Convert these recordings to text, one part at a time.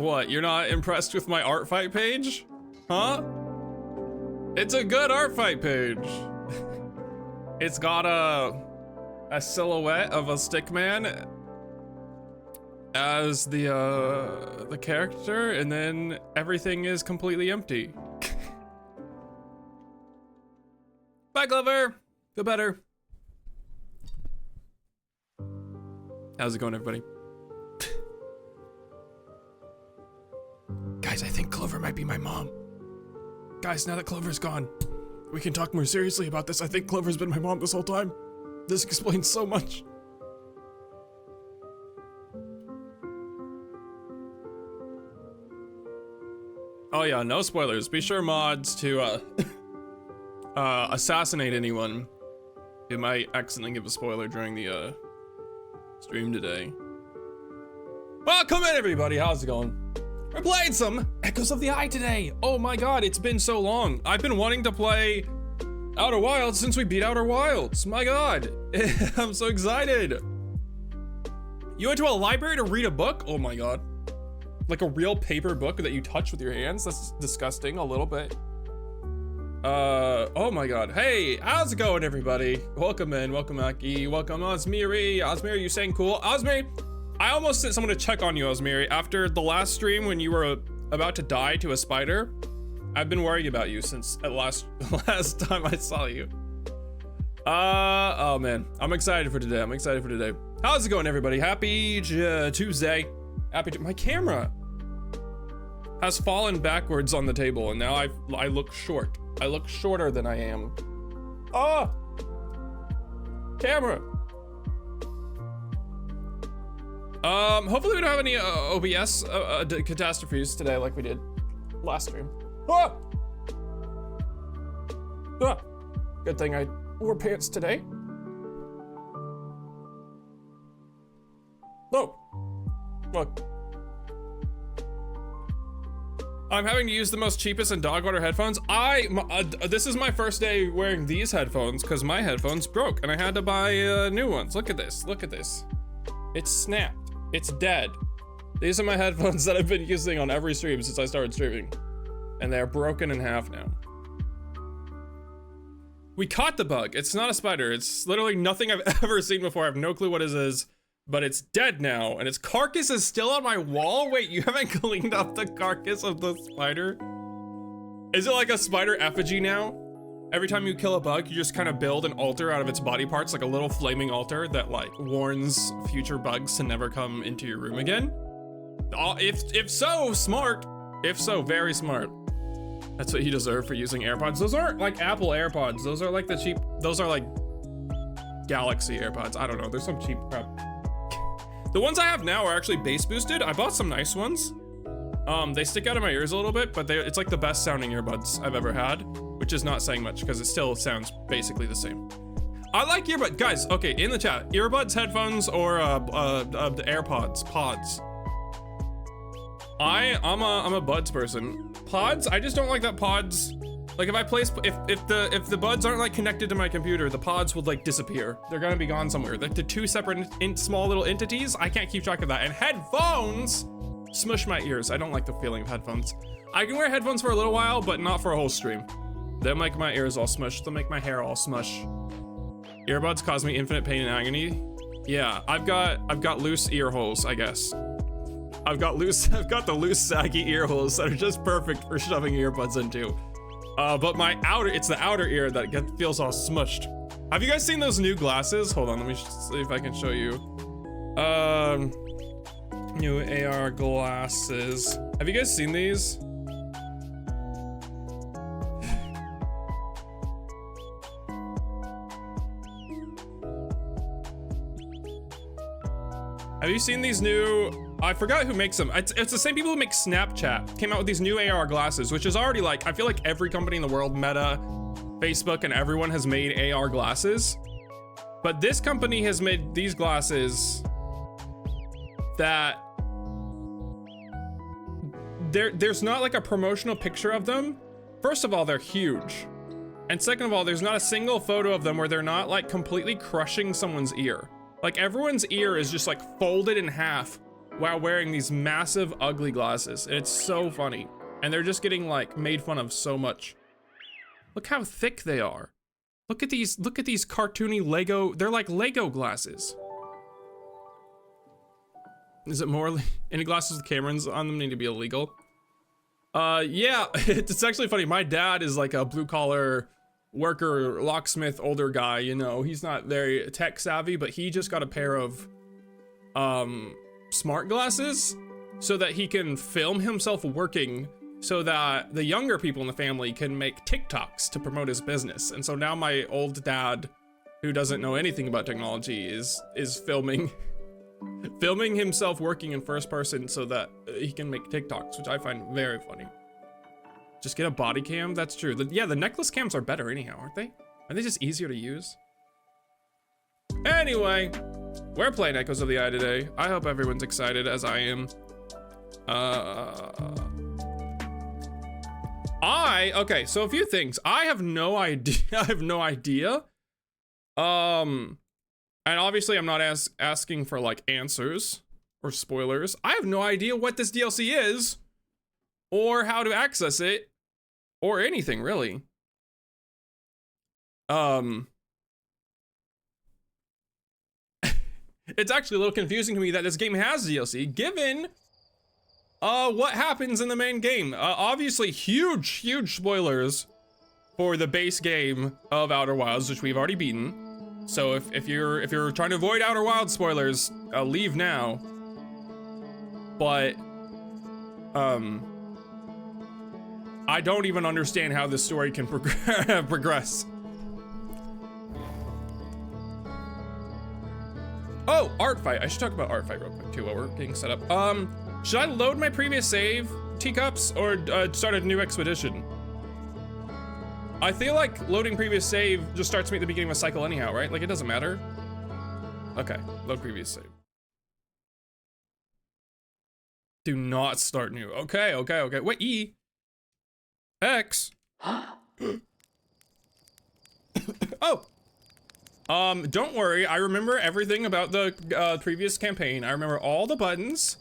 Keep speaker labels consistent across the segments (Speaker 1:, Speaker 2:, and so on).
Speaker 1: What, you're not impressed with my art fight page? Huh? It's a good art fight page. It's got a silhouette of a stick man as the character, and then everything is completely empty. Bye, Glover. Feel better. How's it going, everybody? Guys, I think Clover might be my mom. Guys, now that Clover's gone, we can talk more seriously about this. I think Clover's been my mom this whole time. This explains so much. Oh yeah, no spoilers. Be sure, mods, to assassinate anyone who might accidentally give a spoiler during the stream today. Welcome in, everybody. How's it going? We're playing some Echoes of the Eye today. Oh my god, it's been so long. I've been wanting to play Outer Wilds since we beat Outer Wilds. My god, I'm so excited. You went to a library to read a book? Oh my god. Like a real paper book that you touch with your hands? That's disgusting a little bit. Oh my god. Hey, how's it going, everybody? Welcome in, welcome Aki, welcome Osmiri. Osmiri, you saying cool? Osmiri, I almost sent someone to check on you, Osmiri. After the last stream when you were about to die to a spider, I've been worrying about you since the last time I saw you. Oh man, I'm excited for today. I'm excited for today. How's it going, everybody? Happy Tuesday. My camera has fallen backwards on the table, and now I look short. I look shorter than I am. Oh! Camera! Hopefully we don't have any OBS catastrophes today like we did last stream. Ah! Ah! Good thing I wore pants today. Oh! Look. I'm having to use the most cheapest and dog water headphones. This is my first day wearing these headphones because my headphones broke and I had to buy new ones. Look at this, look at this. It's snapped, it's dead. These are my headphones that I've been using on every stream since I started streaming. And they're broken in half now. We caught the bug. It's not a spider. It's literally nothing I've ever seen before. I have no clue what it is. But it's dead now, and its carcass is still on my wall? Wait, you haven't cleaned up the carcass of the spider? Is it like a spider effigy now? Every time you kill a bug, you just kind of build an altar out of its body parts, like a little flaming altar that like warns future bugs to never come into your room again? If so, smart. If so, very smart. That's what you deserve for using AirPods. Those aren't like Apple AirPods. Those are like the cheap, those are like Galaxy AirPods. I don't know, there's some cheap crap. The ones I have now are actually bass boosted. I bought some nice ones. They stick out of my ears a little bit, but it's like the best sounding earbuds I've ever had, which is not saying much because it still sounds basically the same. I like earbuds, guys. Okay, in the chat, earbuds, headphones, or the AirPods, pods. I'm a buds person. Pods, I just don't like that pods. Like if I place, if the buds aren't like connected to my computer, the pods will like disappear. They're gonna be gone somewhere. Like the two separate small little entities, I can't keep track of that. And headphones smush my ears. I don't like the feeling of headphones. I can wear headphones for a little while, but not for a whole stream. They'll make my ears all smush. They'll make my hair all smush. Earbuds cause me infinite pain and agony. Yeah, I've got loose ear holes, I guess. I've got the loose saggy ear holes that are just perfect for shoving earbuds into. But it's the outer ear that feels all smushed. Have you guys seen those new glasses? Hold on, let me see if I can show you. New AR glasses. Have you guys seen these? Have you seen these new, I forgot who makes them. It's the same people who make Snapchat. Came out with these new AR glasses, which is already like, I feel like every company in the world, Meta, Facebook, and everyone has made AR glasses. But this company has made these glasses that there's not like a promotional picture of them. First of all, they're huge. And second of all, there's not a single photo of them where they're not like completely crushing someone's ear. Like everyone's ear is just like folded in half while wearing these massive, ugly glasses. It's so funny. And they're just getting like made fun of so much. Look how thick they are. Look at these cartoony Lego, they're like Lego glasses. Is it more, any glasses with cameras on them need to be illegal? Yeah, it's actually funny. My dad is like a blue collar worker, locksmith, older guy, you know, he's not very tech savvy, but he just got a pair of, smart glasses so that he can film himself working so that the younger people in the family can make TikToks to promote his business. And so now my old dad, who doesn't know anything about technology, is filming himself working in first person so that he can make TikToks, which I find very funny. Just get a body cam, that's true. Yeah, the necklace cams are better anyhow, aren't they? Are they just easier to use? Anyway, we're playing Echoes of the Eye today. I hope everyone's excited as I am. Okay, so a few things. I have no idea. And obviously I'm not asking for like answers or spoilers. I have no idea what this DLC is or how to access it or anything really. It's actually a little confusing to me that this game has DLC given what happens in the main game. Obviously huge spoilers for the base game of Outer Wilds, which we've already beaten. So if you're trying to avoid Outer Wilds spoilers, leave now. But I don't even understand how this story can progress. Oh, art fight. I should talk about art fight real quick too while we're getting set up. Should I load my previous save, teacups, or start a new expedition? I feel like loading previous save just starts me at the beginning of a cycle anyhow, right? Like it doesn't matter. Okay, load previous save. Do not start new. Okay. Wait, E. X. Oh. Don't worry. I remember everything about the previous campaign. I remember all the buttons.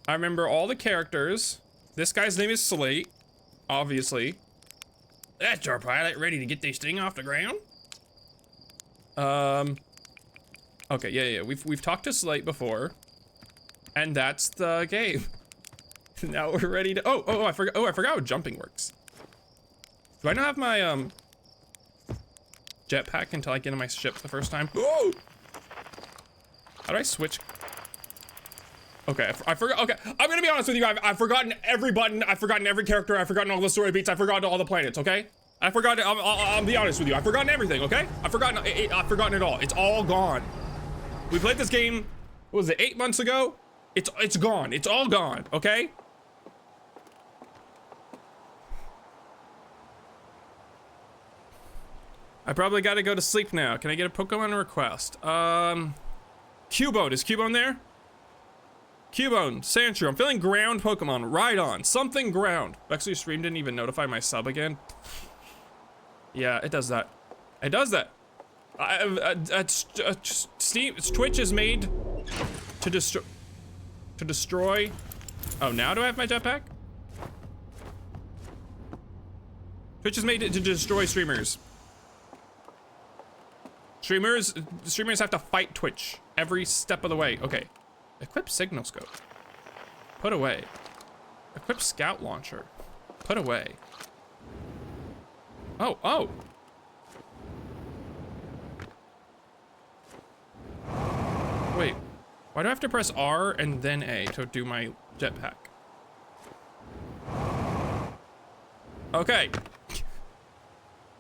Speaker 1: I remember all the characters. This guy's name is Slate, obviously. That's our pilot, ready to get this thing off the ground. Okay, yeah. We've talked to Slate before, and that's the game. Now we're ready to. Oh, I forgot how jumping works. Do I not have my jetpack until I get in my ship the first time? Oh! How do I switch? Okay, I forgot. Okay, I'm gonna be honest with you. I've forgotten every button. I've forgotten every character. I've forgotten all the story beats. I've forgotten all the planets. Okay, I forgot. I'll be honest with you. I've forgotten everything. Okay, I've forgotten it all. It's all gone. We played this game. What was it? 8 months ago. It's gone. It's all gone. Okay. I probably gotta go to sleep now. Can I get a Pokemon request? Cubone. Is Cubone there? Cubone, Sandshrew. I'm feeling ground Pokemon. Right on. Something ground. Actually, stream didn't even notify my sub again. Yeah, it does that. It does that. Twitch is made to destroy. Oh, now do I have my jetpack? Twitch is made to destroy streamers. Streamers have to fight Twitch every step of the way. Okay. Equip signal scope. Put away. Equip scout launcher. Put away. Oh. Wait. Why do I have to press R and then A to do my jetpack? Okay.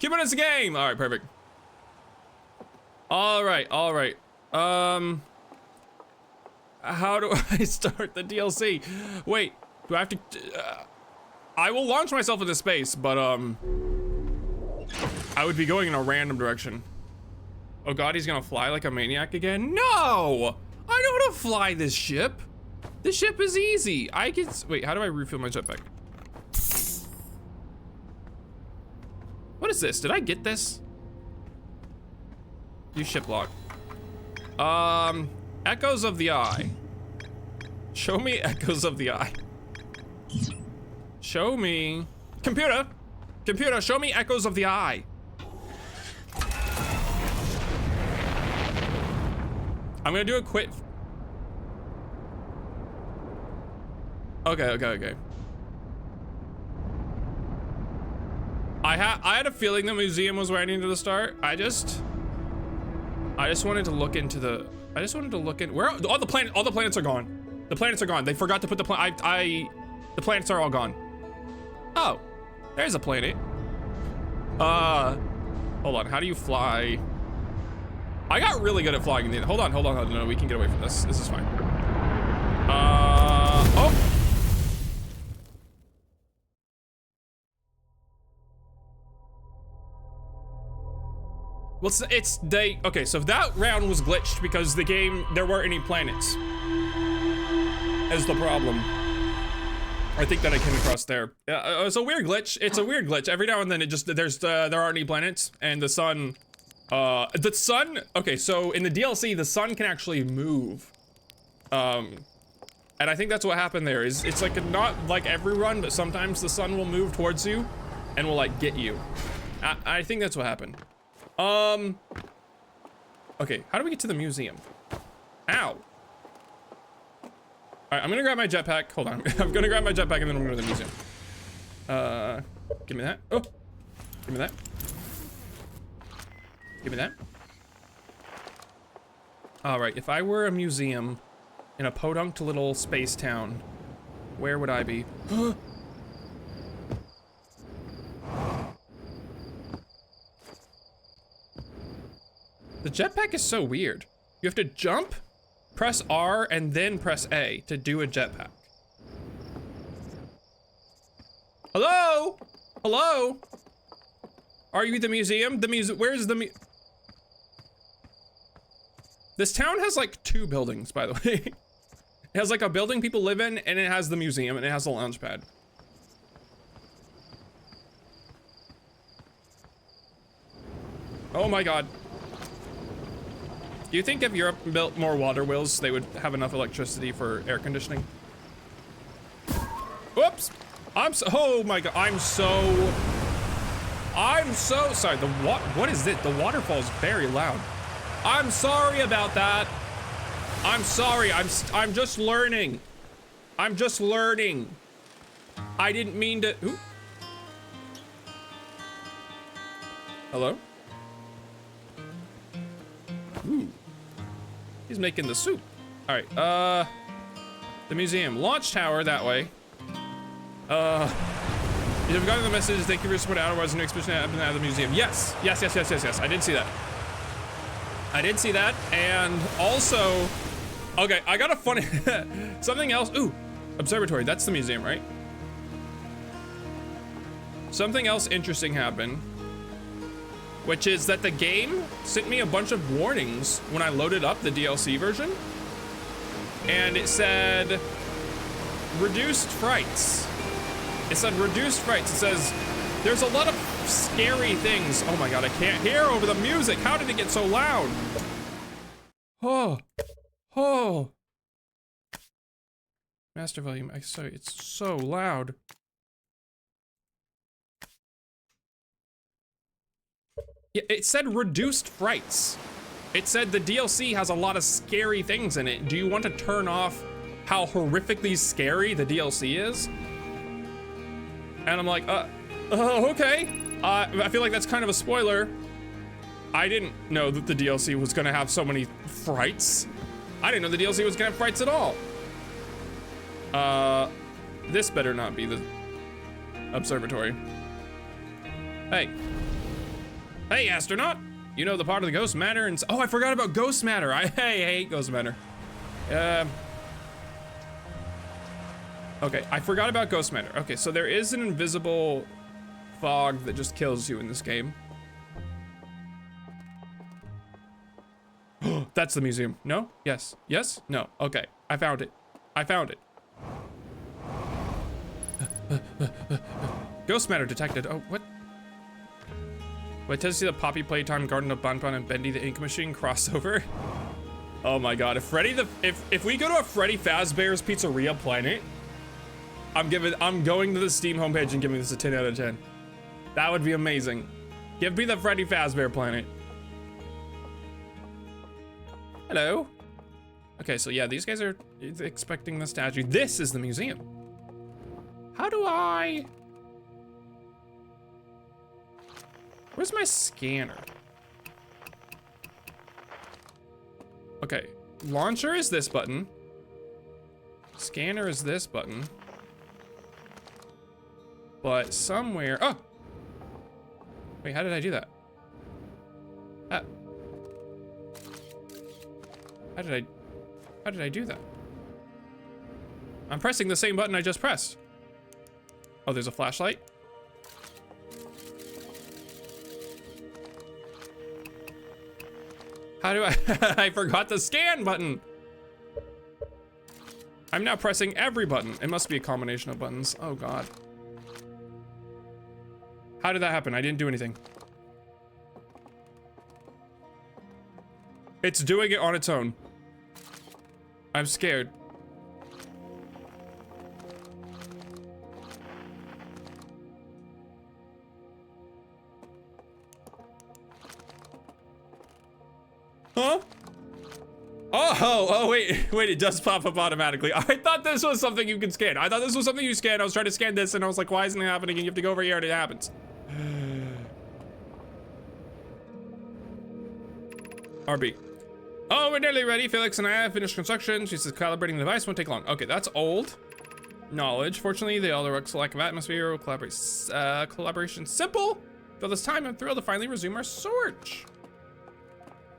Speaker 1: Keep it as a game. All right, perfect. All right. How do I start the DLC? Wait, do I have to? I will launch myself into space, but I would be going in a random direction. Oh God, he's gonna fly like a maniac again? No, I know how to fly this ship. This ship is easy. I can. Wait, how do I refill my jetpack? What is this? Did I get this? Use ship lock. Echoes of the Eye. Show me echoes of the eye. Show me. Computer! Computer, show me echoes of the eye. I'm gonna do a quick. Okay. I had a feeling the museum was waiting to the start. I just wanted to look into the. I just wanted to look in. Where all the planets are gone. The planets are gone. They forgot to put the the planets are all gone. Oh, there's a planet. Hold on. How do you fly? I got really good at flying in the. Hold on. No, we can get away from this. This is fine. Oh. Well, okay, so that round was glitched because the game, there weren't any planets. Is the problem. I think that I came across there. It's a weird glitch. It's a weird glitch. Every now and then there aren't any planets, and the sun, okay, so in the DLC, the sun can actually move. And I think that's what happened there, is it's like not like every run, but sometimes the sun will move towards you and will like get you. I think that's what happened. Okay, how do we get to the museum? Ow. All right, I'm gonna grab my jetpack. Hold on. I'm gonna grab my jetpack and then I'm gonna go to the museum. Give me that. Oh, give me that. Give me that. All right, if I were a museum in a podunk little space town, where would I be? The jetpack is so weird. You have to jump, press R, and then press A to do a jetpack. Hello? Hello? Are you the museum? Where's the This town has like 2 buildings, by the way. It has like a building people live in, and it has the museum, and it has a lounge pad. Oh my god. Do you think if Europe built more water wheels, they would have enough electricity for air conditioning? Whoops! Oh my god, I'm so sorry. What is it? The waterfall is very loud. I'm sorry about that. I'm sorry. I'm just learning. I'm just learning. I didn't mean to. Ooh. Hello? Ooh. He's making the soup. All right, the museum. Launch tower, that way. You've gotten the message, thank you for your support, otherwise an exhibition happened at the museum. Yes, I did see that. I did see that, and also, okay, I got a funny, something else. Ooh, observatory, that's the museum, right? Something else interesting happened, which is that the game sent me a bunch of warnings when I loaded up the DLC version. And it said, reduced frights. It said reduced frights. It says, there's a lot of scary things. Oh my god, I can't hear over the music. How did it get so loud? Oh. Master volume, I sorry, it's so loud. Yeah, it said reduced frights. It said the DLC has a lot of scary things in it. Do you want to turn off how horrifically scary the DLC is? And I'm like, okay. I feel like that's kind of a spoiler. I didn't know that the DLC was gonna have so many frights. I didn't know the DLC was gonna have frights at all. This better not be the observatory. Hey, astronaut! You know the part of the ghost matter and oh, I forgot about ghost matter. I hate ghost matter. Okay, I forgot about ghost matter. Okay, so there is an invisible fog that just kills you in this game. That's the museum. No? Yes. Yes? No. Okay, I found it. Ghost matter detected. Oh, what? Wait, to see the Poppy Playtime, Garden of Bonbon, and Bendy the Ink Machine crossover. Oh my god, if we go to a Freddy Fazbear's Pizzeria Planet, I'm going to the Steam homepage and giving this a 10 out of 10. That would be amazing. Give me the Freddy Fazbear Planet. Hello. Okay, so yeah, these guys are expecting the statue. This is the museum. How do I... Where's my scanner? Okay, launcher is this button. Scanner is this button. But somewhere, oh! Wait, how did I do that? How did I do that? I'm pressing the same button I just pressed. Oh, there's a flashlight. How do I, I forgot the scan button. I'm now pressing every button. It must be a combination of buttons. Oh God. How did that happen? I didn't do anything. It's doing it on its own. I'm scared. Huh? Oh, wait, it does pop up automatically. I thought this was something you can scan. I thought this was something you scan. I was trying to scan this and I was like, why isn't it happening? And you have to go over here and it happens. RB. Oh, we're nearly ready. Felix and I have finished construction. She says calibrating the device won't take long. Okay, that's old knowledge. Fortunately, the other looks like of atmosphere. Collaboration simple. For this time, I'm thrilled to finally resume our search.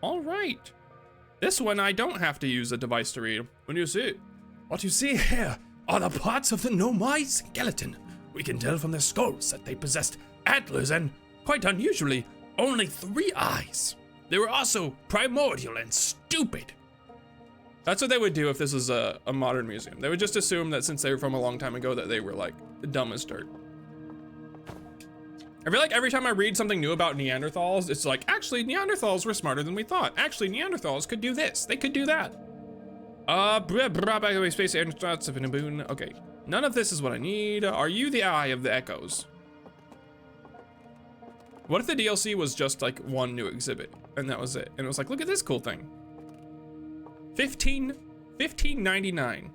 Speaker 1: All right. This one, I don't have to use a device to read. When you see it. What you see here are the parts of the Nomai skeleton. We can tell from their skulls that they possessed antlers and, quite unusually, only 3 eyes. They were also primordial and stupid. That's what they would do if this was a modern museum. They would just assume that since they were from a long time ago that they were like dumb as dirt. I feel like every time I read something new about Neanderthals, it's like, actually Neanderthals were smarter than we thought. Actually, Neanderthals could do this. They could do that. By the way, space astronauts have been a boon. Okay, none of this is what I need. Are you the eye of the echoes? What if the DLC was just like one new exhibit and that was it? And it was like, look at this cool thing. $15.99.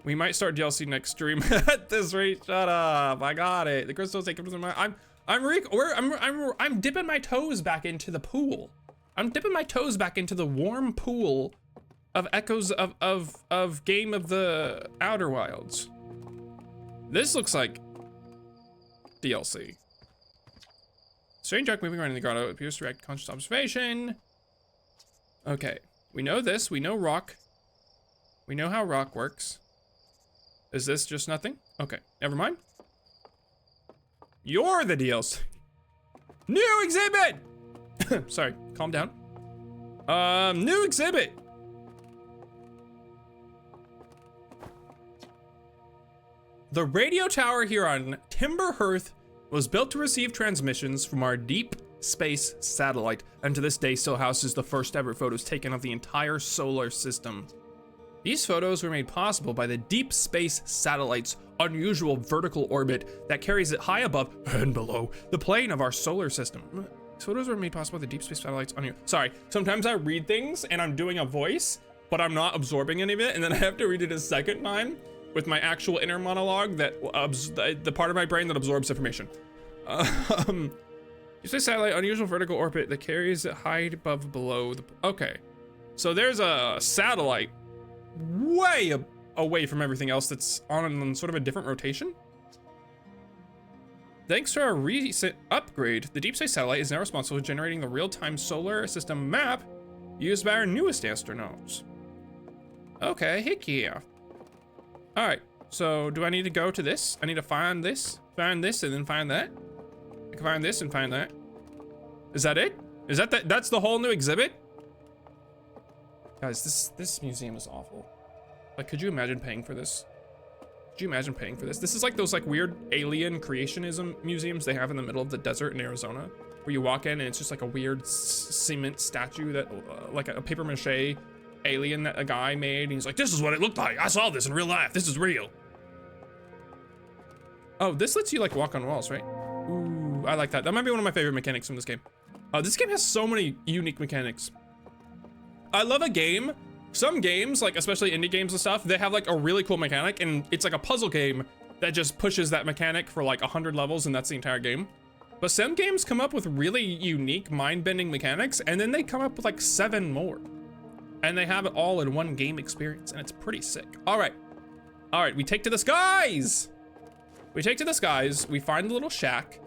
Speaker 1: We might start DLC next stream at this rate. Shut up! I got it. The crystals take from my. I'm dipping my toes back into the pool. I'm dipping my toes back into the warm pool of echoes of Game of the Outer Wilds. This looks like DLC. Strange rock moving around in the grotto appears to react to conscious observation. Okay, we know this. We know rock. We know how rock works. Is this just nothing? Okay, never mind. You're the DLC. New exhibit! Sorry, calm down. New exhibit. The radio tower here on Timber Hearth was built to receive transmissions from our deep space satellite, and to this day still houses the first ever photos taken of the entire solar system. These photos were made possible by the deep space satellite's unusual vertical orbit that carries it high above and below the plane of our solar system. These photos were made possible by the deep space satellite's Sorry, sometimes I read things and I'm doing a voice, but I'm not absorbing any of it, and then I have to read it a second time with my actual inner monologue that the part of my brain that absorbs information. Deep space satellite, unusual vertical orbit that carries it high above below the. Okay, so there's a satellite way away from everything else that's on sort of a different rotation. Thanks to our recent upgrade, the deep space satellite is now responsible for generating the real-time solar system map used by our newest astronauts. Okay, heck yeah. All right, so do I need to go to this? I need to find this, and then find that. I can find this and find that. Is that it? Is that that's the whole new exhibit? Guys, this museum is awful. Like, could you imagine paying for this? Could you imagine paying for this? This is like those like weird alien creationism museums they have in the middle of the desert in Arizona, where you walk in and it's just like a weird cement statue that like a paper mache alien that a guy made. And he's like, this is what it looked like. I saw this in real life. This is real. Oh, this lets you like walk on walls, right? Ooh, I like that. That might be one of my favorite mechanics from this game. This game has so many unique mechanics. I love a game. Some games, like especially indie games and stuff, they have like a really cool mechanic and it's like a puzzle game that just pushes that mechanic for like 100 levels and that's the entire game. But some games come up with really unique mind-bending mechanics and then they come up with like 7 more. And they have it all in one game experience and it's pretty sick. All right, we take to the skies. We take to the skies, we find a little shack.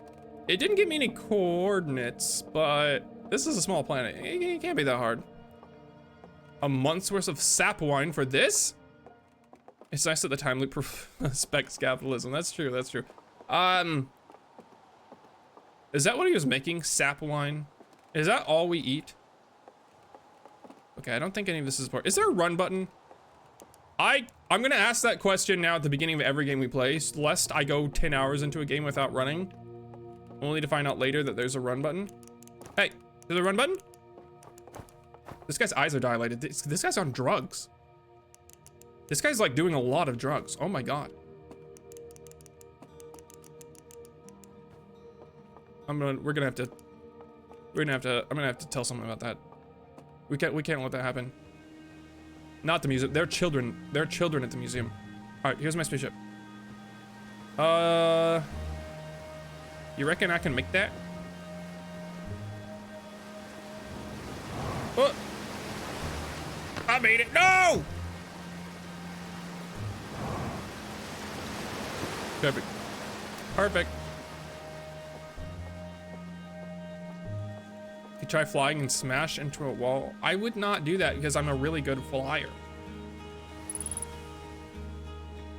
Speaker 1: It didn't give me any coordinates, but this is a small planet. It can't be that hard. A month's worth of sap wine for this? It's nice that the time loop respects capitalism. That's true, that's true. Is that what he was making? Sap wine? Is that all we eat? Okay, I don't think any of this is important. Is there a run button? I'm gonna ask that question now at the beginning of every game we play, lest I go 10 hours into a game without running, only to find out later that there's a run button. Hey, there's a run button? This guy's eyes are dilated. This guy's on drugs. This guy's like doing a lot of drugs. Oh my God. I'm gonna have to tell someone about that. We can't let that happen. Not the museum. They're children. They're children at the museum. All right, here's my spaceship. You reckon I can make that? Oh, I made it. No! Perfect. Perfect. You try flying and smash into a wall. I would not do that because I'm a really good flyer.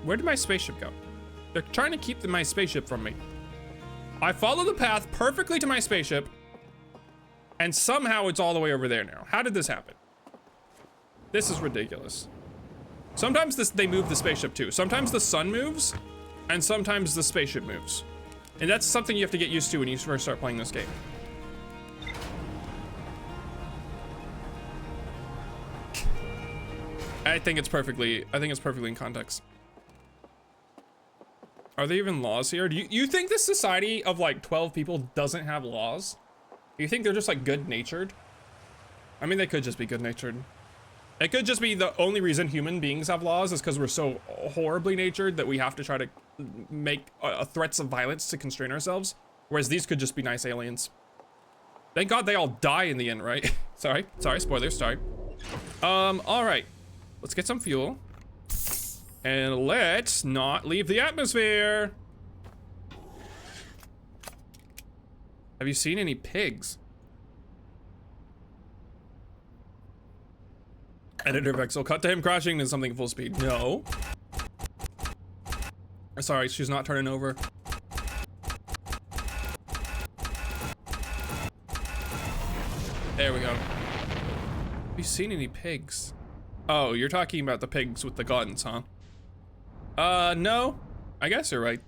Speaker 1: Where did my spaceship go? They're trying to keep my spaceship from me. I follow the path perfectly to my spaceship and somehow it's all the way over there now. How did this happen? This is ridiculous. Sometimes they move the spaceship too. Sometimes the sun moves and sometimes the spaceship moves. And that's something you have to get used to when you first start playing this game. I think it's perfectly in context. Are there even laws here? Do you think this society of like 12 people doesn't have laws? Do you think they're just like good-natured? I mean, they could just be good-natured. It could just be the only reason human beings have laws is because we're so horribly natured that we have to try to make threats of violence to constrain ourselves. Whereas these could just be nice aliens. Thank God they all die in the end, right? sorry, spoilers, sorry. All right. Let's get some fuel. And let's not leave the atmosphere. Have you seen any pigs? Editor Vexil, cut to him crashing into something full speed. No. Sorry, she's not turning over. There we go. Have you seen any pigs? Oh, you're talking about the pigs with the guns, huh? No. I guess you're right.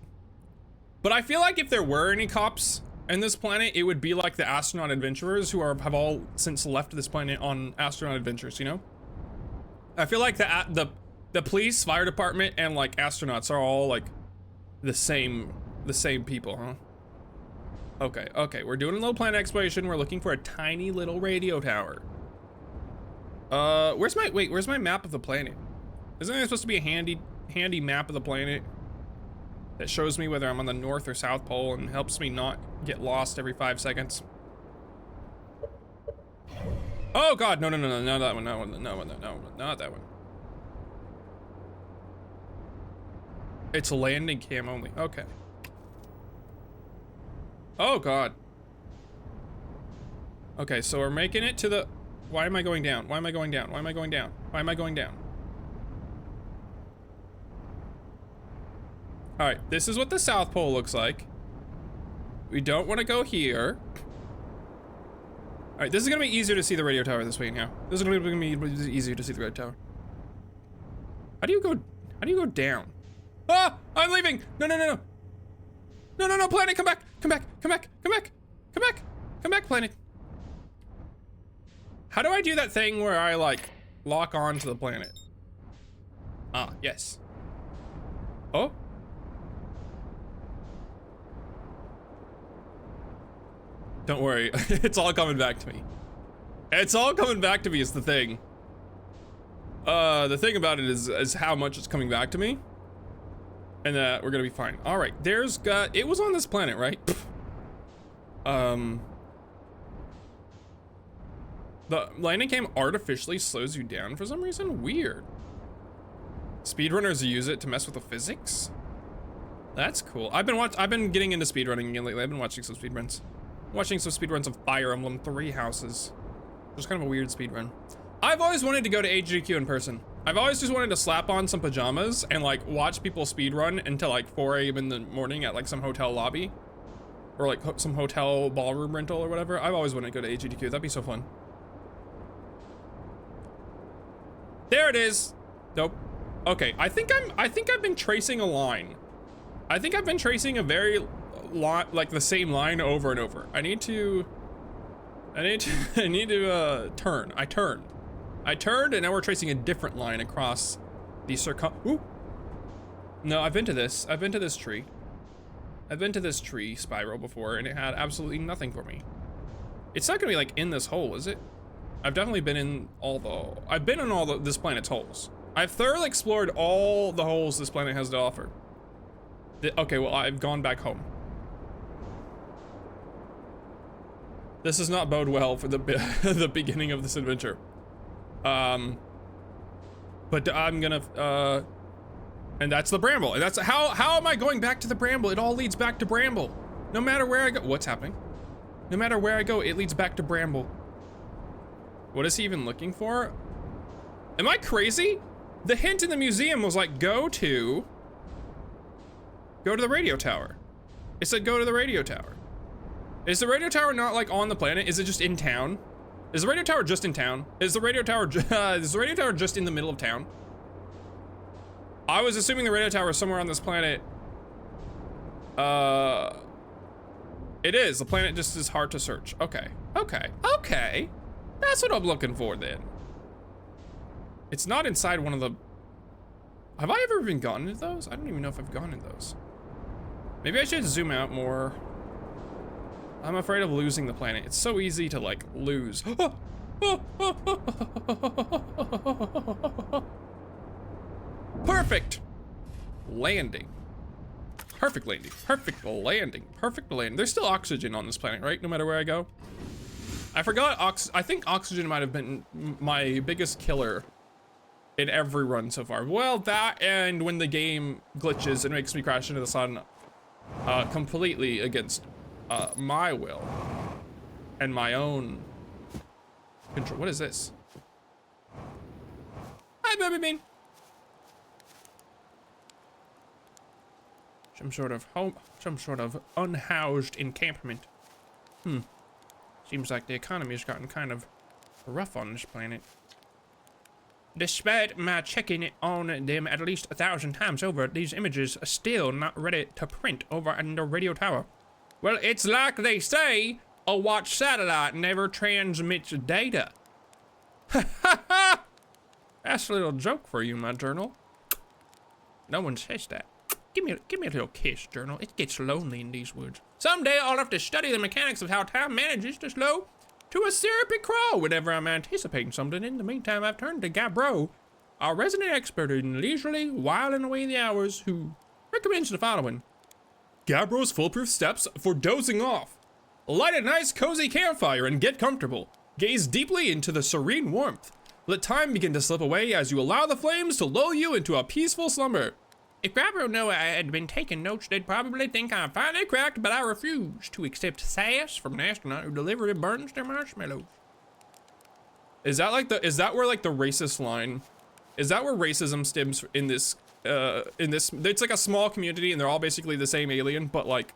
Speaker 1: But I feel like if there were any cops in this planet, it would be like the astronaut adventurers who have all since left this planet on astronaut adventures, you know? I feel like the police, fire department, and like astronauts are all like the same people, huh? Okay, we're doing a little planet exploration. We're looking for a tiny little radio tower. Where's my map of the planet? Isn't there supposed to be a handy map of the planet that shows me whether I'm on the North or South Pole and helps me not get lost every 5 seconds? Oh God, no, not that one, no, not that one. It's landing cam only, okay. Oh God. Okay, so we're making it to the, why am I going down? Why am I going down? Why am I going down? Why am I going down? All right, this is what the South Pole looks like. We don't want to go here. All right, this is gonna be easier to see the radio tower this way now. This is gonna be easier to see the radio tower. How do you go down? Ah, I'm leaving. No, no, no, no. No, no, no, planet, come back. Come back, come back, come back, come back, come back, planet. How do I do that thing where I like lock on to the planet? Ah, yes. Oh. Don't worry, it's all coming back to me. It's all coming back to me is the thing. The thing about it is how much it's coming back to me. And that we're gonna be fine. All right, it was on this planet, right? The landing cam artificially slows you down for some reason, weird. Speedrunners use it to mess with the physics? That's cool. I've been getting into speedrunning again lately. I've been watching some speedruns. Watching some speedruns of Fire Emblem 3 Houses. Just kind of a weird speedrun. I've always wanted to go to HGQ in person. I've always just wanted to slap on some pajamas and like watch people speedrun until like 4 a.m. in the morning at like some hotel lobby. Or like some hotel ballroom rental or whatever. I've always wanted to go to HGQ. That'd be so fun. There it is. Nope. Okay, I think I've been tracing a line. I think I've been tracing a very like the same line over and over. I need to turn. I turned and now we're tracing a different line across the ooh. No, I've been to this tree. I've been to this tree spiral before and it had absolutely nothing for me. It's not gonna be like in this hole, is it? I've definitely been in this planet's holes. I've thoroughly explored all the holes this planet has to offer. Okay, well, I've gone back home. This does not bode well for the the beginning of this adventure. But I'm gonna, and that's the bramble. And that's, how am I going back to the bramble? It all leads back to bramble. No matter where I go, what's happening? No matter where I go, it leads back to bramble. What is he even looking for? Am I crazy? The hint in the museum was like, go to the radio tower. It said go to the radio tower. Is the radio tower not like on the planet? Is it just in town? Is the radio tower just in town? Is the radio tower just in the middle of town? I was assuming the radio tower is somewhere on this planet. It is. The planet just is hard to search. Okay. Okay. Okay. That's what I'm looking for then. It's not inside one of the... Have I ever been gone into those? I don't even know if I've gone in those. Maybe I should zoom out more. I'm afraid of losing the planet. It's so easy to like lose. Perfect landing. Perfect landing. Perfect landing. Perfect landing. There's still oxygen on this planet, right? No matter where I go. I forgot I think oxygen might have been my biggest killer in every run so far. Well, that and when the game glitches and makes me crash into the sun completely against my will and my own control. What is this? Hi, baby bean. Some sort of unhoused encampment. Seems like the economy has gotten kind of rough on this planet. Despite my checking on them at least 1,000 times over, these images are still not ready to print over in the radio tower. Well, it's like they say, a watch satellite never transmits data. Ha ha ha! That's a little joke for you, my journal. No one says that. Give me a little kiss, journal. It gets lonely in these woods. Someday I'll have to study the mechanics of how time manages to slow to a syrupy crawl whenever I'm anticipating something. In the meantime, I've turned to Gabro, our resident expert in leisurely whiling away the hours, who recommends the following. Gabro's foolproof steps for dozing off. Light a nice cozy campfire and get comfortable. Gaze deeply into the serene warmth. Let time begin to slip away as you allow the flames to lull you into a peaceful slumber. If Gabro knew I had been taking notes, they'd probably think I'm finally cracked, but I refuse to accept sass from an astronaut who deliberately burns their marshmallows. Is that where like the racist line? Is that where racism stems in this, it's like a small community and they're all basically the same alien, but like,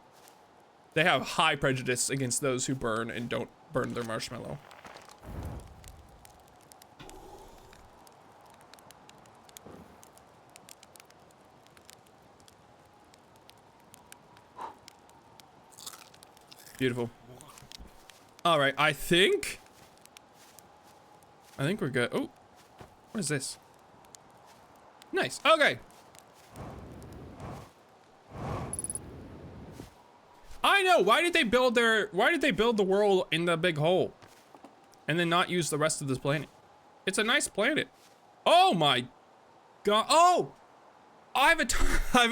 Speaker 1: they have high prejudice against those who burn and don't burn their marshmallow. Beautiful. All right, I think we're good. Oh, what is this? Nice. Okay. I know. Why did they build the world in the big hole and then not use the rest of this planet? It's a nice planet. Oh my God. Oh, I have a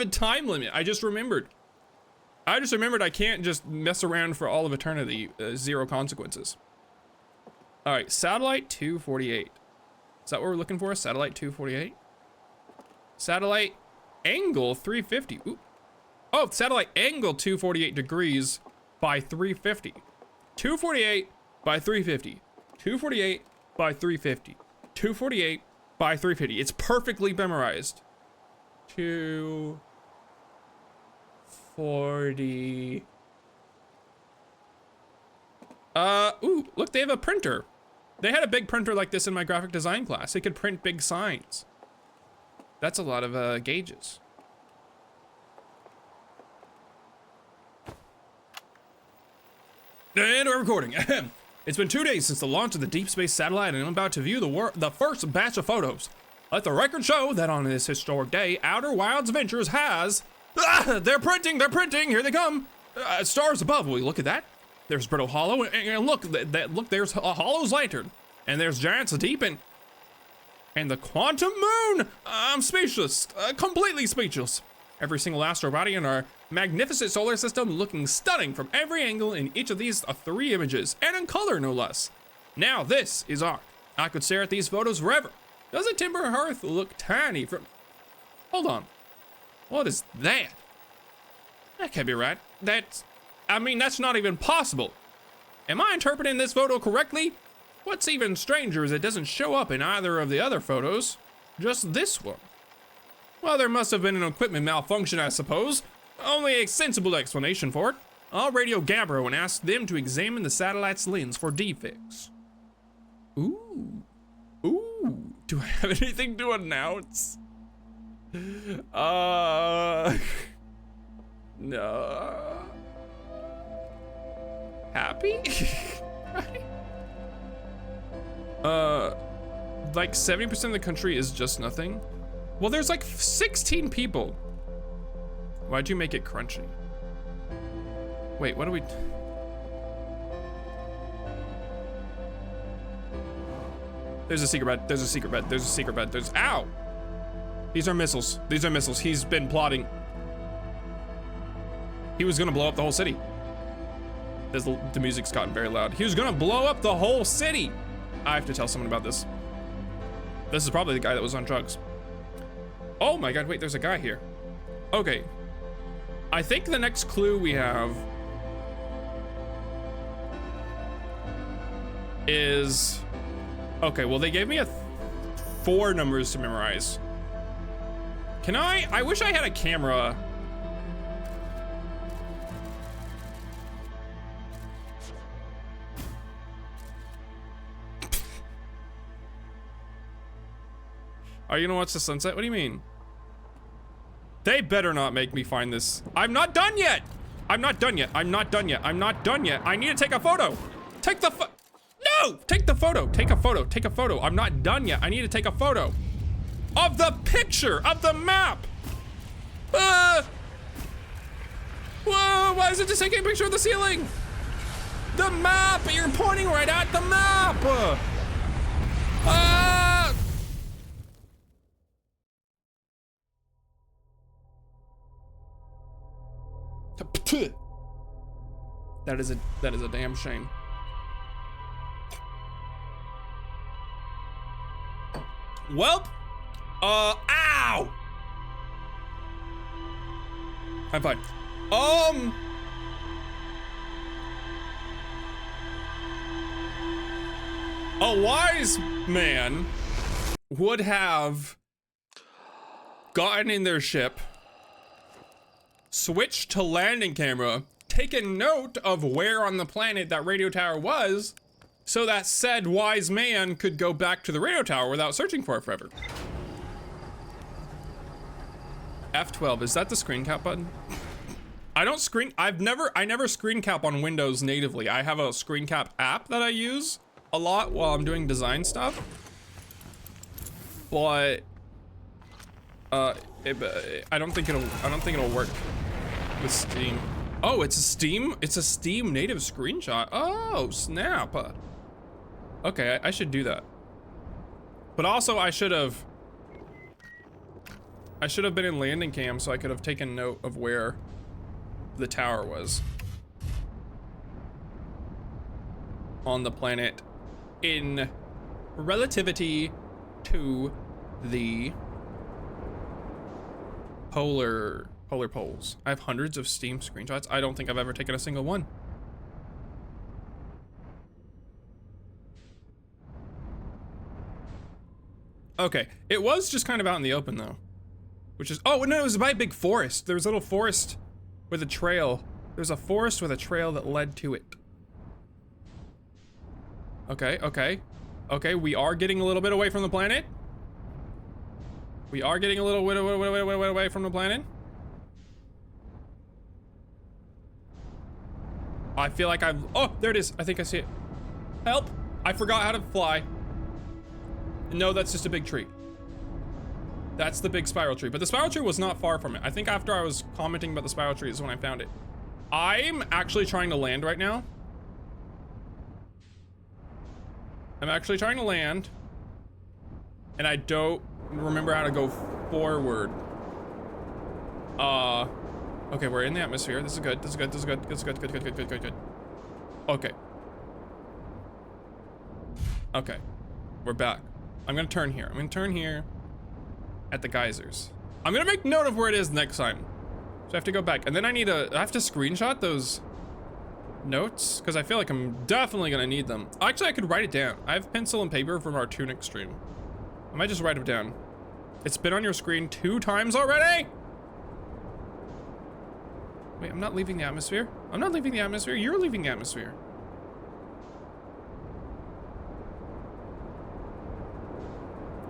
Speaker 1: time limit. I just remembered I can't just mess around for all of eternity. Zero consequences. All right, satellite 248. Is that what we're looking for? Satellite 248? Satellite angle 350. Ooh. Oh, satellite angle 248 degrees by 350. 248 by 350. 248 by 350. 248 by 350. It's perfectly memorized. 240. Ooh, look, they have a printer. They had a big printer like this in my graphic design class. It could print big signs. That's a lot of gauges. And we're recording. It's been 2 days since the launch of the deep space satellite, and I'm about to view the first batch of photos. Let the record show that on this historic day, Outer Wilds Ventures has... they're printing, here they come. Stars above, will you look at that? There's Brittle Hollow, and look, look, there's a Hollow's lantern. And there's Giants Deep, and the Quantum Moon. I'm speechless, completely speechless. Every single astro body in our magnificent solar system looking stunning from every angle in each of these 3 images, and in color no less. Now this is art. I could stare at these photos forever. Does a timber hearth look tiny from... Hold on. What is that? That can't be right. That's not even possible. Am I interpreting this photo correctly? What's even stranger is it doesn't show up in either of the other photos. Just this one. Well, there must have been an equipment malfunction, I suppose. Only a sensible explanation for it. I'll radio Gabbro and ask them to examine the satellite's lens for defects. Ooh. Ooh. Do I have anything to announce? No. Happy? Like 70% of the country is just nothing. Well, there's like 16 people. Why'd you make it crunchy? Wait, what do we... There's a secret bed, there's a secret bed, there's a secret bed, there's... Ow! These are missiles, these are missiles. He's been plotting. He was gonna blow up the whole city. The music's gotten very loud. He was gonna blow up the whole city. I have to tell someone about this. This is probably the guy that was on drugs. Oh my God, wait, there's a guy here. Okay. I think the next clue we have is... Okay, well, they gave me 4 numbers to memorize. Can I wish I had a camera. Are you gonna watch the sunset? What do you mean? They better not make me find this. I'm not done yet. I'm not done yet. I'm not done yet. I'm not done yet. I need to take a photo. Take the No! Take the photo. Take a photo. Take a photo. I'm not done yet. I need to take a photo of the picture of the map. Whoa! Why is it just taking a picture of the ceiling? The map. You're pointing right at the map. That is a damn shame. Welp. Ow. I'm fine. A wise man would have gotten in their ship, switched to landing camera, taken note of where on the planet that radio tower was, so that said wise man could go back to the radio tower without searching for it forever. F12, is that the screen cap button? I never screen cap on Windows natively. I have a screen cap app that I use a lot while I'm doing design stuff. But I don't think it'll work with Steam. Oh, it's a Steam native screenshot. Oh, snap. Okay, I should do that. But also I should have been in landing cam so I could have taken note of where the tower was on the planet in relativity to the polar poles. I have hundreds of Steam screenshots. I don't think I've ever taken a single one. Okay, it was just kind of out in the open though, which is, oh no, it was by a big forest. There was a little forest with a trail. There's a forest with a trail that led to it. Okay, we are getting a little bit away from the planet. We are getting a little bit away from the planet. I feel like oh, there it is. I think I see it. Help! I forgot how to fly. No, that's just a big tree. That's the big spiral tree, but the spiral tree was not far from it. I think after I was commenting about the spiral tree is when I found it. I'm actually trying to land right now. I'm actually trying to land, and I don't remember how to go forward. Okay, we're in the atmosphere. This is good. This is good. This is good. This is good. Good. Okay. Okay. We're back. I'm gonna turn here. I'm gonna turn here at the geysers. I'm gonna make note of where it is next time. So I have to go back, and then I have to screenshot those notes because I feel like I'm definitely gonna need them. Actually, I could write it down. I have pencil and paper from our Tunic stream. I might just write them down. It's been on your screen 2 times already. Wait, I'm not leaving the atmosphere. I'm not leaving the atmosphere. You're leaving the atmosphere.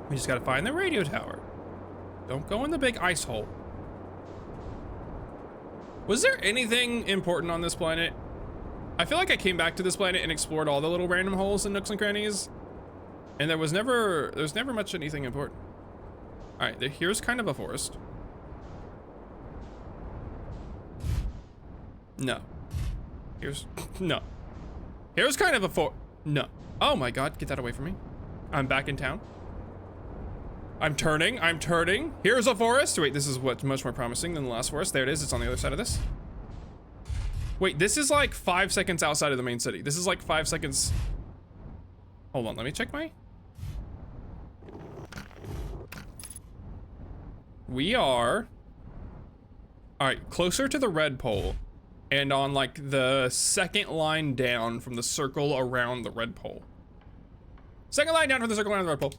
Speaker 1: We just gotta find the radio tower. Don't go in the big ice hole. Was there anything important on this planet? I feel like I came back to this planet and explored all the little random holes and nooks and crannies, and there's never much anything important. All right, here's kind of a forest. No. No. Here's kind of a no. Oh my God, get that away from me. I'm back in town. I'm turning. Here's a forest. Wait, this is what's much more promising than the last forest. There it is, it's on the other side of this. Wait, this is like 5 seconds outside of the main city. This is like 5 seconds. Hold on, let me check my. We are, all right, closer to the red pole and on like the second line down from the circle around the red pole. Second line down from the circle around the red pole.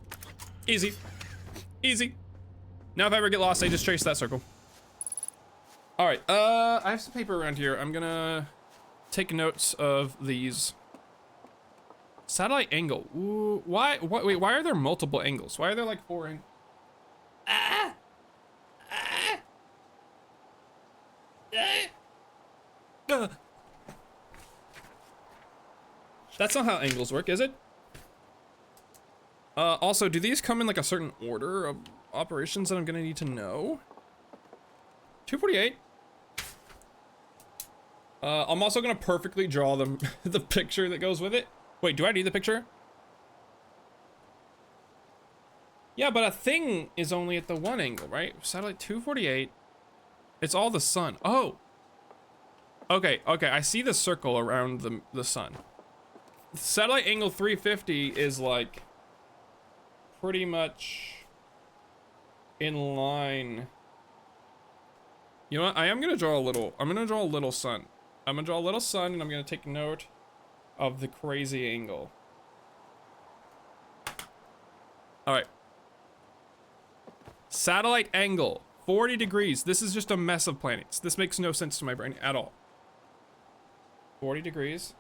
Speaker 1: Easy. Easy. Now if I ever get lost, I just trace that circle. All right, I have some paper around here. I'm gonna take notes of these. Satellite angle. Ooh, wait, why are there multiple angles? Why are there like 4 angles? That's not how angles work, is it? Also, do these come in like a certain order of operations that I'm gonna need to know? 248. I'm also gonna perfectly draw the picture that goes with it. Wait, do I need the picture? Yeah, but a thing is only at the 1 angle, right? Satellite 248. It's all the sun. Oh. Okay, I see the circle around the sun. Satellite angle 350 is like pretty much in line. You know what? I'm gonna draw a little sun. I'm gonna draw a little sun, and I'm gonna take note of the crazy angle. All right. Satellite angle, 40 degrees. This is just a mess of planets. This makes no sense to my brain at all. 40 degrees.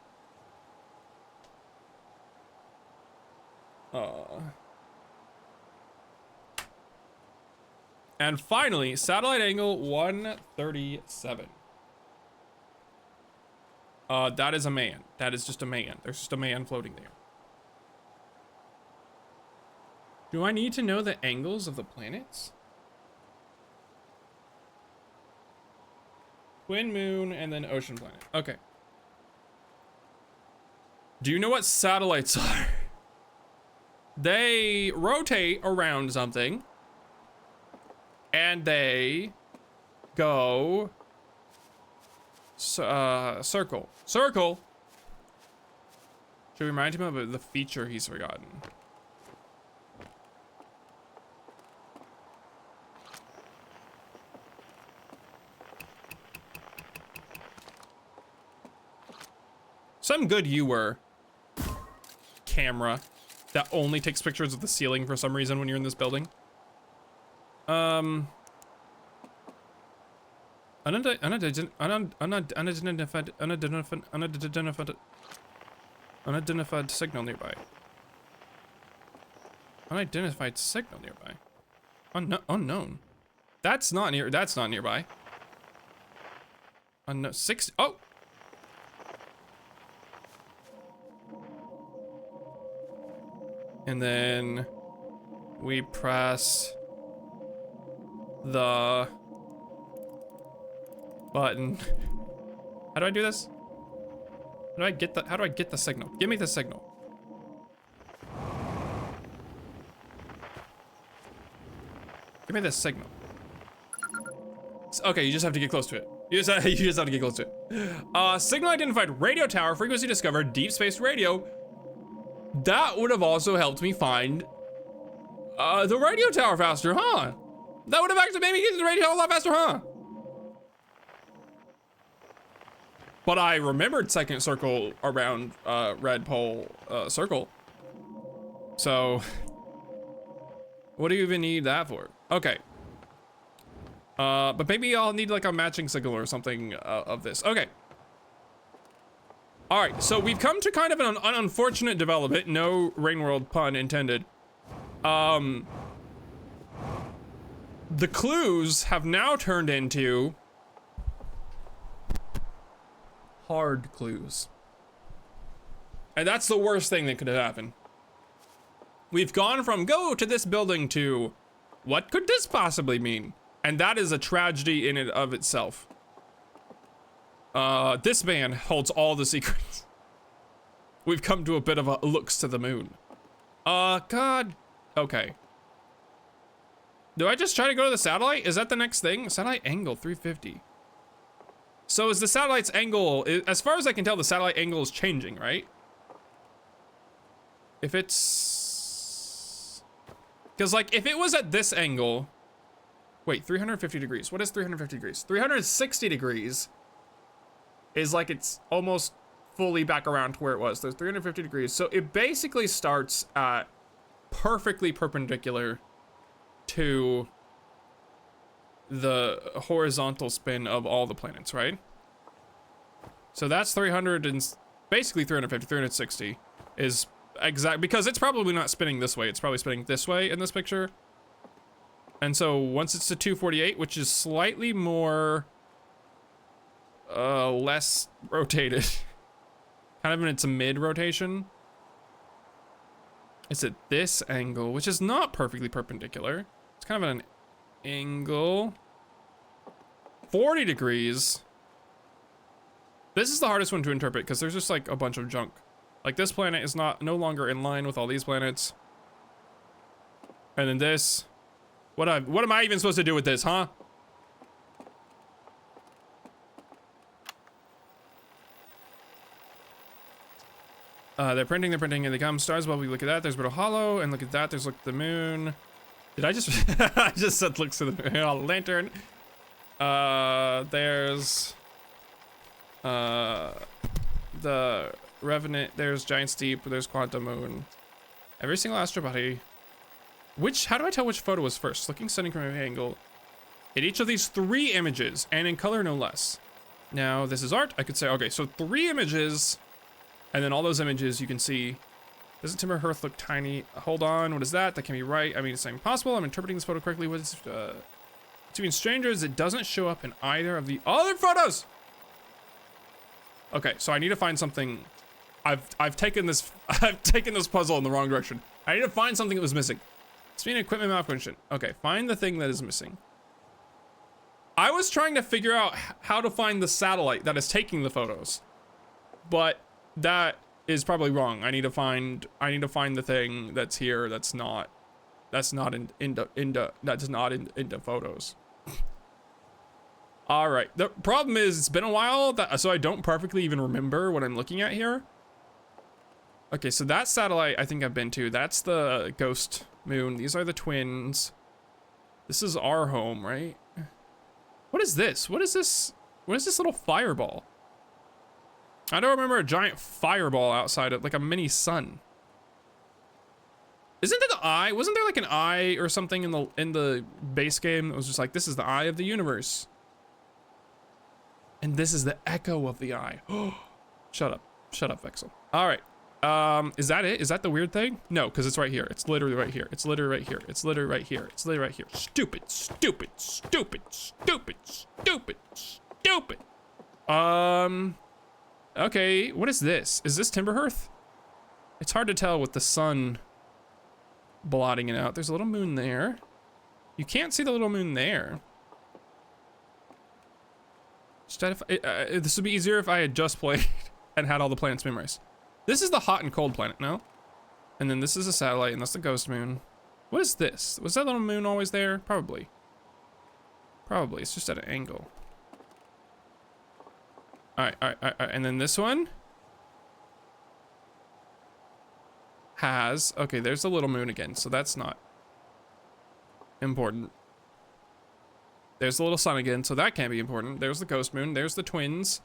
Speaker 1: And finally, satellite angle 137. That is a man. That is just a man. There's just a man floating there. Do I need to know the angles of the planets? Twin moon and then ocean planet. Okay. Do you know what satellites are? They rotate around something and they go circle. Circle. Should we remind him of the feature he's forgotten? Some good you were. Camera that only takes pictures of the ceiling for some reason when you're in this building. Unidentified signal nearby. Unidentified signal nearby. Unknown. That's not nearby. Unknown. 6. Oh. And then we press the button. How do I do this? How do I get the signal? Give me the signal. Give me the signal. Okay, you just have to get close to it. You just have to get close to it. Signal identified. Radio tower. Frequency discovered. Deep space radio. That would have also helped me find the radio tower faster, huh? That would have actually made me get to the radio tower a lot faster, huh? But I remembered second circle around red pole circle. So what do you even need that for? Okay. But maybe I'll need like a matching signal or something of this. Okay. All right, so we've come to kind of an unfortunate development. No Rain World pun intended. The clues have now turned into hard clues. And that's the worst thing that could have happened. We've gone from go to this building to what could this possibly mean? And that is a tragedy in and of itself. This man holds all the secrets. We've come to a bit of a looks to the moon. God. Okay. Do I just try to go to the satellite? Is that the next thing? Satellite angle 350. So is the satellite's angle, as far as I can tell, the satellite angle is changing, right? If it's, because like if it was at this angle, wait, 350 degrees. What is 350 degrees? 360 degrees is like it's almost fully back around to where it was. There's 350 degrees. So it basically starts at perfectly perpendicular to the horizontal spin of all the planets, right? So that's 300 and basically 350, 360 is exact, because it's probably not spinning this way. It's probably spinning this way in this picture. And so once it's to 248, which is slightly more less rotated, kind of in its mid rotation, it's at this angle, which is not perfectly perpendicular. It's kind of an angle 40 degrees. This is the hardest one to interpret because there's just like a bunch of junk. Like this planet is no longer in line with all these planets. And then this, what am I even supposed to do with this, huh? They're printing, and they come. Stars above, we look at that. There's a bit of hollow, and look at that. There's look at the moon. Did I just, I just said looks to the moon. Oh, lantern. There's, the Revenant. There's Giant Steep. There's Quantum Moon. Every single astro body. How do I tell which photo was first? Looking stunning from every angle. At each of these 3 images, and in color no less. Now, this is art. I could say, okay, so 3 images. And then all those images you can see. Doesn't Timber Hearth look tiny? Hold on, what is that? That can't be right. I mean, it's not impossible. I'm interpreting this photo correctly. What is, between strangers, it doesn't show up in either of the other photos. Okay, so I need to find something. I've taken this I've taken this puzzle in the wrong direction. I need to find something that was missing. Speaking of equipment malfunction. Okay, find the thing that is missing. I was trying to figure out how to find the satellite that is taking the photos, but that is probably wrong. I need to find the thing that's here that's not into photos. All right. The problem is it's been a while so I don't perfectly even remember what I'm looking at here. Okay, so that satellite I think I've been to. That's the ghost moon. These are the twins. This is our home, right? What is this? What is this? What is this little fireball? I don't remember a giant fireball outside of like a mini sun. Isn't it the eye? Wasn't there like an eye or something in the base game that was just like, this is the eye of the universe? And this is the echo of the eye. Shut up, Vexil. All right, is that it? Is that the weird thing? No, because it's right here. It's literally right here. It's literally right here. It's literally right here. It's literally right here. Stupid, stupid, stupid, stupid, stupid, stupid. Okay, what is this? Is this Timberhearth? It's hard to tell with the sun blotting it out. There's a little moon there. You can't see the little moon there. This would be easier if I had just played and had all the planets memorized. This is the hot and cold planet, no? And then this is a satellite, and that's the ghost moon. What is this? Was that little moon always there? Probably. Probably. It's just at an angle. All right. And then this one has, okay, there's the little moon again, so that's not important. There's the little sun again, so that can't be important. There's the ghost moon. There's the twins.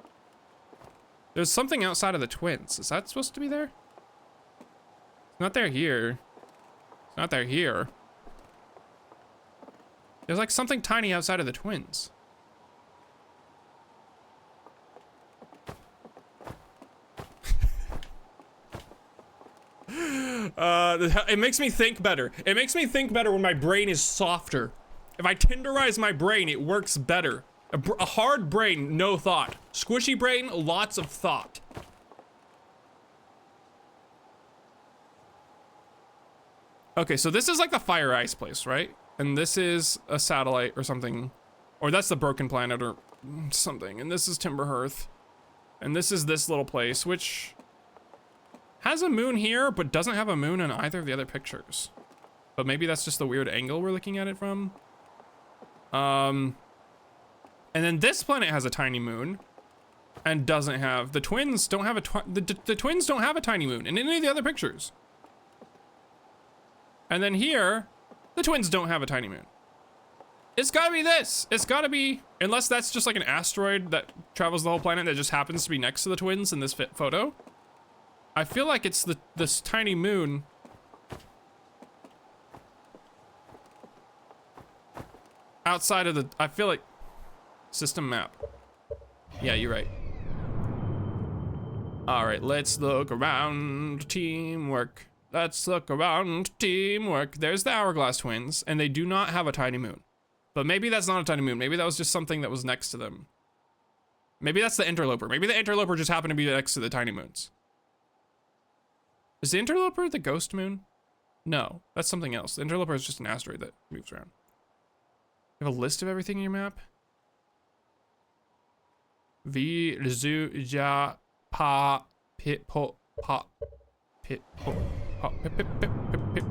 Speaker 1: There's something outside of the twins. Is that supposed to be there? It's not there here. It's not there here. There's like something tiny outside of the twins. It makes me think better. It makes me think better when my brain is softer. If I tenderize my brain, it works better. A hard brain, no thought. Squishy brain, lots of thought. Okay, so this is like the fire ice place, right? And this is a satellite or something. Or that's the broken planet or something. And this is Timberhearth. And this is this little place, which has a moon here, but doesn't have a moon in either of the other pictures. But maybe that's just the weird angle we're looking at it from. And then this planet has a tiny moon and doesn't have, the twins don't have the twins don't have a tiny moon in any of the other pictures. And then here, the twins don't have a tiny moon. It's gotta be this. It's gotta be, unless that's just like an asteroid that travels the whole planet that just happens to be next to the twins in this photo. I feel like it's this tiny moon. Outside of the, I feel like, system map. Yeah, you're right. All right, let's look around. Teamwork. Let's look around. Teamwork. There's the Hourglass twins, and they do not have a tiny moon. But maybe that's not a tiny moon. Maybe that was just something that was next to them. Maybe that's the interloper. Maybe the interloper just happened to be next to the tiny moons. Is the interloper the ghost moon? No, that's something else. The interloper is just an asteroid that moves around. You have a list of everything in your map? VexilGo pa pit po pa pit po pa pip pip pip pip pip.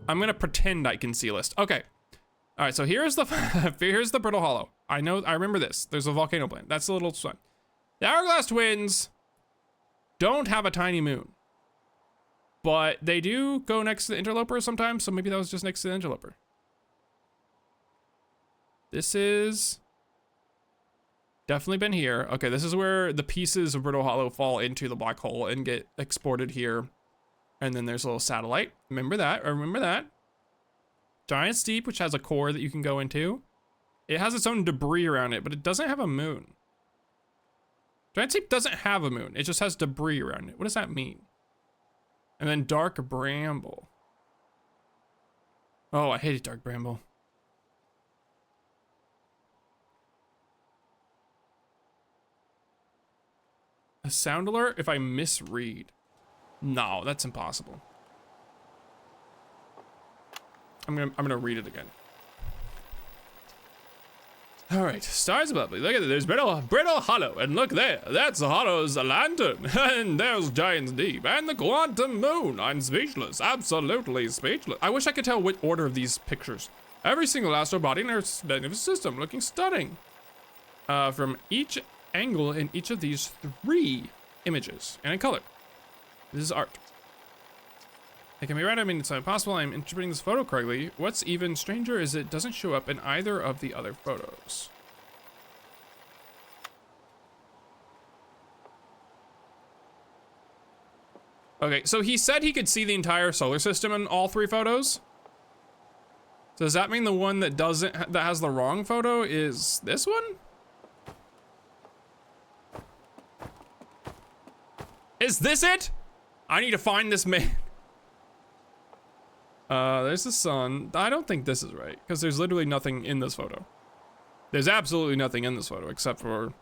Speaker 1: I'm gonna pretend I can see a list. Okay. All right, so here's the Brittle Hollow. I remember this. There's a volcano planet. That's the little sun. The Hourglass twins don't have a tiny moon, but they do go next to the interloper sometimes, so maybe that was just next to the interloper. This is definitely been here. Okay, this is where the pieces of Brittle Hollow fall into the black hole and get exported here. And then there's a little satellite. Remember that. Giant Steep, which has a core that you can go into. It has its own debris around it, but it doesn't have a moon. Giant Steep doesn't have a moon. It just has debris around it. What does that mean? And then Dark Bramble. Oh, I hated Dark Bramble. A sound alert if I misread. No, that's impossible. I'm gonna read it again. All right, stars above me. Look at it. There's Brittle Hollow, and look there. That's the Hollow's lantern, and there's Giant's Deep, and the Quantum Moon. I'm speechless, absolutely speechless. I wish I could tell which order of these pictures. Every single astral body in our system, looking stunning. From each angle in each of these 3 images, and in color. This is art. It can be read, I mean, it's not possible. I'm interpreting this photo correctly. What's even stranger is it doesn't show up in either of the other photos. Okay, so he said he could see the entire solar system in all 3 photos. So does that mean the one that has the wrong photo is this one? Is this it? I need to find this man. There's the sun. I don't think this is right, because there's literally nothing in this photo. There's absolutely nothing in this photo except for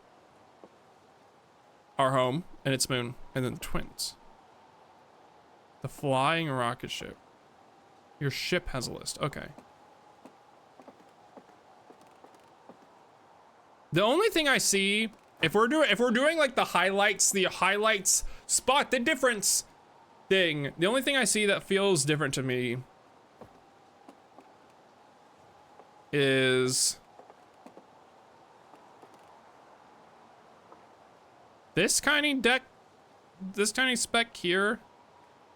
Speaker 1: our home and its moon, and then the twins. The flying rocket ship. Your ship has a list. Okay. The only thing I see, if we're doing like the highlights spot the difference thing, the only thing I see that feels different to me is this tiny speck here,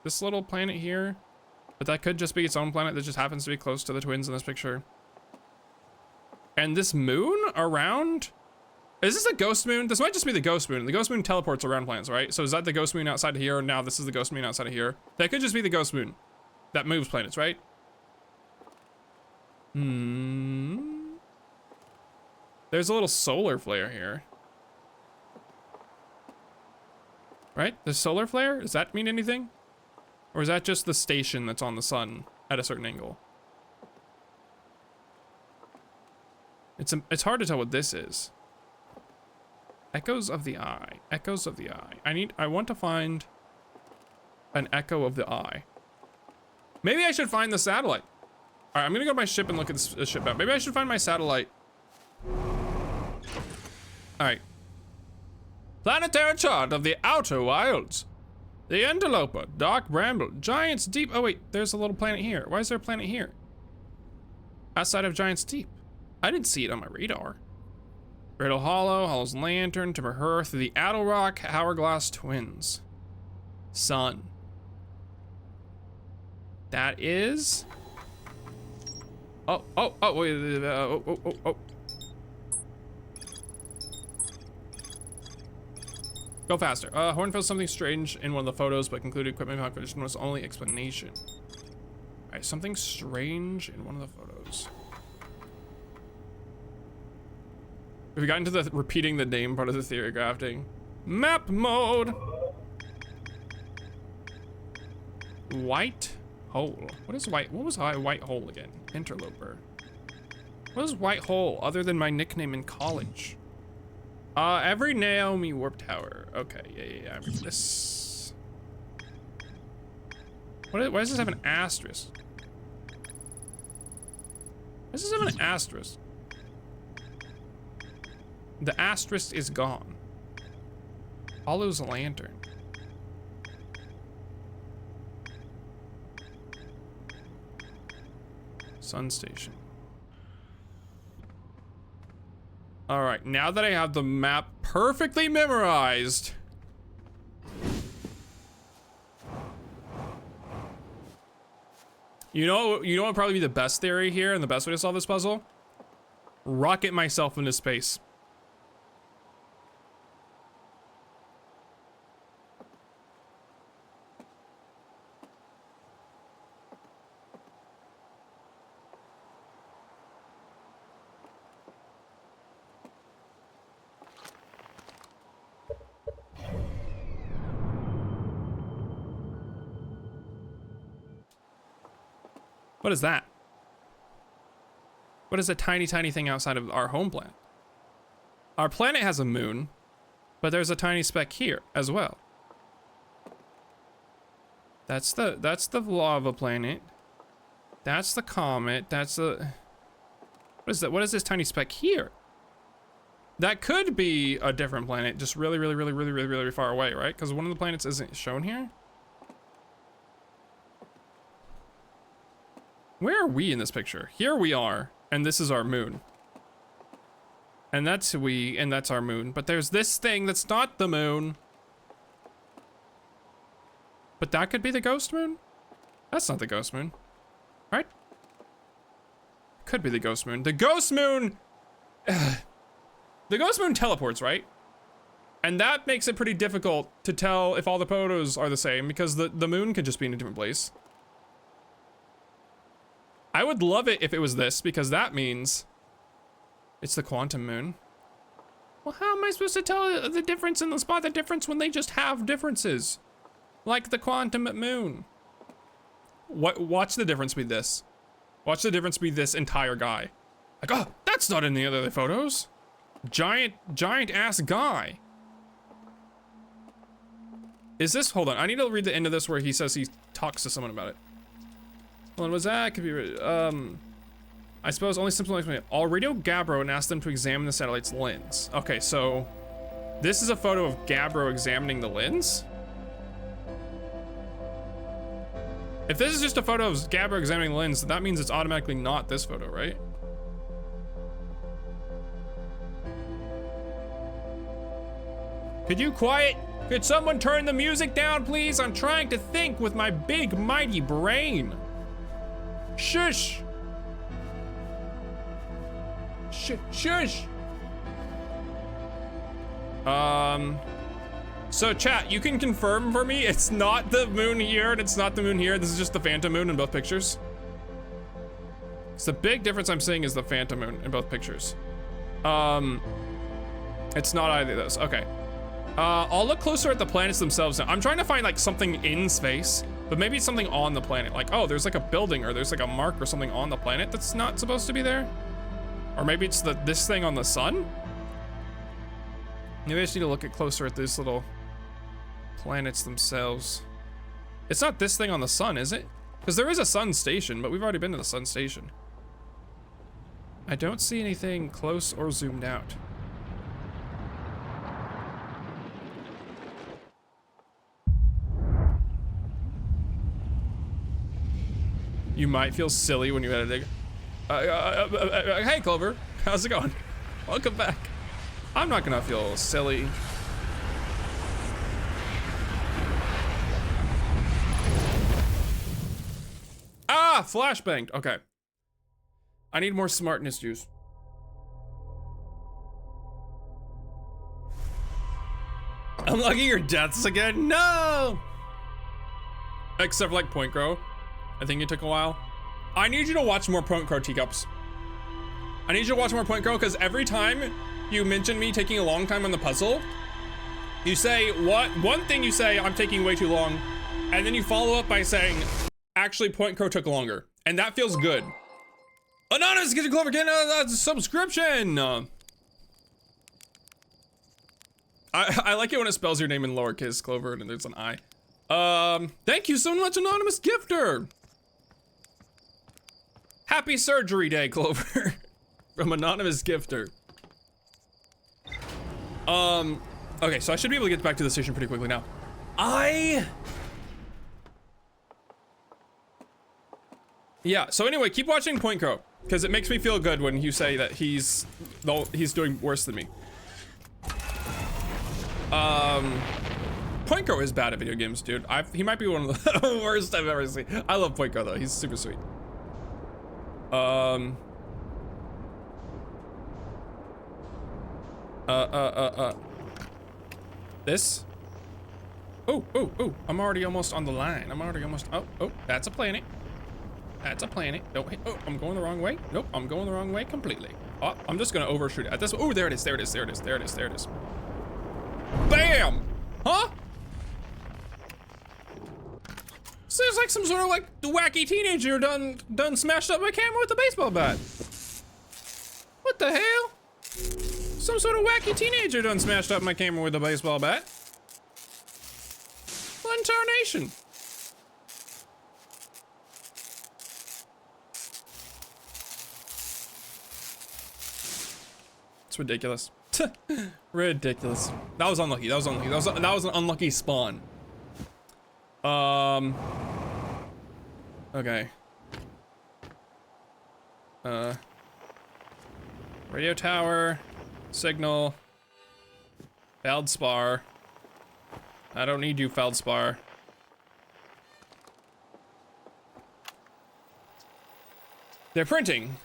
Speaker 1: this little planet here, but that could just be its own planet that just happens to be close to the twins in this picture. And this moon around, is this a ghost moon? This might just be the ghost moon. The ghost moon teleports around planets, right? So is that the ghost moon outside of here? And now this is the ghost moon outside of here. That could just be the ghost moon that moves planets, right? There's a little solar flare here. Right? The solar flare? Does that mean anything? Or is that just the station that's on the sun at a certain angle? It's hard to tell what this is. Echoes of the eye. Echoes of the eye. I want to find an echo of the eye. Maybe I should find the satellite. All right, I'm gonna go to my ship and look at this ship map. Maybe I should find my satellite. All right. Planetary chart of the outer wilds. The interloper, dark bramble, Giant's Deep. Oh wait, there's a little planet here. Why is there a planet here? Outside of Giant's Deep. I didn't see it on my radar. Brittle Hollow, Hollow's Lantern, Timber Hearth, the Addlerock, Hourglass Twins. Sun. That is... wait, Go faster. Horn feels something strange in one of the photos, but concluded equipment malfunction was the only explanation. Alright, something strange in one of the photos. Have we gotten to the repeating the name part of the theory crafting? Map mode! White hole. What is white? What was white hole again? Interloper. What is white hole other than my nickname in college? Every Naomi Warp Tower. Okay, yeah. I remember this. Why does this have an asterisk? Why does this have an asterisk? The asterisk is gone. Hollow's Lantern. Sun Station. All right, now that I have the map perfectly memorized. You know what would probably be the best theory here and the best way to solve this puzzle? Rocket myself into space. What is that? What is a tiny, tiny thing outside of our home planet? Our planet has a moon. But there's a tiny speck here as well. That's the lava planet. That's the comet. That's the... What is that? What is this tiny speck here? That could be a different planet, just really far away, right? Because one of the planets isn't shown here. Where are we in this picture? Here we are, and this is our moon. And that's we, and that's our moon. But there's this thing that's not the moon. But that could be the ghost moon? That's not the ghost moon, right? Could be the ghost moon. The ghost moon... The ghost moon teleports, right? And that makes it pretty difficult to tell if all the photos are the same, because the moon could just be in a different place. I would love it if it was this, because that means it's the quantum moon. Well, how am I supposed to tell the difference and spot the difference when they just have differences? Like the quantum moon. Watch the difference be this. Watch the difference be this entire guy. Like, oh, that's not in the other photos. Giant ass guy. Is this, hold on, I need to read the end of this where he says he talks to someone about it. Hold on, was that, could be, I suppose only simple explanation. I'll radio Gabbro and ask them to examine the satellite's lens. Okay, so this is a photo of Gabbro examining the lens? If this is just a photo of Gabbro examining the lens, that means it's automatically not this photo, right? Could you quiet? Could someone turn the music down, please? I'm trying to think with my big, mighty brain. Shush. Shush. So chat, you can confirm for me it's not the moon here and it's not the moon here. This is just the phantom moon in both pictures. It's the big difference I'm seeing is the phantom moon in both pictures. It's not either of those. Okay. I'll look closer at the planets themselves now. I'm trying to find like something in space, but maybe it's something on the planet. Like, oh, there's like a building or there's like a mark or something on the planet that's not supposed to be there. Or maybe it's this thing on the sun. Maybe I just need to look closer at these little planets themselves. It's not this thing on the sun, is it? Because there is a sun station, but we've already been to the sun station. I don't see anything close or zoomed out. You might feel silly when you edit it. Hey Clover, how's it going? Welcome back. I'm not gonna feel silly. Ah, flashbanged. Okay. I need more smartness juice. Unlocking your deaths again? No! Except for like Point Crow. I think it took a while. I need you to watch more Point Crow teacups. I need you to watch more Point Crow because every time you mention me taking a long time on the puzzle, you say one thing you say, I'm taking way too long, and then you follow up by saying, actually Point Crow took longer. And that feels good. Anonymous, get your Clover, get a subscription! I like it when it spells your name in lowercase Clover and there's an I. Thank you so much, Anonymous Gifter! Happy surgery day, Clover. From Anonymous Gifter. Okay, so I should be able to get back to the station pretty quickly now. Yeah, so anyway, keep watching Point Crow, because it makes me feel good when you say that he's doing worse than me. Point Crow is bad at video games, dude. He might be one of the worst I've ever seen. I love Point Crow though, he's super sweet. This? Oh, I'm already almost on the line. I'm already almost, oh, that's a planet. That's a planet. Don't hit, oh, I'm going the wrong way. Nope, I'm going the wrong way completely. Oh, I'm just gonna overshoot it at this, oh, there it is, there it is, there it is, there it is, there it is. Bam! Huh? Seems like some sort of like wacky teenager done smashed up my camera with a baseball bat. What the hell? Some sort of wacky teenager done smashed up my camera with a baseball bat. One tarnation. It's ridiculous. Ridiculous. That was unlucky. That was unlucky. That was an unlucky spawn. Okay. Radio tower, signal, feldspar. I don't need you, feldspar. They're printing.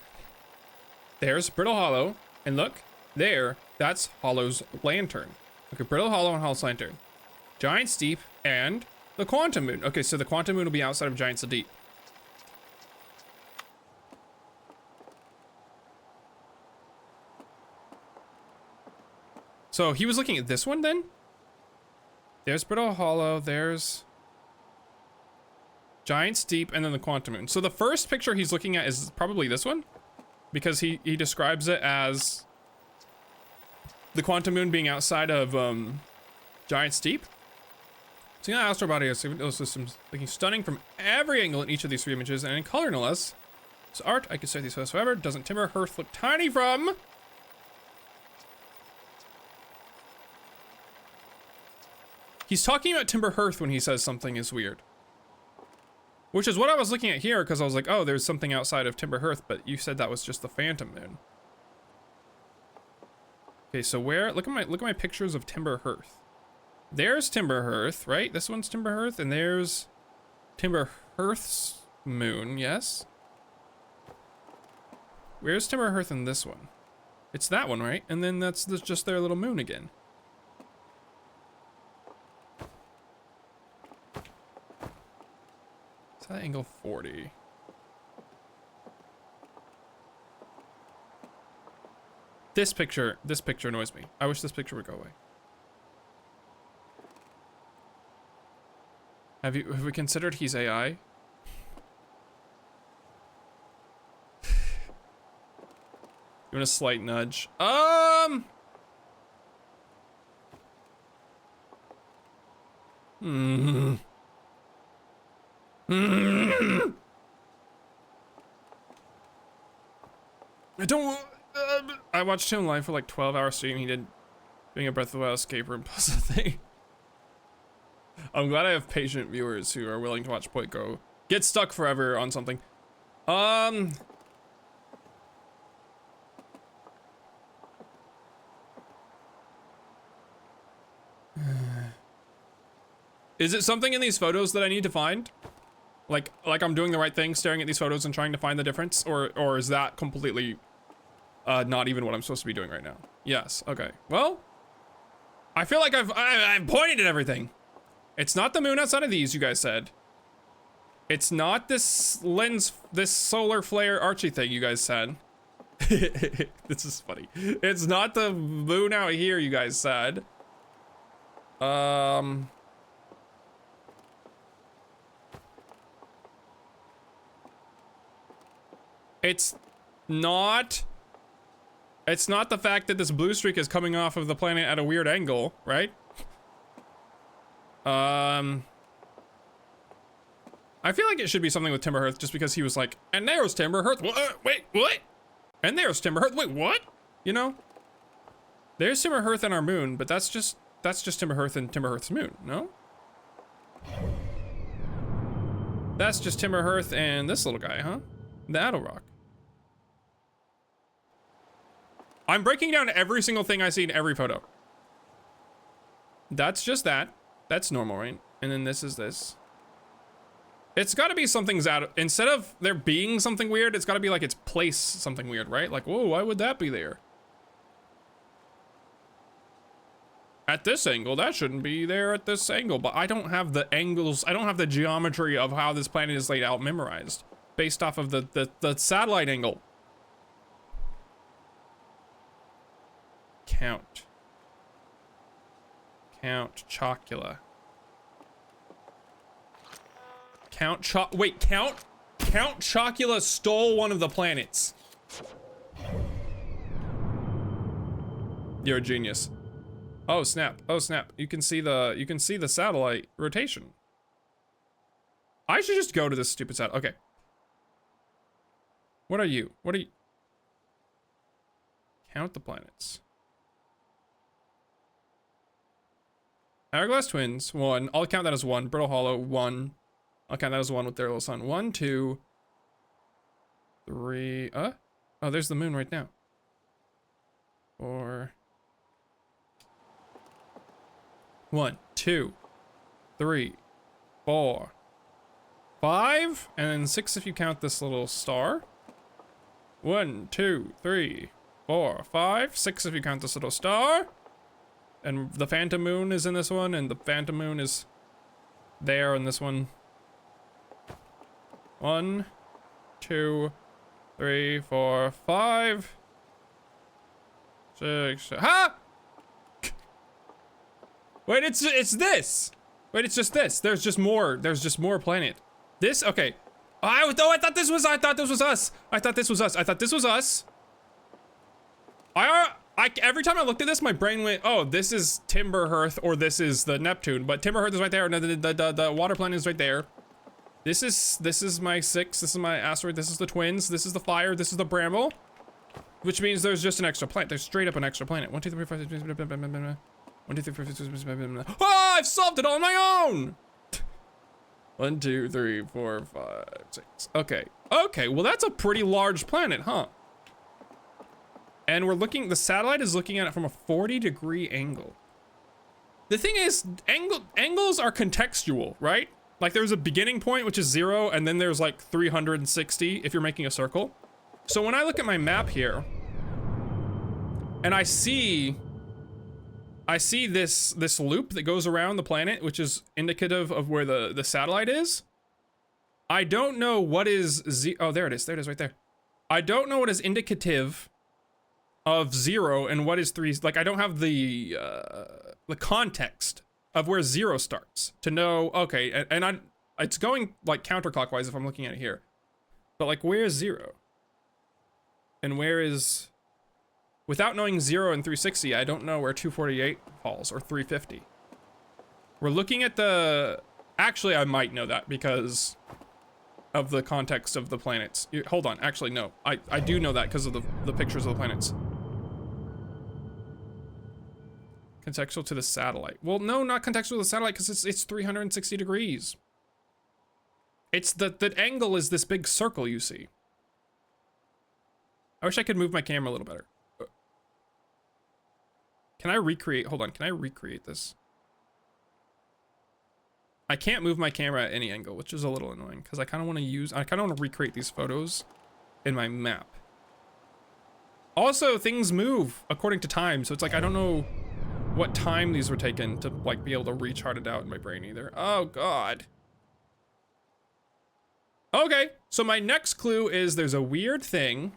Speaker 1: There's Brittle Hollow, and look, there, that's Hollow's lantern. Okay, Brittle Hollow and Hollow's lantern. Giant Steep and the Quantum Moon. Okay, so the Quantum Moon will be outside of Giant Steep. So he was looking at this one then? There's Brittle Hollow, there's Giant Steep, and then the Quantum Moon. So the first picture he's looking at is probably this one, because he describes it as the Quantum Moon being outside of Giant Steep. Seeing that astral body of systems looking stunning from every angle in each of these three images, and in color no less. It's art, I could say these photos forever. Doesn't Timber Hearth look tiny from? He's talking about Timber Hearth when he says something is weird. Which is what I was looking at here, because I was like, oh, there's something outside of Timber Hearth, but you said that was just the Phantom Moon. Okay, so where, look at my pictures of Timber Hearth. There's Timber Hearth, right? This one's Timber Hearth, and there's Timber Hearth's moon, yes? Where's Timber Hearth in this one? It's that one, right? And then that's just their little moon again. Is that angle 40? This picture annoys me. I wish this picture would go away. Have we considered he's AI? Give it a slight nudge. I don't. I watched him live for like 12-hour stream. He did doing a Breath of the Wild escape room puzzle thing. I'm glad I have patient viewers who are willing to watch Point go get stuck forever on something. Is it something in these photos that I need to find? Like I'm doing the right thing, staring at these photos and trying to find the difference, or is that completely not even what I'm supposed to be doing right now? Yes. Okay. Well, I feel like I've pointed at everything. It's not the moon outside of these, you guys said. It's not this lens, this solar flare Archie thing, you guys said. This is funny. It's not the moon out here, you guys said. It's not the fact that this blue streak is coming off of the planet at a weird angle, right? I feel like it should be something with Timber Hearth, just because he was like, and there's Timber Hearth. Wait, what? And there's Timber Hearth. Wait, what? You know? There's Timber Hearth and our moon, but that's just Timber Hearth and Timber Hearth's moon, no? That's just Timber Hearth and this little guy, huh? The Addle Rock. I'm breaking down every single thing I see in every photo. That's just that. That's normal, right? And then this is this. It's gotta be something's out of, instead of there being something weird, it's gotta be like its place something weird, right? Like, whoa, why would that be there? At this angle, that shouldn't be there at this angle, but I don't have the angles, I don't have the geometry of how this planet is laid out memorized based off of the satellite angle. Count Chocula. Count Chocula stole one of the planets. You're a genius. Oh snap, oh snap. You can see the satellite rotation. I should just go to this stupid satellite. Okay. What are you? What are you? Count the planets. Hourglass twins, 1. I'll count that as 1. Brittle Hollow, 1. I'll count that as 1 with their little sun. 1, 2, 3. Oh, there's the moon right now. 4. 1, 2, 3, 4, 5, and then 6 if you count this little star. 1, 2, 3, 4, 5, 6 if you count this little star. And the phantom moon is in this one, and the phantom moon is there in this one. 1, 2, 3, 4, 5, 6. Ha! Wait, it's this. Wait, it's just this. There's just more planet. This, okay. I thought this was us. I thought this was us. Every time I looked at this, my brain went, oh, this is Timber-Hearth or this is the Neptune, but Timber-Hearth is right there, and the water planet is right there. This is my 6, this is my asteroid, this is the twins, this is the fire, this is the bramble, which means there's just an extra planet. There's straight up an extra planet. 1, 2, 3, 4, 5, 6, 1, 2, 3, 4, 5, 6, 7, 8. Oh, I've solved it all on my own. 1, 2, 3, 4, 5, 6. Okay. Okay, well that's a pretty large planet, huh? And the satellite is looking at it from a 40-degree angle. The thing is, angles are contextual, right? Like there's a beginning point, which is 0, and then there's like 360 if you're making a circle. So when I look at my map here, and I see this loop that goes around the planet, which is indicative of where the satellite is. I don't know what is oh, there it is right there. I don't know what is indicative of 0 and what is 3. Like I don't have the context of where 0 starts to know, okay, and it's going like counterclockwise if I'm looking at it here. But like where's 0? And where is, without knowing 0 and 360, I don't know where 248 falls or 350. We're looking at actually I might know that because of the context of the planets. Hold on, actually no, I do know that because of the pictures of the planets. Contextual to the satellite. Well, no, not contextual to the satellite because it's 360 degrees. It's the angle is this big circle you see. I wish I could move my camera a little better. Can I recreate? Hold on, can I recreate this? I can't move my camera at any angle, which is a little annoying because I kind of want to recreate these photos in my map. Also, things move according to time, so it's like I don't know what time these were taken to like be able to rechart it out in my brain either. Oh god. Okay, so my next clue is there's a weird thing.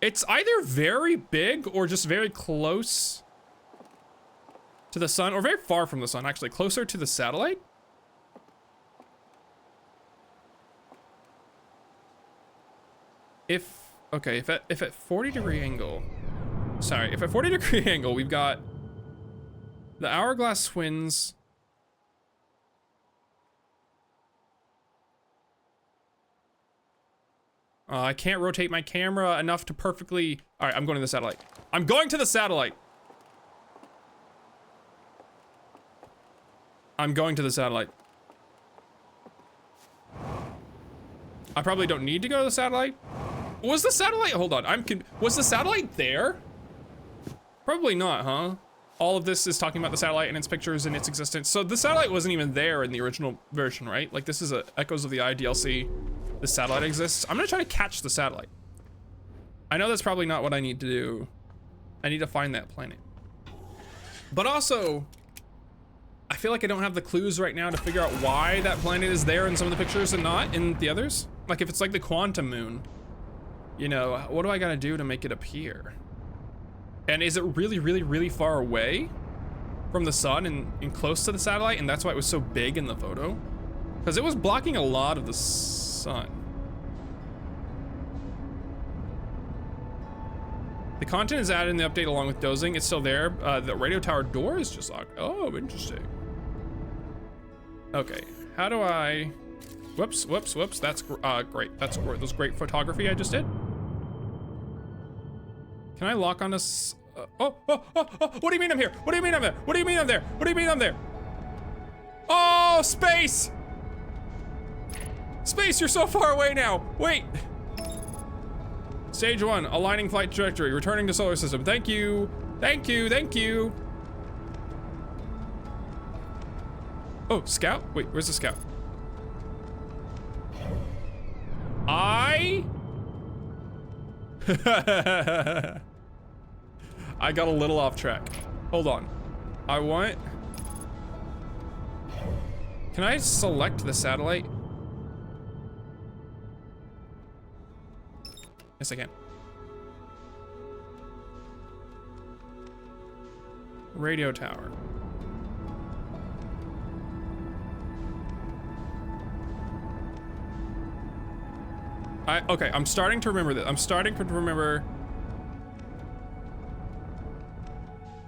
Speaker 1: It's either very big or just very close to the sun, or very far from the sun, actually, closer to the satellite. If at 40-degree angle, sorry, if at 40-degree angle, we've got the hourglass twins. I can't rotate my camera enough to perfectly, all right, I'm going to the satellite. I'm going to the satellite. I'm going to the satellite. I probably don't need to go to the satellite. Was the satellite, hold on, was the satellite there? Probably not, huh? All of this is talking about the satellite and its pictures and its existence. So the satellite wasn't even there in the original version, right? Like this is Echoes of the Eye DLC. The satellite exists. I'm gonna try to catch the satellite. I know that's probably not what I need to do. I need to find that planet. But also, I feel like I don't have the clues right now to figure out why that planet is there in some of the pictures and not in the others. Like if it's like the quantum moon, you know, what do I gotta do to make it appear? And is it really, really, really far away from the sun and close to the satellite? And that's why it was so big in the photo? Because it was blocking a lot of the sun. The content is added in the update along with dozing. It's still there. The radio tower door is just locked. Oh, interesting. Okay, how do I... Whoops, whoops, whoops. That's great. That's great. Those great photography I just did. Can I lock on this? Oh, what do you mean I'm here? What do you mean I'm there? What do you mean I'm there? What do you mean I'm there? Oh, space! Space, you're so far away now. Wait. Stage 1, aligning flight trajectory, returning to solar system. Thank you. Thank you, thank you. Oh, scout? Wait, where's the scout? I got a little off track. Hold on. Can I select the satellite? Yes, I can. Radio tower. Okay, I'm starting to remember this. I'm starting to remember.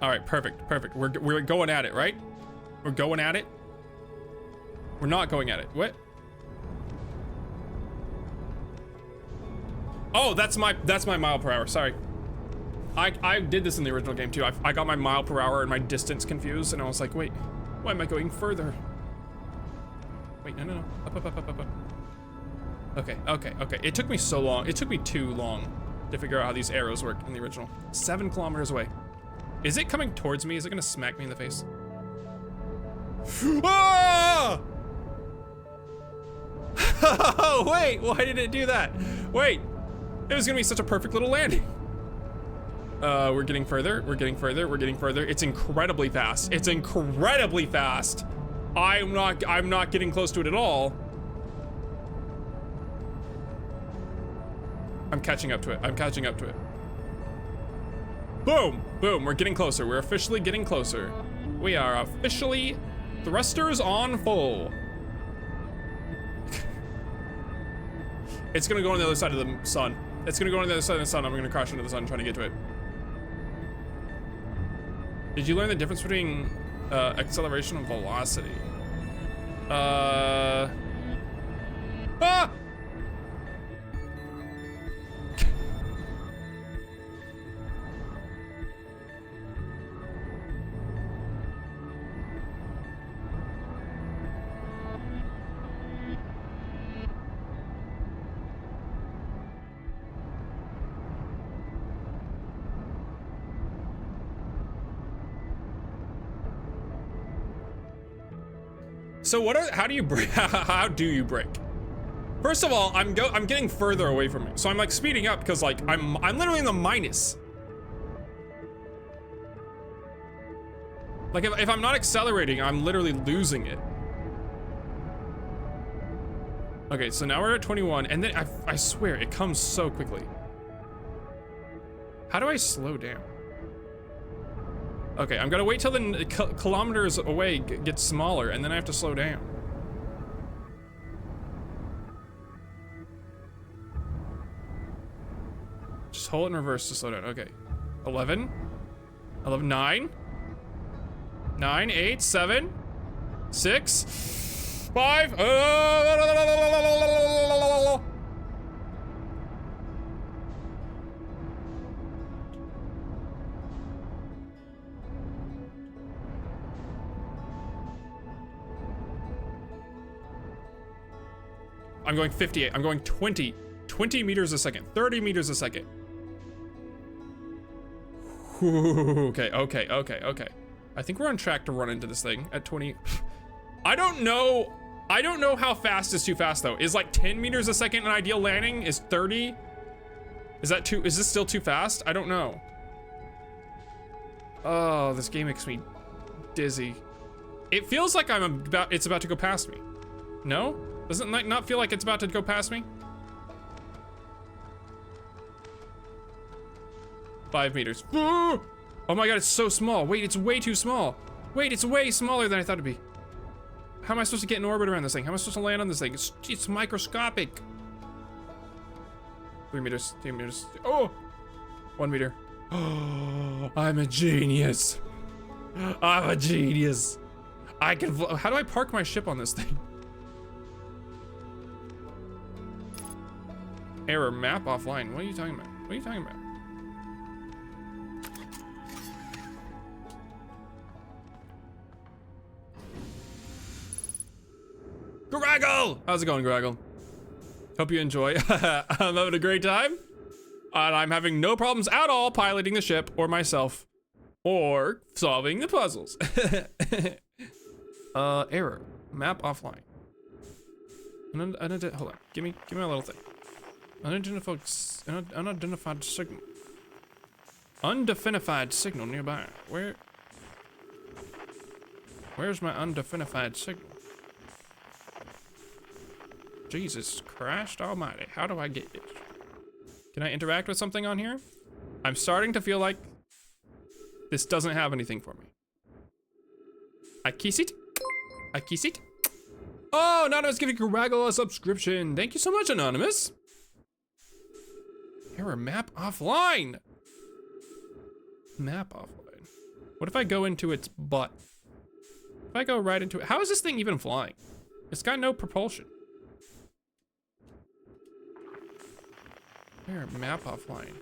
Speaker 1: All right, perfect, perfect. We're going at it, right? We're going at it. We're not going at it. What? Oh, that's my mile per hour. Sorry. I did this in the original game too. I got my mile per hour and my distance confused, and I was like, wait, why am I going further? Wait, no. Up. Okay. It took me so long. It took me too long to figure out how these arrows work in the original. 7 kilometers away. Is it coming towards me? Is it gonna smack me in the face? Ah! Wait, why did it do that? Wait, it was gonna be such a perfect little landing. We're getting further. It's incredibly fast. I'm not getting close to it at all. I'm catching up to it. Boom, we're getting closer. We're officially getting closer. We are officially thrusters on full. It's gonna go on the other side of the sun. I'm gonna crash into the sun trying to get to it. Did you learn the difference between acceleration and velocity? Ah! So how do you brake? How do you brake? First of all, I'm getting further away from it. So I'm like speeding up because like I'm literally in the minus. Like if I'm not accelerating, I'm literally losing it. Okay, so now we're at 21 and then I swear it comes so quickly. How do I slow down? Okay, I'm gonna wait till the kilometers away gets smaller, and then I have to slow down. Just hold it in reverse to slow down. Okay. 11, 9, 8, 7, 6, 5. I'm going 58. I'm going 20 meters a second, 30 meters a second. Okay. I think we're on track to run into this thing at 20. I don't know how fast is too fast though. Is like 10 meters a second an ideal landing? Is 30? Is this still too fast? I don't know. Oh, this game makes me dizzy. It feels like it's about to go past me. No? Doesn't it not feel like it's about to go past me? 5 meters. Oh my god, it's so small. Wait, it's way too small. Wait, it's way smaller than I thought it'd be. How am I supposed to get in orbit around this thing? How am I supposed to land on this thing? It's microscopic. 3 meters, 2 meters. Oh! 1 meter. Oh, I'm a genius. I'm a genius. I can, how do I park my ship on this thing? Error, map offline. What are you talking about? What are you talking about? Graggle! How's it going, Graggle? Hope you enjoy. I'm having a great time. And I'm having no problems at all piloting the ship or myself or solving the puzzles. Error. Map offline. Hold on. Give me my little thing. Unidentified signal. Undefinified signal nearby. Where's my undefinified signal? Jesus Christ almighty. How do I get this? Can I interact with something on here? I'm starting to feel like this doesn't have anything for me. I kiss it. I kiss it. Oh, Anonymous giving Graggle a subscription. Thank you so much, Anonymous. Error, map offline. Map offline. What if I go into its butt? If I go right into it, how is this thing even flying? It's got no propulsion. Error, map offline.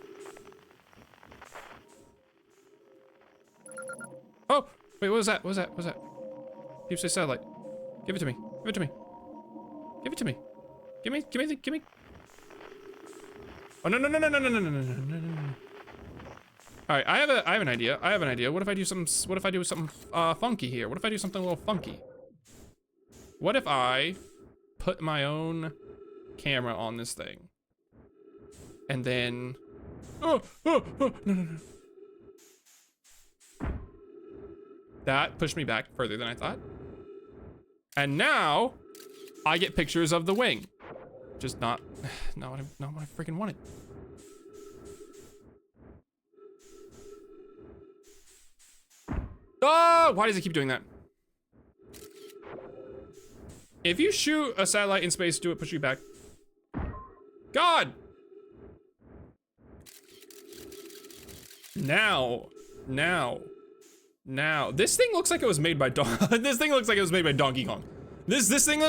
Speaker 1: Oh, wait, what was that? What was that? What was that? Deep space satellite. Give it to me. Give it to me. Give it to me. Give me. Oh, no. All right, I have an idea. What if I do something funky here? What if I do something a little funky? What if I put my own camera on this thing? And then, no. That pushed me back further than I thought. And now, I get pictures of the wing. Just not what I freaking wanted. Oh, why does it keep doing that? If you shoot a satellite in space, do it push you back? God! Now. This thing looks like it was made by This thing looks like it was made by Donkey Kong. This thing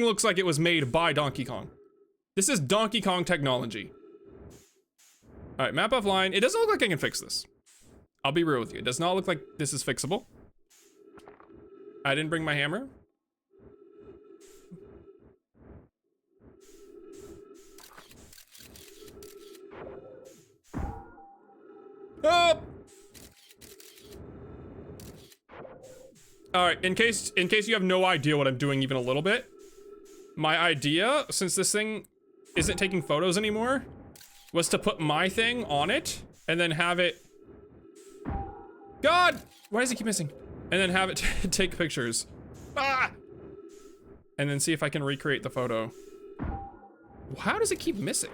Speaker 1: looks like it was made by Donkey Kong. This is Donkey Kong technology. All right, map offline. It doesn't look like I can fix this. I'll be real with you. It does not look like this is fixable. I didn't bring my hammer. Oh! All right, in case you have no idea what I'm doing even a little bit, my idea, since this thing isn't taking photos anymore, was to put my thing on it and then have it, God, why does it keep missing? And then have it take pictures. Ah! And then see if I can recreate the photo. How does it keep missing?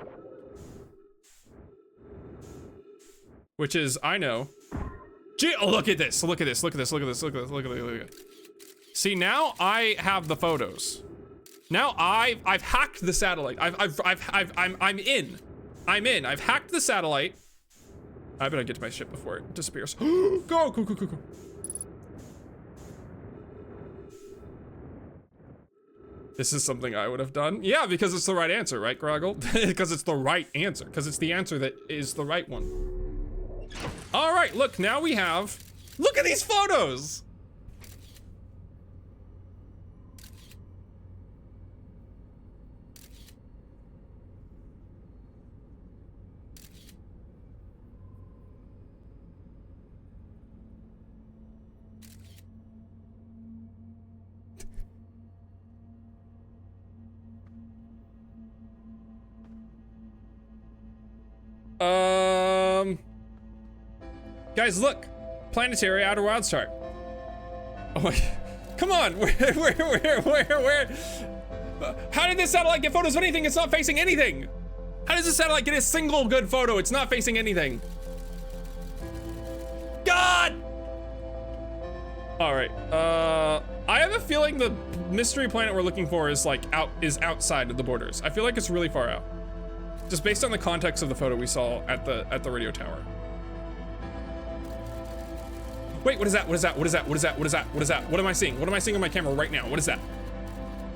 Speaker 1: Which is, I know. Gee, oh, look at this, look at this. See, now I have the photos. Now I've hacked the satellite. I'm in. I've hacked the satellite. I better get to my ship before it disappears. Go. This is something I would have done. Yeah, because it's the right answer, right, Groggle? Because it's the right answer. Because it's the answer that is the right one. All right, look, now we have, look at these photos. Guys, look, planetary outer wild star. Oh my, come on, where? How did this satellite get photos of anything? It's not facing anything. How does this satellite get a single good photo? It's not facing anything. God! All right, I have a feeling the mystery planet we're looking for is outside of the borders. I feel like it's really far out. Just based on the context of the photo we saw at the radio tower. Wait, what is that? What is that? What is that? What is that? What is that? What is that? What am I seeing? What am I seeing on my camera right now? What is that?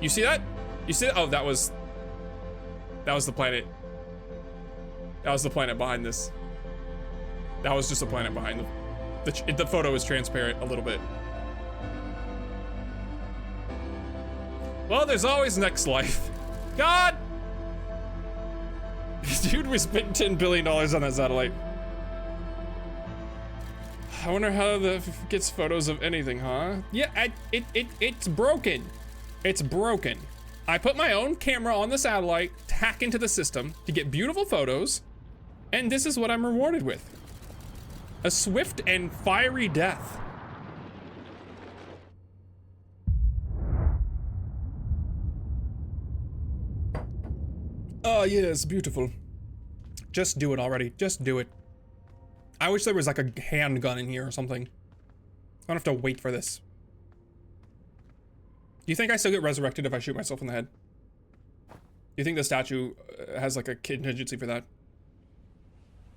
Speaker 1: You see that? You see that? Oh, that was the planet. That was the planet behind this. That was just a planet behind the photo is transparent a little bit. Well, there's always next life. God! Dude, we spent $10 billion on that satellite. I wonder how the gets photos of anything, huh? Yeah, it's broken. It's broken. I put my own camera on the satellite to hack into the system to get beautiful photos, and this is what I'm rewarded with. A swift and fiery death. Oh, yes, beautiful. Just do it already. Just do it. I wish there was like a handgun in here or something. I don't have to wait for this. Do you think I still get resurrected if I shoot myself in the head? Do you think the statue has like a contingency for that?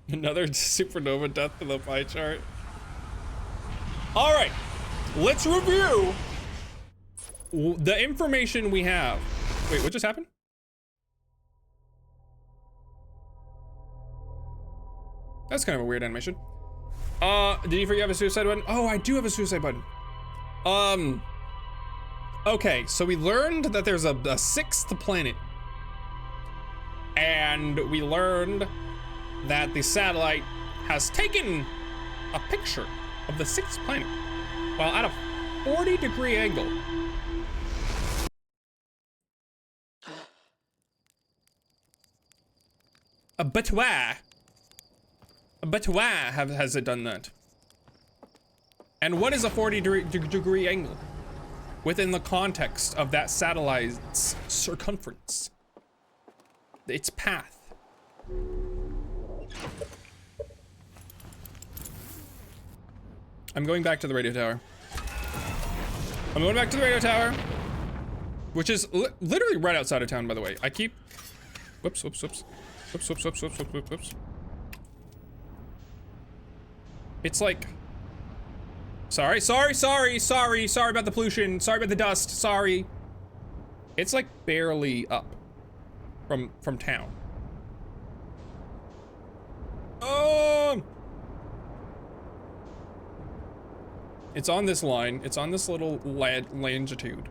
Speaker 1: Another supernova death to the pie chart. All right, let's review the information we have. Wait, what just happened? That's kind of a weird animation. Did you forget you have a suicide button? Oh, I do have a suicide button. Okay, so we learned that there's a sixth planet. And we learned that the satellite has taken a picture of the sixth planet while at a 40-degree angle. But why? But why has it done that? And what is a 40-degree angle within the context of that satellite's circumference? Its path. I'm going back to the radio tower. I'm going back to the radio tower, which is literally right outside of town, by the way. I keep... Whoops, whoops, whoops. Whoops, whoops, whoops, whoops, whoops, whoops, whoops. It's like... Sorry about the pollution. Sorry about the dust. Sorry. It's like barely up from town. It's on this line. It's on this little longitude.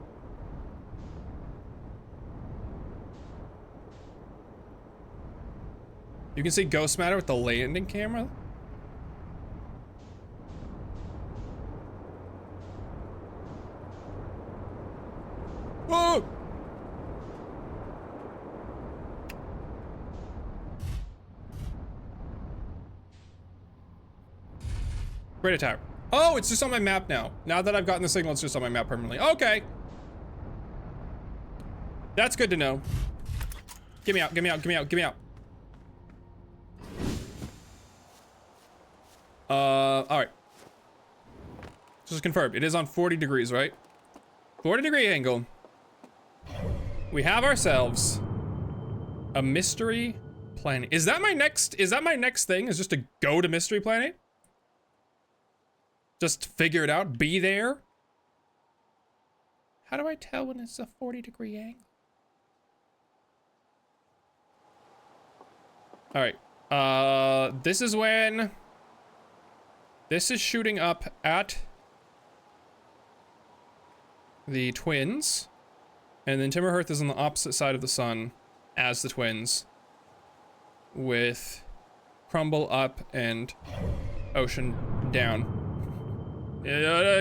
Speaker 1: You can see ghost matter with the landing camera. Whoa! Radio tower. Oh, it's just on my map now. Now that I've gotten the signal, it's just on my map permanently. Okay. That's good to know. Get me out, get me out, get me out, get me out. All right. Just confirmed. It is on 40 degrees, right? 40-degree angle. We have ourselves a mystery planet. Is that my next thing? Is just to go to Mystery Planet? Just figure it out, be there? How do I tell when it's a 40-degree angle? All right, this is when this is shooting up at the twins, and then Timberhearth is on the opposite side of the sun as the twins, with Crumble up and Ocean down.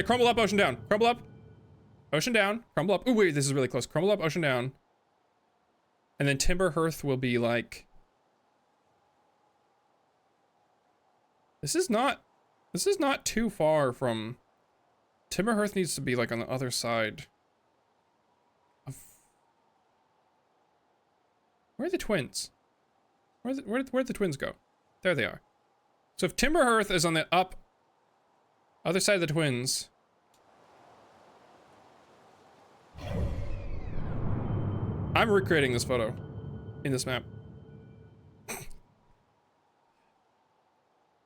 Speaker 1: Crumble up, Ocean down. Crumble up, Ocean down. Crumble up. Ooh, wait, this is really close. Crumble up, Ocean down. And then Timberhearth will be like... This is not too far from... Timberhearth needs to be like on the other side of... Where are the twins? Where'd the twins go? There they are. So if Timberhearth is on the other side of the twins... I'm recreating this photo in this map.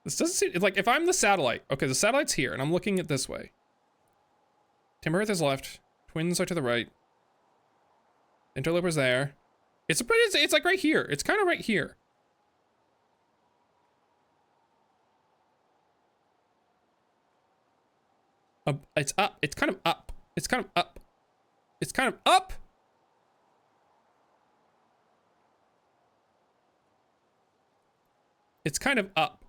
Speaker 1: This doesn't seem, like, if I'm the satellite, okay, the satellite's here, and I'm looking at this way. Timber Earth is left, twins are to the right. Interloper's there. It's like right here. It's kind of right here. It's up. It's kind of up. It's kind of up. It's kind of up. It's kind of up.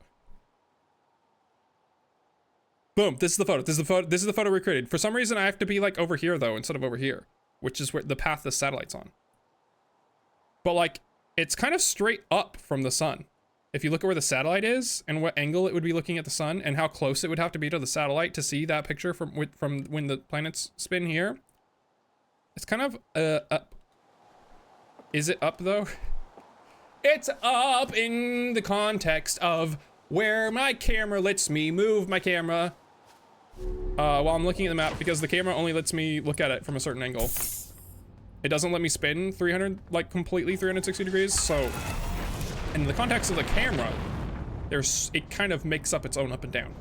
Speaker 1: Boom. This is the photo. This is the photo. This is the photo we created. For some reason, I have to be like over here though, instead of over here, which is where the path the satellite's on. But like, it's kind of straight up from the sun. If you look at where the satellite is and what angle it would be looking at the sun and how close it would have to be to the satellite to see that picture from when the planets spin here, it's kind of up. Is it up though? It's up in the context of where my camera lets me move my camera while I'm looking at the map, because the camera only lets me look at it from a certain angle. It doesn't let me spin 300, like completely 360 degrees, so in the context of the camera, it kind of makes up its own up and down.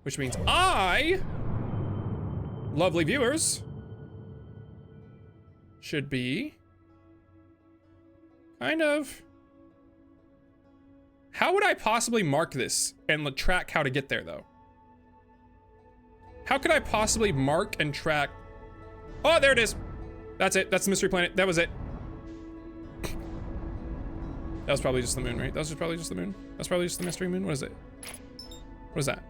Speaker 1: Which means I, lovely viewers, should be kind of, how would I possibly mark this and track how to get there though? How could I possibly mark and track? Oh, there it is. That's it. That's the mystery planet. That was it. That was probably just the moon, right? That was probably just the moon. That's probably just the mystery moon. What is it? What is that?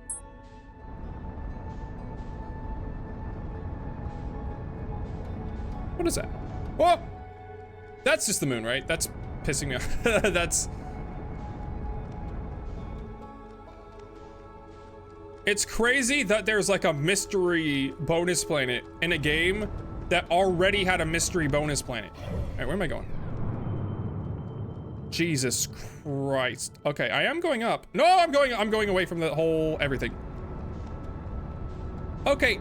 Speaker 1: What is that? Whoa! That's just the moon, right? That's pissing me off. That's... It's crazy that there's like a mystery bonus planet in a game that already had a mystery bonus planet. All right, where am I going? Jesus Christ. Okay, I am going up. No, I'm going away from the whole everything. Okay,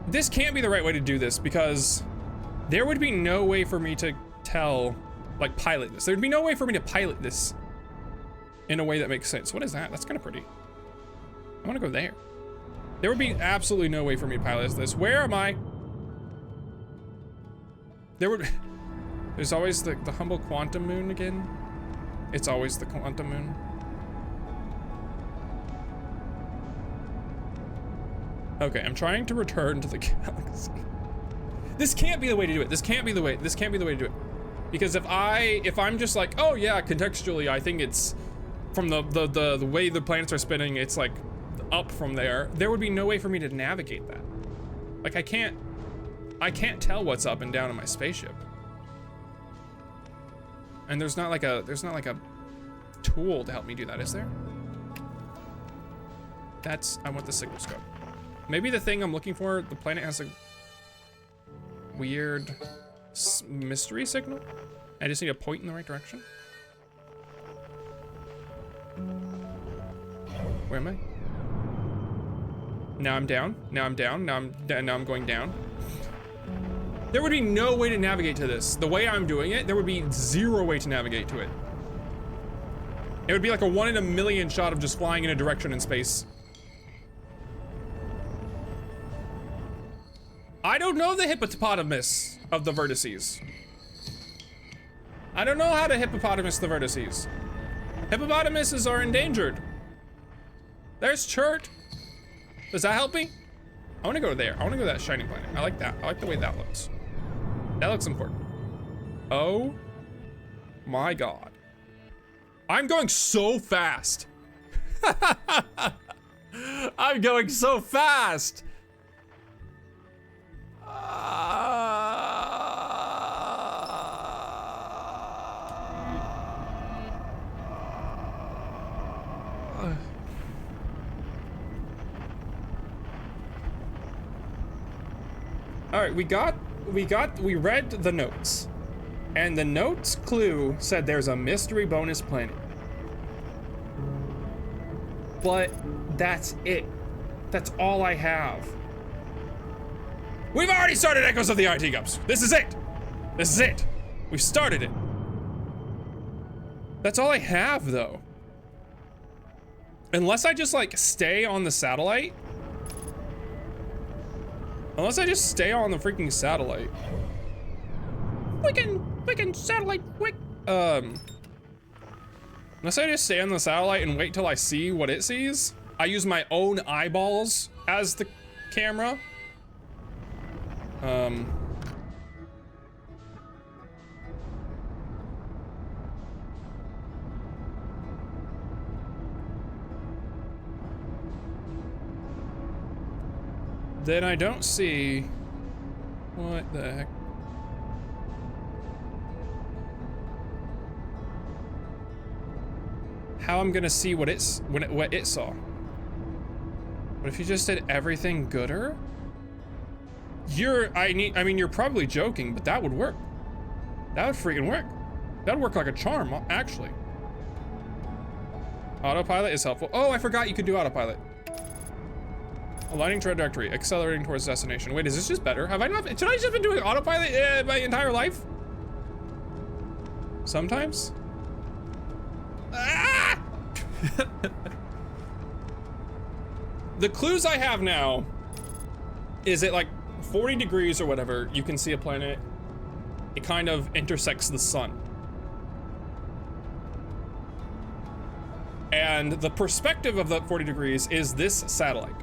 Speaker 1: this can't be the right way to do this because there would be no way for me to tell, like pilot this. There'd be no way for me to pilot this in a way that makes sense. What is that? That's kind of pretty. I want to go there. There would be absolutely no way for me to pilot this. Where am I? There's always the humble quantum moon again. It's always the quantum moon. Okay, I'm trying to return to the galaxy. This can't be the way to do it. This can't be the way to do it. Because if I'm just like, oh yeah, contextually, I think it's from the way the planets are spinning, it's like up from there. There would be no way for me to navigate that. Like I can't tell what's up and down in my spaceship. And there's not like a tool to help me do that, is there? I want the signal scope. Maybe the thing I'm looking for, the planet has a weird mystery signal. I just need to point in the right direction. Where am I? Now I'm down. Now I'm down. Now I'm going down. There would be no way to navigate to this. The way I'm doing it, there would be zero way to navigate to it. It would be like a 1 in a million shot of just flying in a direction in space. I don't know the hippopotamus of the vertices. I don't know how to hippopotamus the vertices. Hippopotamuses are endangered. There's Chert. Does that help me? I want to go there. I want to go to that shiny planet. I like that. I like the way that looks. That looks important. Oh my God. I'm going so fast. I'm going so fast. All right, we read the notes, and the notes clue said there's a mystery bonus planet. But that's it. That's all I have. We've already started Echoes of the IT Cups. This is it. This is it. We've started it. That's all I have, though. Unless I just, like, stay on the satellite. Unless I just stay on the freaking satellite. Freaking satellite, quick. Unless I just stay on the satellite and wait till I see what it sees. I use my own eyeballs as the camera. Then I don't see what the heck. How I'm gonna see what what it saw. What if you just did everything gooder? I mean, you're probably joking, but that would work. That would freaking work. That'd work like a charm, actually. Autopilot is helpful. Oh, I forgot you could do autopilot. Aligning trajectory, accelerating towards destination. Wait, is this just better? Have I not? Should I just been doing autopilot my entire life? Sometimes. Ah! The clues I have now is at like 40 degrees or whatever, you can see a planet. It kind of intersects the sun. And the perspective of the 40 degrees is this satellite.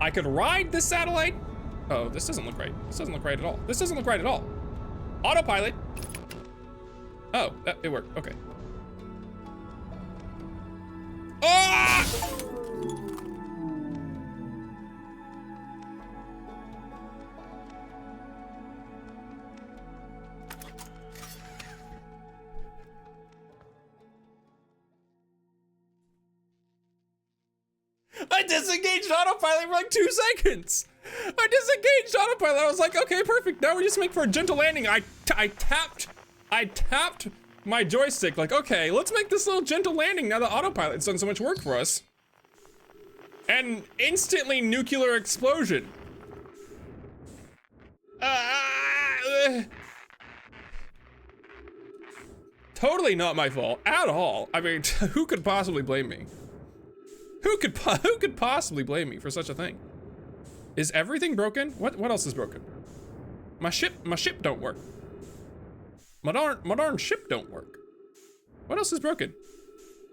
Speaker 1: I could ride this satellite. Oh, this doesn't look right. This doesn't look right at all. This doesn't look right at all. Autopilot. Oh, it worked. Okay. Ah! I disengaged autopilot for like 2 seconds. I disengaged autopilot. I was like, okay, perfect. Now we just make for a gentle landing. I tapped my joystick like, okay, let's make this little gentle landing now that autopilot's done so much work for us. And instantly nuclear explosion. Totally not my fault at all. I mean, who could possibly blame me? Who could possibly blame me for such a thing? Is everything broken? What else is broken? My ship don't work. My darn ship don't work. What else is broken?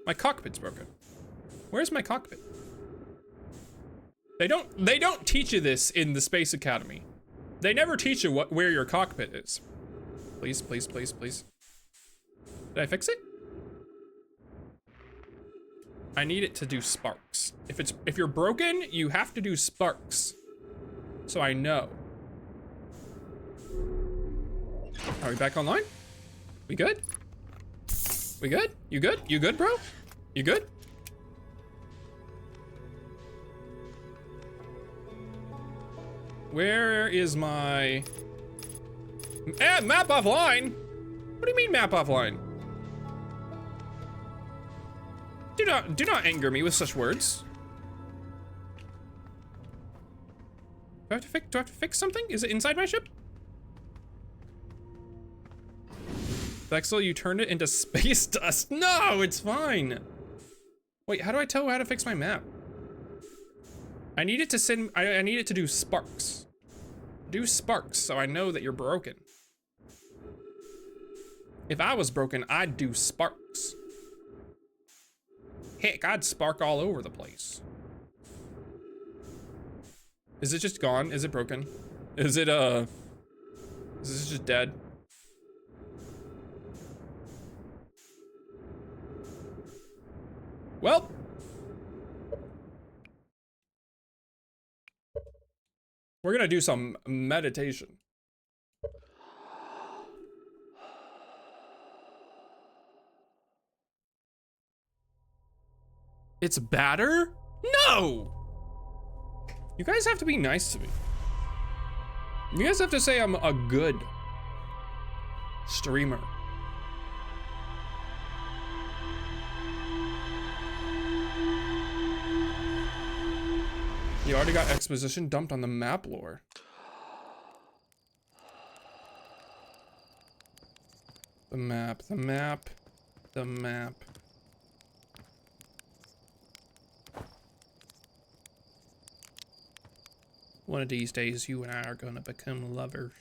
Speaker 1: My cockpit's broken. Where's my cockpit? They don't teach you this in the Space Academy. They never teach you where your cockpit is. Please, please, please, please. Did I fix it? I need it to do sparks. If you're broken, you have to do sparks. So I know. Are we back online? We good? We good? You good? You good, bro? You good? Where is my... map offline? What do you mean map offline? Do not anger me with such words. Do I have to fix something? Is it inside my ship? Vexil, you turned it into space dust. No, it's fine. Wait, how do I tell how to fix my map? I need it to I need it to do sparks. Do sparks so I know that you're broken. If I was broken, I'd do sparks. Heck, I'd spark all over the place. Is it just gone? Is it broken? Is it, is this just dead? Well. We're gonna do some meditation. It's batter? No! You guys have to be nice to me. You guys have to say I'm a good streamer. You already got exposition dumped on the map lore. The map. the map. One of these days, you and I are gonna become lovers.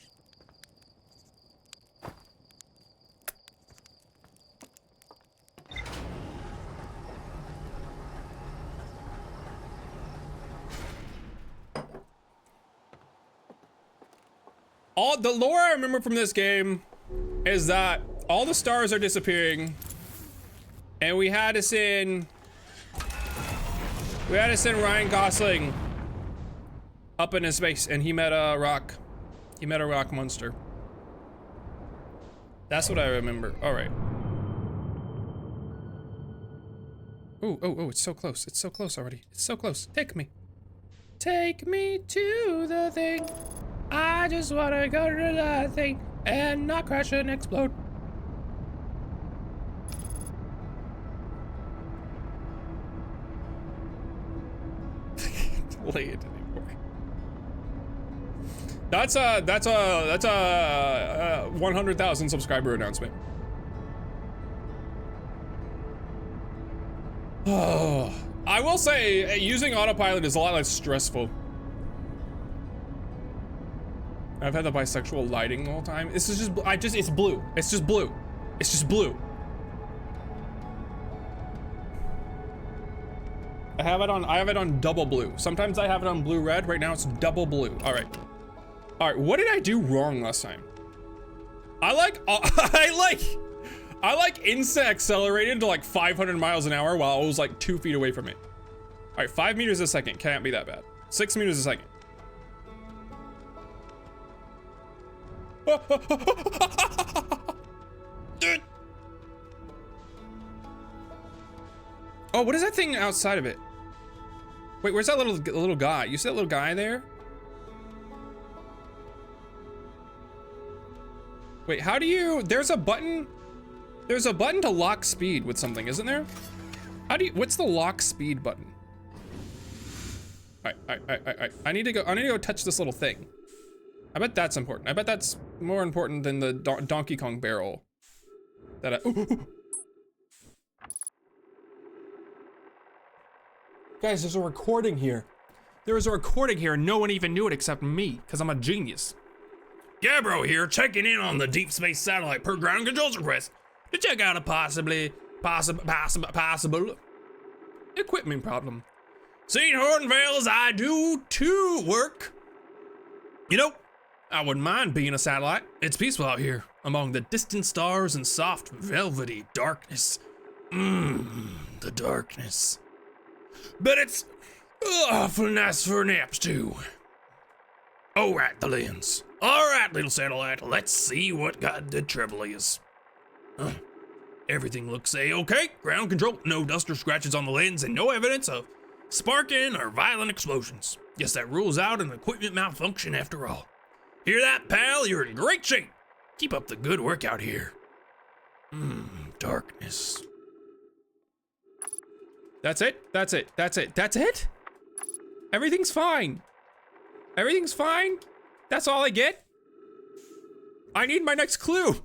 Speaker 1: All the lore I remember from this game is that all the stars are disappearing, and we had to send Ryan Gosling up into space, and he met a rock. He met a rock monster. That's what I remember. All right. Oh, it's so close. It's so close already. It's so close. Take me. Take me to the thing. I just wanna go to that thing and not crash and explode. Lay it anymore. That's a 100,000 subscriber announcement. Oh, I will say using autopilot is a lot less stressful. I've had the bisexual lighting the whole time. This is just, it's blue. It's just blue. It's just blue. I have it on double blue. Sometimes I have it on blue red. Right now it's double blue. All right. What did I do wrong last time? I like insta accelerated to like 500 miles an hour while I was like 2 feet away from it. All right, 5 meters a second. Can't be that bad. 6 meters a second. Oh, what is that thing outside of it? Wait, where's that little guy? You see that little guy there? Wait, how do you, there's a button to lock speed with something, isn't there? What's the lock speed button? All right. I need to go touch this little thing. I bet that's important. I bet that's more important than the Donkey Kong barrel. Guys, there's a recording here. There was a recording here and no one even knew it except me, because I'm a genius. Gabbro here, checking in on the deep space satellite per ground control's request to check out a possible equipment problem. Seeing Hornvale as I do to work. You know, I wouldn't mind being a satellite. It's peaceful out here, among the distant stars and soft, velvety darkness. The darkness. But it's awful nice for naps, too. All right, the lens. All right, little satellite, let's see what got the trouble is. Everything looks A-okay. Ground control, no dust or scratches on the lens, and no evidence of sparking or violent explosions. Guess that rules out an equipment malfunction after all. Hear that, pal? You're in great shape. Keep up the good work out here. Darkness. That's it? That's it? That's it? That's it? Everything's fine. Everything's fine? That's all I get? I need my next clue.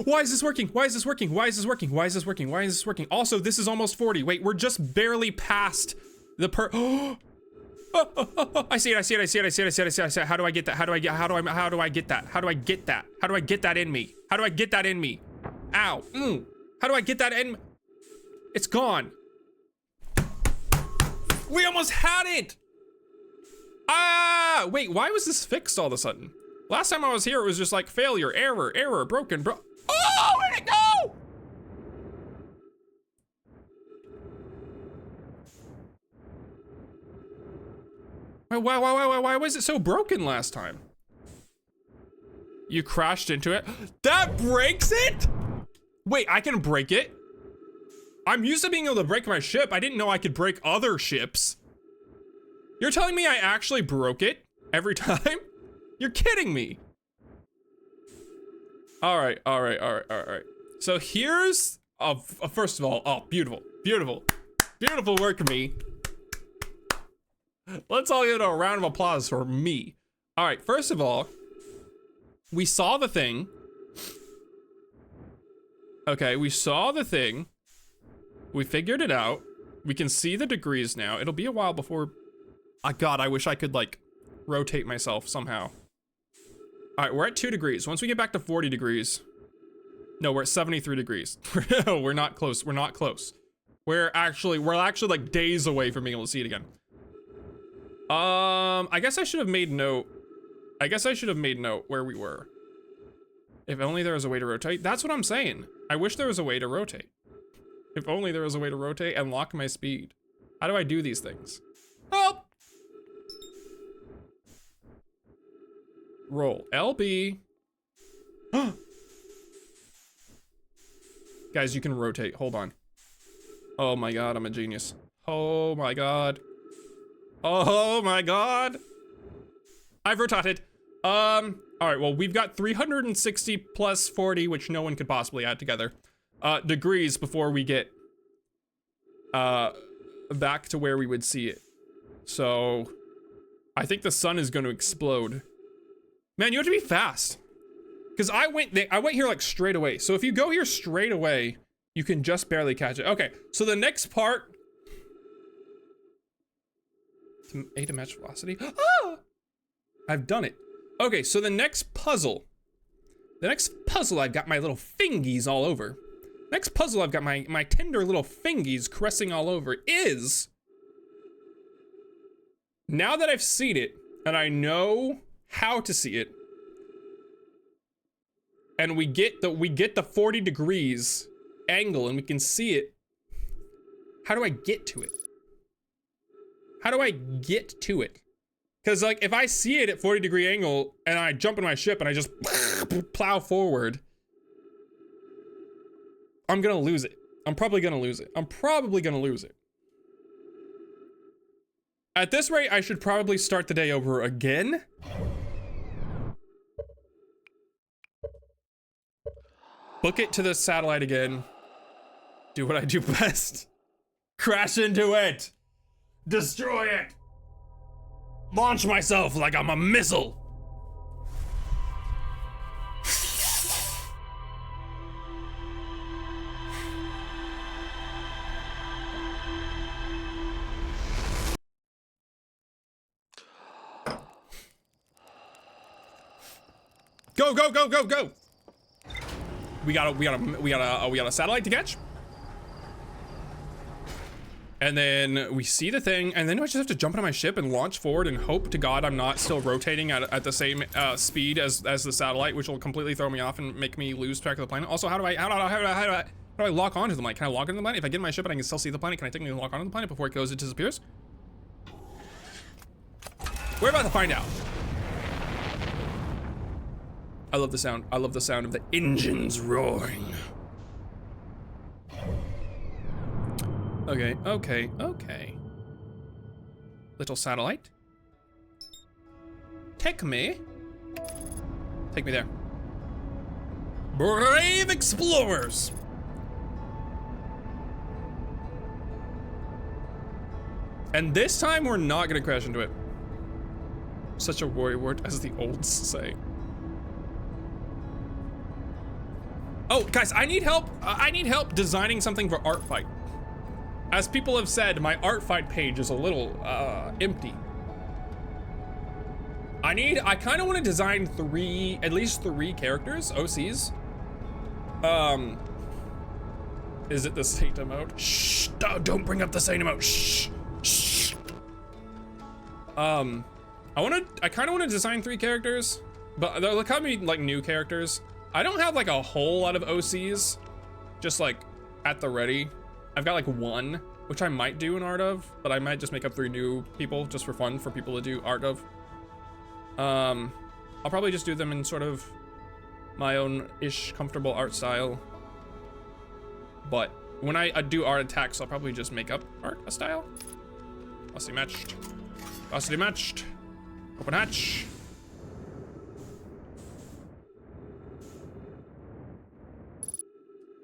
Speaker 1: Why is this working? Why is this working? Why is this working? Why is this working? Why is this working? Also, this is almost 40. Wait, we're just barely past the I see it, I see it, I see it, I see it, I see it, I see it. How do I get that? How do I get that? How do I get that? How do I get that in me? How do I get that in me? Ow. How do I get that in? It's gone. We almost had it. Wait, why was this fixed all of a sudden? Last time I was here, it was just like failure, error, broken, oh, where'd it go? Why was it so broken last time? You crashed into it? That breaks it? Wait, I can break it? I'm used to being able to break my ship. I didn't know I could break other ships. You're telling me I actually broke it every time? You're kidding me. All right. So here's, first of all, beautiful work, me. Let's all get a round of applause for me. All right, first of all, we saw the thing. Okay, we saw the thing. We figured it out. We can see the degrees now. It'll be a while before... Oh, God, I wish I could, like, rotate myself somehow. All right, we're at 2 degrees. Once we get back to 40 degrees... No, we're at 73 degrees. We're not close. We're not close. We're actually like days away from being able to see it again. I guess I should have made note. I guess I should have made note where we were. If only there was a way to rotate. That's what I'm saying. I wish there was a way to rotate. If only there was a way to rotate and lock my speed. How do I do these things? Help! Roll. LB. Guys, you can rotate. Hold on. Oh my God, I'm a genius. Oh my God. Oh my God. I've rotated. All right, well, we've got 360 plus 40, which no one could possibly add together, degrees before we get, back to where we would see it. So, I think the sun is going to explode. Man, you have to be fast. Because I went here like straight away. So if you go here straight away, you can just barely catch it. Okay, so the next part... A to match velocity. Ah! I've done it. Okay, so the next puzzle. I've got my little fingies all over. Next puzzle I've got my tender little fingies caressing all over is... Now that I've seen it, and I know how to see it, and we get the 40 degrees angle and we can see it. How do I get to it? How do I get to it? Because like if I see it at 40-degree angle and I jump in my ship and I just plow forward, I'm gonna lose it. I'm probably gonna lose it. At this rate, I should probably start the day over again. Book it to the satellite again. Do what I do best. Crash into it. Destroy it. Launch myself like I'm a missile. Go, go, go, go, go. We got a satellite to catch. And then we see the thing, and then I just have to jump into my ship and launch forward and hope to God I'm not still rotating at the same speed as the satellite, which will completely throw me off and make me lose track of the planet. Also, how do I lock onto the planet? Can I lock onto the planet? If I get in my ship and I can still see the planet, can I technically lock onto the planet before it disappears? We're about to find out. I love the sound. I love the sound of the engines roaring. Okay, okay, okay. Little satellite. Take me. Take me there. Brave explorers. And this time we're not gonna crash into it. Such a warrior word, as the olds say. Oh, guys, I need help. I need help designing something for Art Fight. As people have said, my Art Fight page is a little empty. I kind of want to design at least three characters, OCs. Is it the Satan mode? Shh, don't bring up the Satan mode. Shh, shh. I kind of want to design 3 characters, but they'll kind of be like new characters. I don't have like a whole lot of OCs, just like at the ready. I've got like 1, which I might do an art of, but I might just make up 3 new people just for fun for people to do art of. I'll probably just do them in sort of my own-ish comfortable art style. But when I do art attacks, I'll probably just make up art a style. Velocity matched. Velocity matched. Open hatch.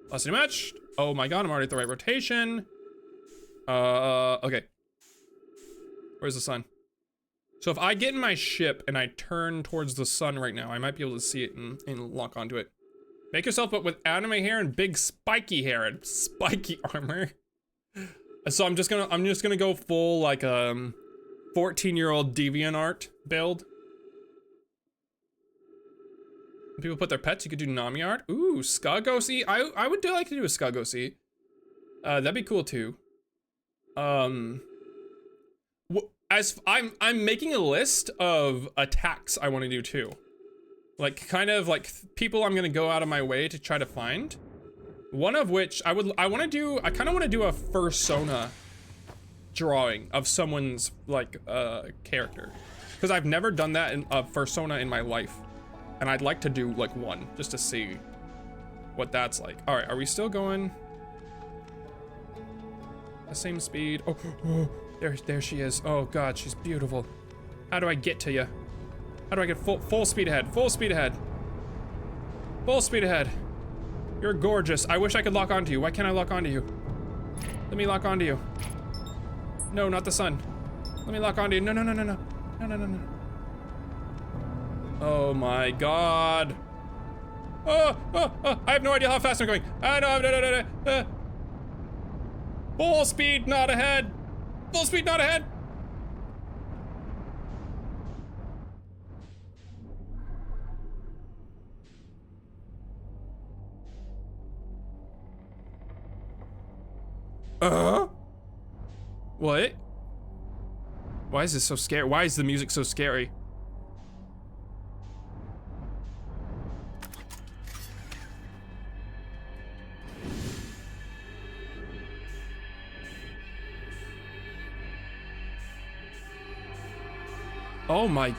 Speaker 1: Velocity matched. Oh my God, I'm already at the right rotation. Okay. Where's the sun? So if I get in my ship and I turn towards the sun right now, I might be able to see it and lock onto it. Make yourself up with anime hair and big spiky hair and spiky armor. So I'm just gonna go full like 14-year-old DeviantArt build. People put their pets, you could do Nami art. Ooh, Skagosi. I would like to do a Skagosi. That'd be cool too. As I'm making a list of attacks I want to do too. Like kind of like people I'm gonna go out of my way to try to find. One of which I kind of want to do a fursona drawing of someone's like character, because I've never done that in a fursona in my life, and I'd like to do like one just to see what that's like. All right, are we still going the same speed? Oh, there she is. Oh God, she's beautiful. How do I get to you? How do I get full speed ahead? Full speed ahead. Full speed ahead. You're gorgeous. I wish I could lock onto you. Why can't I lock onto you? Let me lock onto you. No, not the sun. Let me lock onto you. No. No. Oh my God. Oh, I have no idea how fast I'm going. No. Full speed, not ahead. Full speed, not ahead. What? Why is this so scary? Why is the music so scary? Oh my.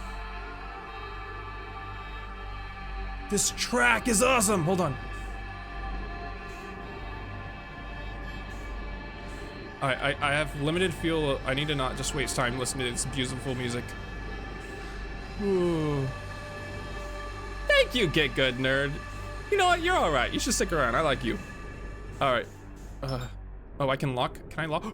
Speaker 1: This track is awesome. Hold on. I have limited fuel. I need to not just waste time listening to this beautiful music. Ooh. Thank you, Get Good Nerd. You know what? You're all right. You should stick around. I like you. All right. Oh, I can lock. Can I lock?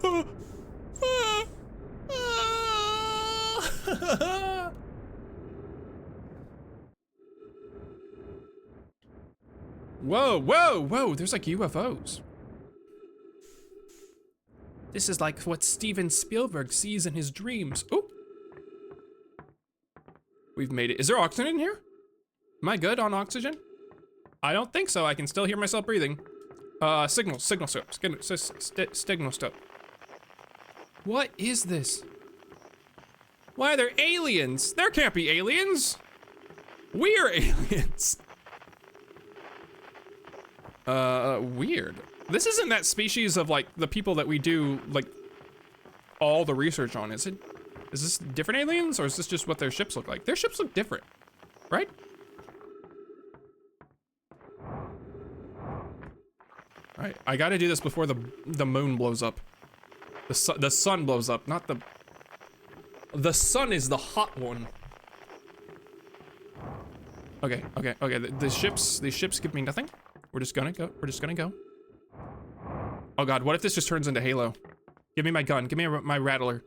Speaker 1: Whoa. There's like UFOs. This is like what Steven Spielberg sees in his dreams. Oh, we've made it. Is there oxygen in here? Am I good on oxygen? I don't think so. I can still hear myself breathing. Signal stop. Signal stop. What is this? Why are there aliens? There can't be aliens. We're aliens. Weird. This isn't that species of like the people that we do like all the research on, is it? Is this different aliens, or is this just what their ships look like? Their ships look different, right? All right, I gotta do this before the moon blows up. The sun blows up, not the sun is the hot one. Okay. These ships give me nothing. We're just gonna go. Oh God, what if this just turns into Halo? Give me my gun, give me my rattler.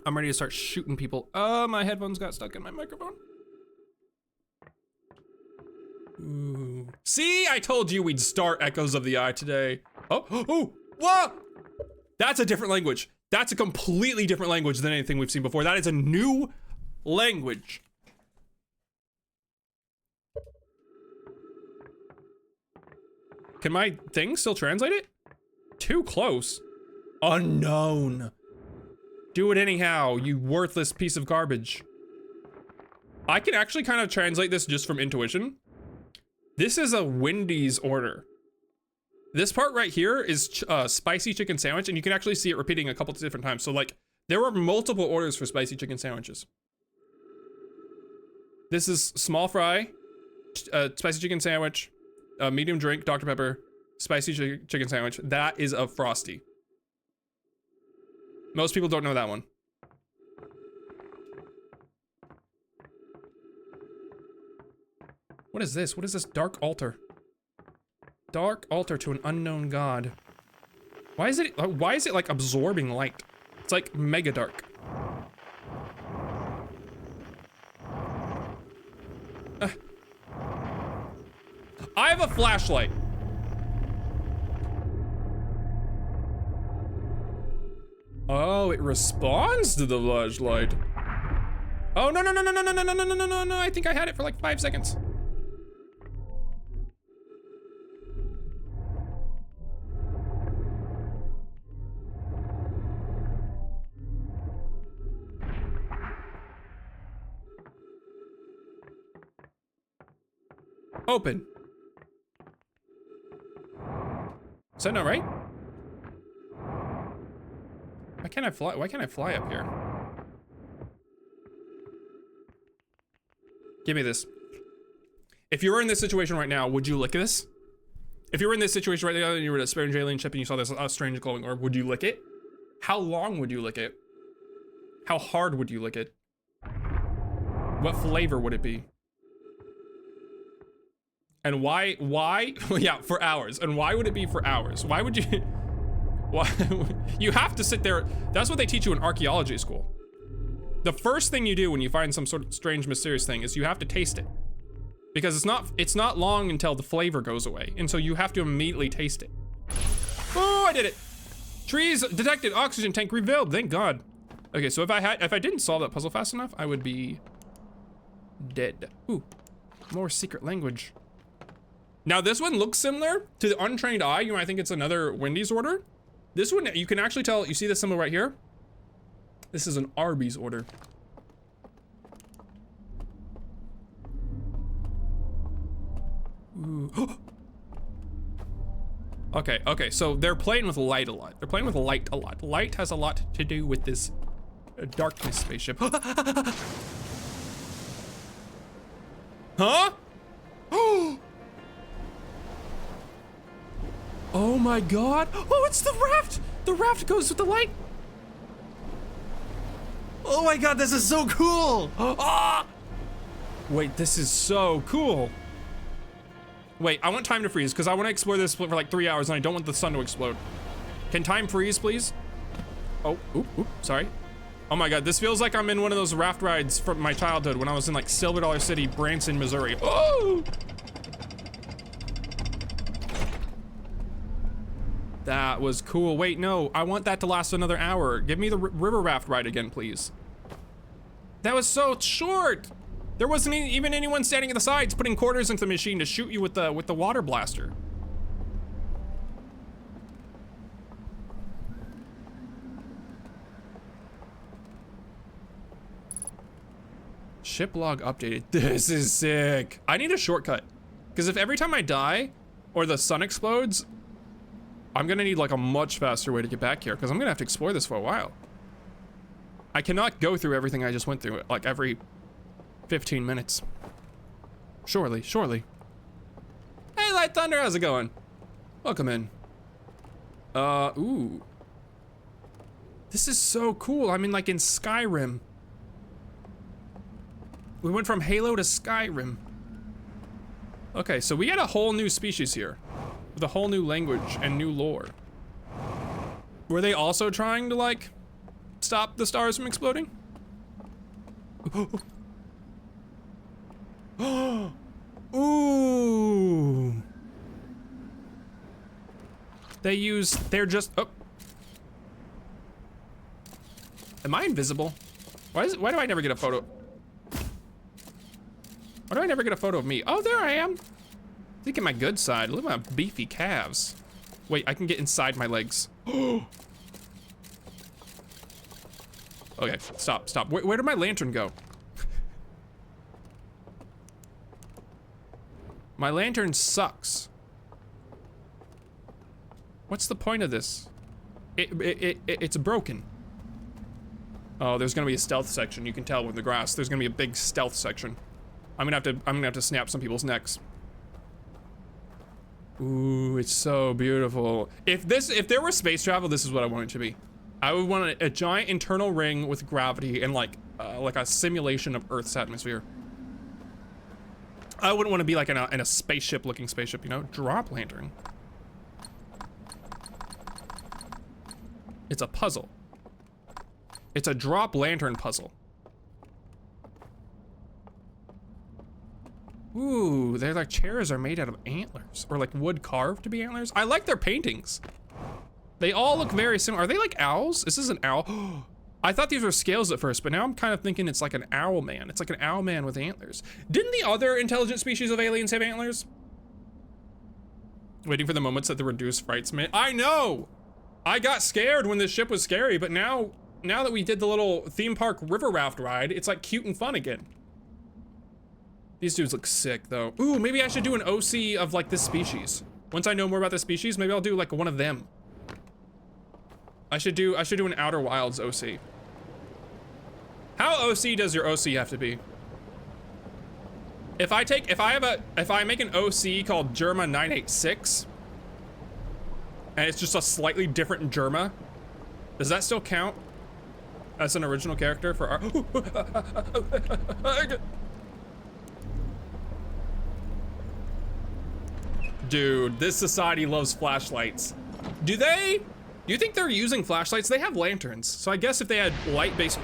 Speaker 1: I'm ready to start shooting people. Oh, my headphones got stuck in my microphone. Ooh. See, I told you we'd start Echoes of the Eye today. Oh, whoa! That's a different language. That's a completely different language than anything we've seen before. That is a new language. Can my thing still translate it? Too close. Unknown. Do it anyhow, you worthless piece of garbage. I can actually kind of translate this just from intuition. This is a Wendy's order. This part right here is spicy chicken sandwich, and you can actually see it repeating a couple of different times. So like, there were multiple orders for spicy chicken sandwiches. This is small fry, spicy chicken sandwich, medium drink, Dr. Pepper, spicy chicken sandwich. That is a Frosty. Most people don't know that one. What is this? What is this dark altar? Dark altar to an unknown god. Why is it like absorbing light? It's like mega dark. flashlight. Oh, it responds to the flashlight. Oh, no, no, no, no, no, no, no, no, no, no, no, no. I think I had it for like 5 seconds. Open. Is that not right? Why can't I fly? Why can't I fly up here? Give me this. If you were in this situation right now, would you lick this? If you were in this situation right now and you were at a strange alien ship and you saw this strange glowing orb, would you lick it? How long would you lick it? How hard would you lick it? What flavor would it be? And why, well, yeah, for hours. And why would it be for hours? Why would you, why, you have to sit there. That's what they teach you in archaeology school. The first thing you do when you find some sort of strange, mysterious thing is you have to taste it. Because it's not long until the flavor goes away. And so you have to immediately taste it. Oh, I did it. Trees detected, oxygen tank refilled, thank God. Okay, so if I didn't solve that puzzle fast enough, I would be dead. Ooh, more secret language. Now this one looks similar to the untrained eye. You might think it's another Wendy's order. This one, you can actually tell, you see the symbol right here? This is an Arby's order. Ooh. Okay, so they're playing with light a lot. They're playing with light a lot. Light has a lot to do with this darkness spaceship. Huh? Oh my God. Oh, it's the raft. The raft goes with the light.
Speaker 2: Oh my God, this is so cool.
Speaker 1: Ah! Wait, this is so cool. Wait, I want time to freeze because I want to explore this for like 3 hours and I don't want the sun to explode. Can time freeze, please? Oh, oop, sorry. Oh my God, this feels like I'm in one of those raft rides from my childhood when I was in like Silver Dollar City, Branson, Missouri. Oh! That was cool. Wait, no, I want that to last another hour. Give me the river raft ride again, please. That was so short. There wasn't even anyone standing at the sides putting quarters into the machine to shoot you with the water blaster. Ship log updated. This is sick. I need a shortcut. Because if every time I die or the sun explodes, I'm gonna need like a much faster way to get back here because I'm gonna have to explore this for a while. I cannot go through everything I just went through like every 15 minutes. Surely. Hey, Light Thunder, how's it going? Welcome in. Ooh. This is so cool. I'm in like in Skyrim. We went from Halo to Skyrim. Okay, so we got a whole new species here. With a whole new language and new lore. Were they also trying to like stop the stars from exploding? Ooh. They're just, oh. Am I invisible? Why do I never get a photo? Why do I never get a photo of me? Oh, there I am. Look at my good side. Look at my beefy calves. Wait, I can get inside my legs. Okay, stop. Where did my lantern go? My lantern sucks. What's the point of this? It's broken. Oh, there's gonna be a stealth section. You can tell with the grass. There's gonna be a big stealth section. I'm gonna have to snap some people's necks. Ooh, it's so beautiful. If there were space travel, this is what I want it to be. I would want a giant internal ring with gravity and like a simulation of Earth's atmosphere. I wouldn't want to be like in a spaceship looking spaceship, you know? Drop lantern. It's a puzzle. It's a drop lantern puzzle. It's a drop lantern puzzle. Ooh, they're like chairs are made out of antlers or like wood carved to be antlers. I like their paintings. They all look very similar. Are they like owls? Is this an owl? I thought these were scales at first, but now I'm kind of thinking it's like an owl man. It's like an owl man with antlers. Didn't the other intelligent species of aliens have antlers? Waiting for the moments that the reduced frights made. I know! I got scared when this ship was scary, but now that we did the little theme park river raft ride, it's like cute and fun again. These dudes look sick though. Ooh, maybe I should do an OC of like this species. Once I know more about the species, maybe I'll do like one of them. I should do an Outer Wilds OC. How OC does your OC have to be? If I make an OC called Germa 986, and it's just a slightly different Germa, does that still count as an original character for our? Dude, this society loves flashlights. Do you think they're using flashlights? They have lanterns, so I guess if they had light-based.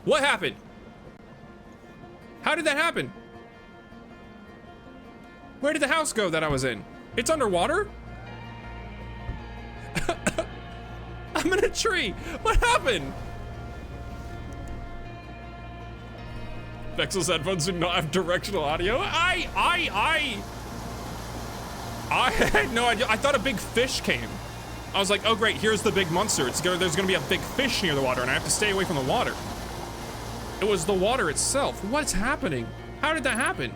Speaker 1: What happened? How did that happen? Where did the house go that I was in? It's underwater? I'm in a tree. What happened? Vexil's headphones do not have directional audio. I had no idea. I thought a big fish came. I was like, oh great, here's the big monster. There's gonna be a big fish near the water and I have to stay away from the water. It was the water itself. What's happening? How did that happen?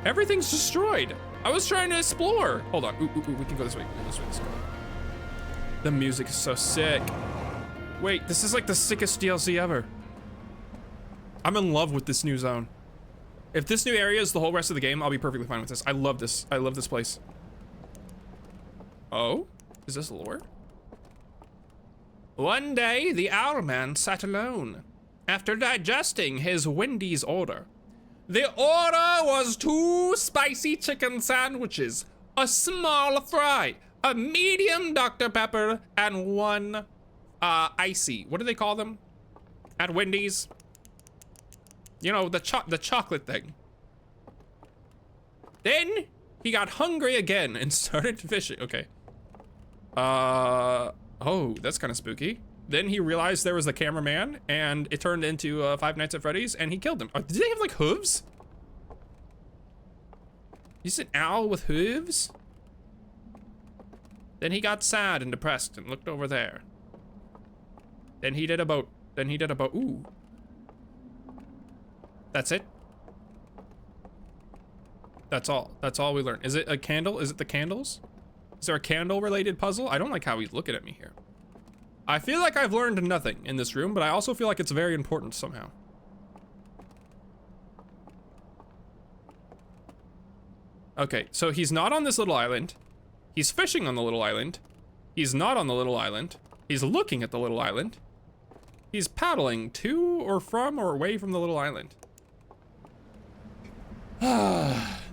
Speaker 1: Everything's destroyed. I was trying to explore. Hold on, ooh, we can go this way. Let's go. The music is so sick. Wait, this is like the sickest DLC ever. I'm in love with this new zone. If this new area is the whole rest of the game, I'll be perfectly fine with this. I love this. I love this place. Oh, is this lore? One day, the owl man sat alone after digesting his Wendy's order. The order was 2 spicy chicken sandwiches, a small fry, a medium Dr. Pepper, and 1 icy. What do they call them at Wendy's? You know, the chocolate thing. Then he got hungry again and started fishing. Okay. Oh, that's kind of spooky. Then he realized there was the cameraman and it turned into Five Nights at Freddy's and he killed him. Oh, did they have like hooves? He's an owl with hooves? Then he got sad and depressed and looked over there. Then he did a boat. Ooh. That's it? That's all we learned. Is it a candle? Is it the candles? Is there a candle related puzzle? I don't like how he's looking at me here. I feel like I've learned nothing in this room, but I also feel like it's very important somehow. Okay, so he's not on this little island. He's fishing on the little island. He's not on the little island. He's looking at the little island. He's paddling to or from or away from the little island.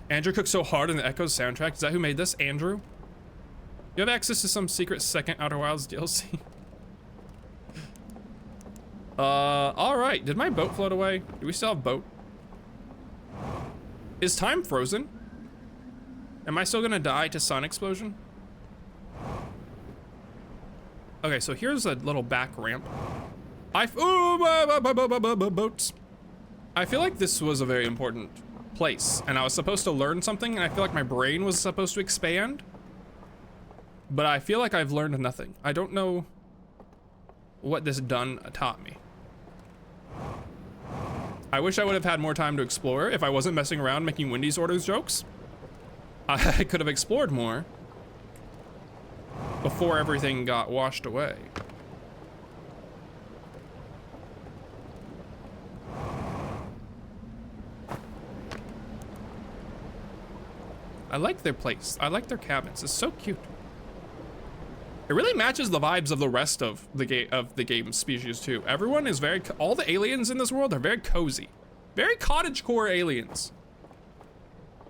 Speaker 1: Andrew cooked so hard in the Echoes soundtrack. Is that who made this? Andrew? You have access to some secret second Outer Wilds DLC. All right. Did my boat float away? Do we still have boat? Is time frozen? Am I still gonna die to sun explosion? Okay, so here's a little back ramp. Boats. I feel like this was a very important place and I was supposed to learn something and I feel like my brain was supposed to expand. But I feel like I've learned nothing. I don't know what this done taught me. I wish I would have had more time to explore if I wasn't messing around making Wendy's orders jokes. I could have explored more before everything got washed away. I like their place. I like their cabins. It's so cute. It really matches the vibes of the rest of the game species too. Everyone is all the aliens in this world are very cozy. Very cottagecore aliens.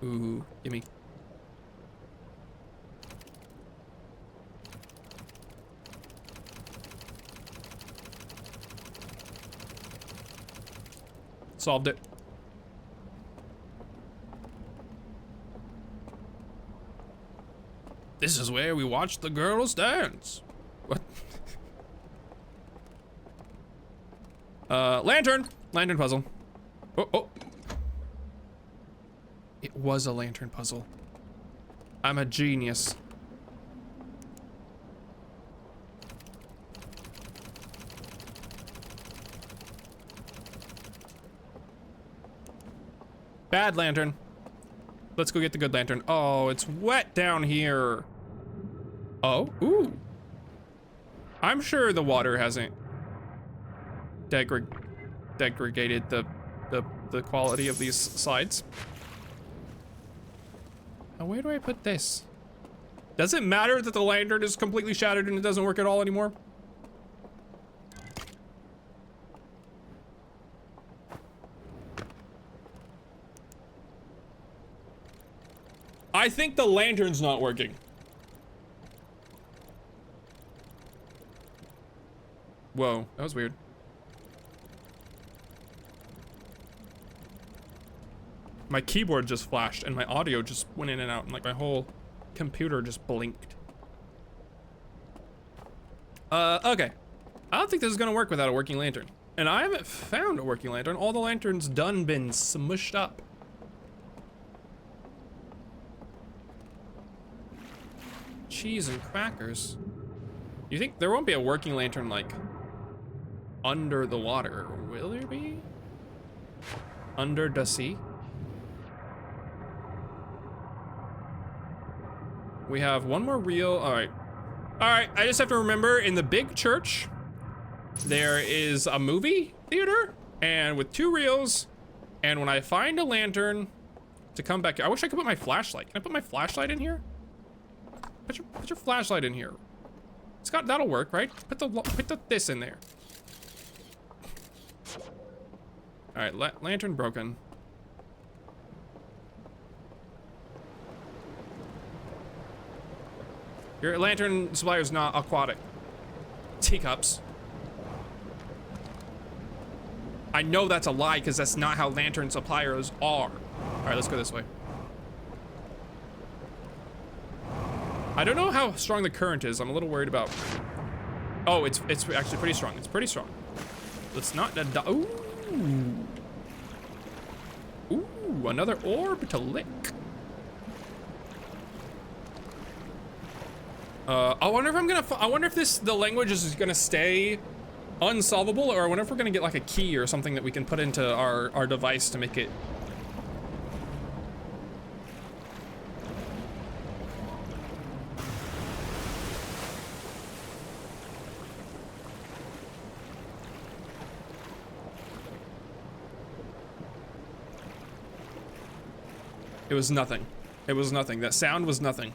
Speaker 1: Ooh, gimme. Solved it. This is where we watch the girls dance. What? Lantern! Lantern puzzle. Oh, oh. It was a lantern puzzle. I'm a genius. Bad lantern. Let's go get the good lantern. Oh, it's wet down here. Oh, ooh. I'm sure the water hasn't degraded the quality of these slides. Now, where do I put this? Does it matter that the lantern is completely shattered and it doesn't work at all anymore? I think the lantern's not working. Whoa, that was weird. My keyboard just flashed and my audio just went in and out and like my whole computer just blinked. Okay. I don't think this is gonna work without a working lantern. And I haven't found a working lantern. All the lanterns done been smushed up. Cheese and crackers. You think there won't be a working lantern like under the water, will there be? Under the sea? We have one more reel. All right, I just have to remember in the big church there is a movie theater and with 2 reels, and when I find a lantern to come back, I wish I could put my flashlight. Can I put my flashlight in here? Put your flashlight in here. That'll work, right? Put this in there. All right, lantern broken. Your lantern supplier is not aquatic. Teacups. I know that's a lie because that's not how lantern suppliers are. All right, let's go this way. I don't know how strong the current is. I'm a little worried about. Oh, it's actually pretty strong. It's pretty strong. Let's not. Ooh. Ooh, another orb to lick. I wonder if I wonder if the language is gonna stay unsolvable, or I wonder if we're gonna get like a key or something that we can put into our device to make it. It was nothing. It was nothing. That sound was nothing.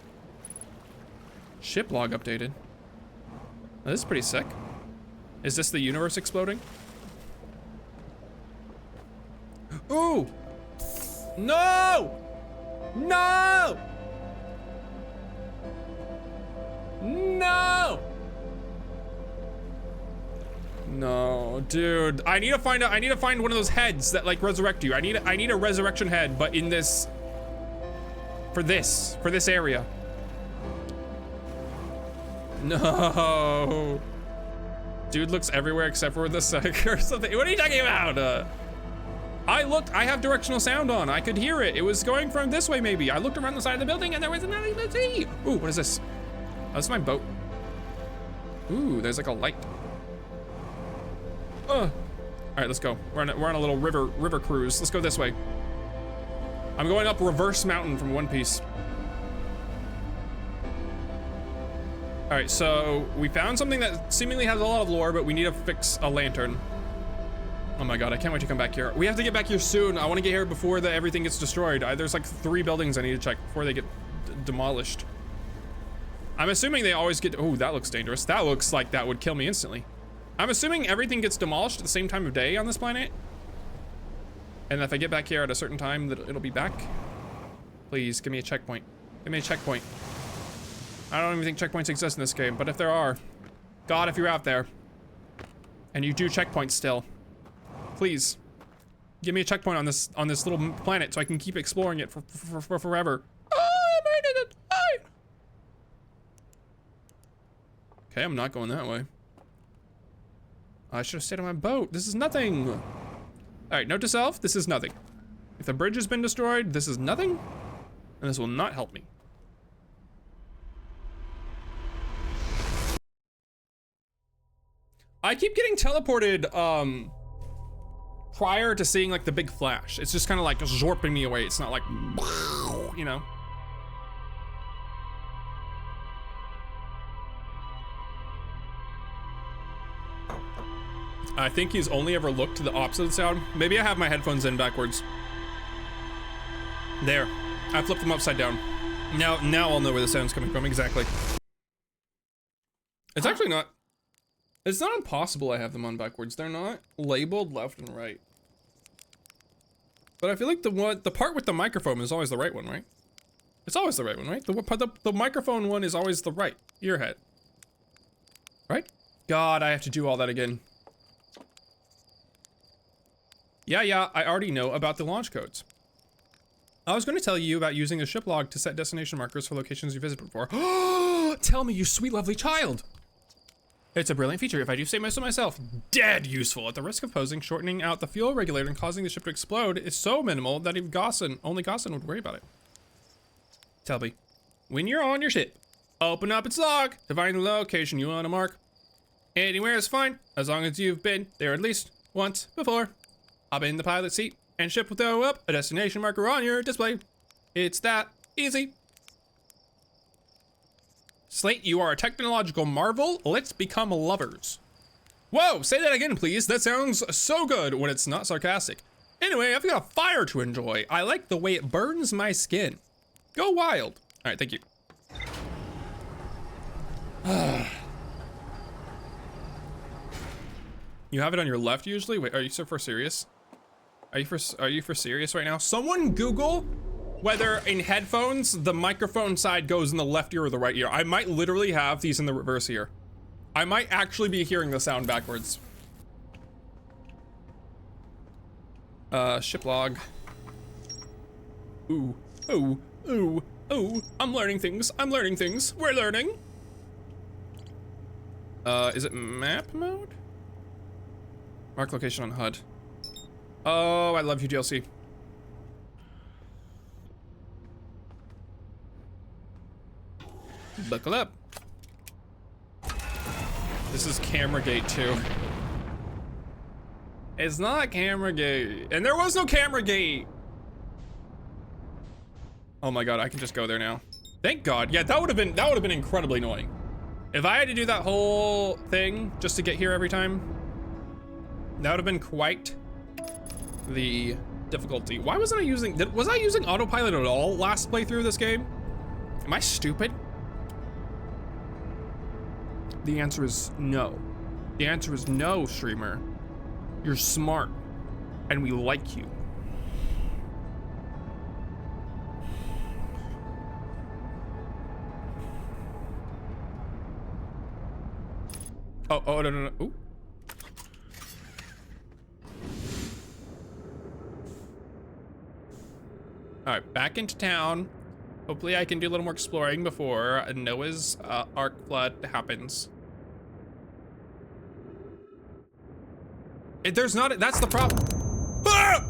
Speaker 1: Ship log updated. Oh, this is pretty sick. Is this the universe exploding? Ooh! No! No! No! No, dude. I need to find one of those heads that like resurrect you. I need a resurrection head, but in this for this area. No. Dude looks everywhere except for the sec or something. What are you talking about? I have directional sound on. I could hear it. It was going from this way maybe. I looked around the side of the building and there was nothing to see. Ooh, what is this? Oh, this is my boat. Ooh, there's like a light. All right, let's go. We're on a little river cruise. Let's go this way. I'm going up reverse mountain from One Piece. All right, so we found something that seemingly has a lot of lore, but we need to fix a lantern. Oh my god, I can't wait to come back here. We have to get back here soon. I want to get here before everything gets destroyed. There's like 3 buildings I need to check before they get demolished. I'm assuming they always get, oh, that looks dangerous. That looks like that would kill me instantly. I'm assuming everything gets demolished at the same time of day on this planet. And if I get back here at a certain time, that it'll be back. Please, give me a checkpoint. Give me a checkpoint. I don't even think checkpoints exist in this game, but if there are, God, if you're out there, and you do checkpoints still, please, give me a checkpoint on this little planet so I can keep exploring it for forever. Oh, I made it! Okay, I'm not going that way. I should have stayed on my boat. This is nothing. All right, note to self, this is nothing. If the bridge has been destroyed, this is nothing, and this will not help me. I keep getting teleported, prior to seeing like the big flash. It's just kind of like zorping me away. It's not like, you know. I think he's only ever looked to the opposite of the sound. Maybe I have my headphones in backwards. There, I flipped them upside down. Now I'll know where the sound's coming from exactly. It's actually not. It's not impossible I have them on backwards. They're not labeled left and right. But I feel like the part with the microphone is always the right one, right? It's always the right one, right? The microphone one is always the right ear head. Right? God, I have to do all that again. Yeah, I already know about the launch codes. I was going to tell you about using a ship log to set destination markers for locations you visited before. Tell me, you sweet, lovely child. It's a brilliant feature, if I do say so myself. Dead useful. At the risk of posing, shortening out the fuel regulator and causing the ship to explode is so minimal that even only Gossin would worry about it. Tell me, when you're on your ship, open up its log to find the location you want to mark. Anywhere is fine, as long as you've been there at least once before. Hop in the pilot seat, and ship will throw up a destination marker on your display. It's that easy. Slate, you are a technological marvel. Let's become lovers. Whoa, say that again, please. That sounds so good when it's not sarcastic. Anyway, I've got a fire to enjoy. I like the way it burns my skin. Go wild. All right, thank you. You have it on your left usually? Wait, are you so for serious? Are you for serious right now? Someone Google whether in headphones, the microphone side goes in the left ear or the right ear. I might literally have these in the reverse ear. I might actually be hearing the sound backwards. Ship log. Ooh, ooh, ooh, ooh. I'm learning things. We're learning. Is it map mode? Mark location on HUD. Oh, I love you, DLC. Buckle up. This is camera gate too. It's not camera gate. And there was no camera gate. Oh my god, I can just go there now. Thank god. Yeah, that would have been incredibly annoying. If I had to do that whole thing just to get here every time, that would have been quite the difficulty. Why wasn't I using, was I using autopilot at all last playthrough of this game? Am I stupid? The answer is no. The answer is no, streamer. You're smart, and we like you. Oh, no. Ooh. All right, back into town. Hopefully I can do a little more exploring before Noah's Ark flood happens. There's not, that's the problem. Ah!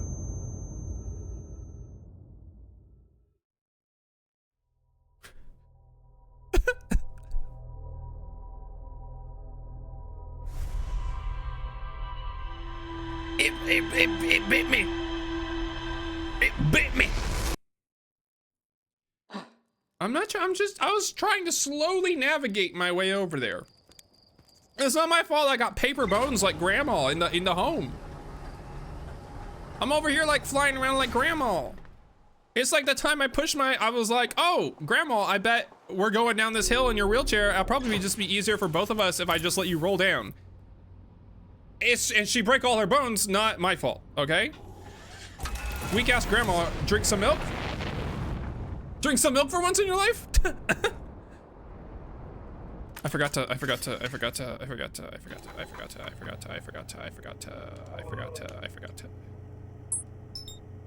Speaker 1: It bit me. It bit me. I'm not I was trying to slowly navigate my way over there. It's not my fault I got paper bones like grandma in the home. I'm over here like flying around like grandma. It's like the time I was like, oh, grandma, I bet we're going down this hill in your wheelchair. It'll probably just be easier for both of us if I just let you roll down. And she break all her bones, not my fault, okay? Weak ass grandma, drink some milk? Drink some milk for once in your life? I forgot to.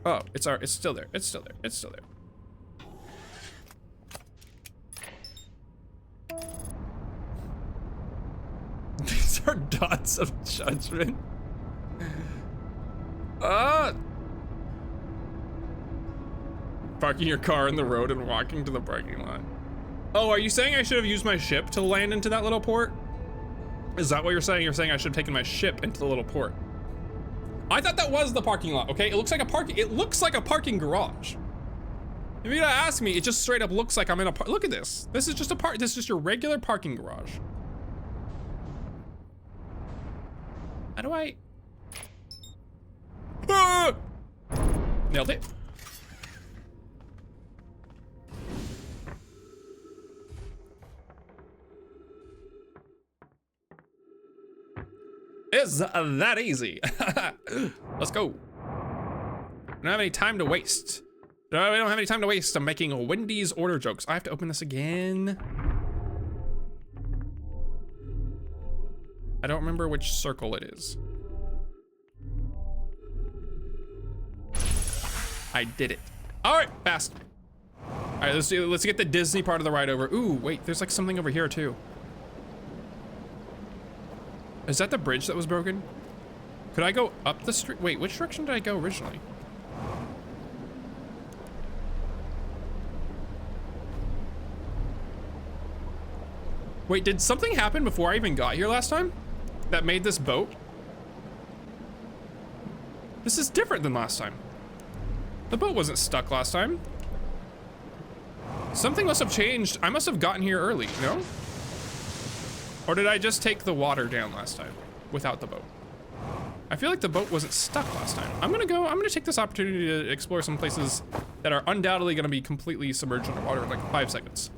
Speaker 1: Oh, it's still there. It's still there. It's still there. These are dots of judgment. Parking your car in the road and walking to the parking lot. Oh, are you saying I should have used my ship to land into that little port? Is that what you're saying? You're saying I should have taken my ship into the little port. I thought that was the parking lot, okay? It looks like a parking garage. If you're gonna ask me, it just straight up looks like I'm in a look at this. This is just this is just your regular parking garage. How do I? Ah! Nailed it. It's that easy. Let's go. Don't have any time to waste. We don't have any time to waste. I'm making Wendy's order jokes. I have to open this again. I don't remember which circle it is. I did it. All right, fast. All right, let's get the Disney part of the ride over. Ooh, wait, there's like something over here too. Is that the bridge that was broken? Could I go up the street? Wait, which direction did I go originally? Wait, did something happen before I even got here last time that made this boat? This is different than last time. The boat wasn't stuck last time. Something must have changed. I must have gotten here early, no? Or did I just take the water down last time without the boat? I feel like the boat wasn't stuck last time. I'm gonna take this opportunity to explore some places that are undoubtedly gonna be completely submerged underwater in like 5 seconds.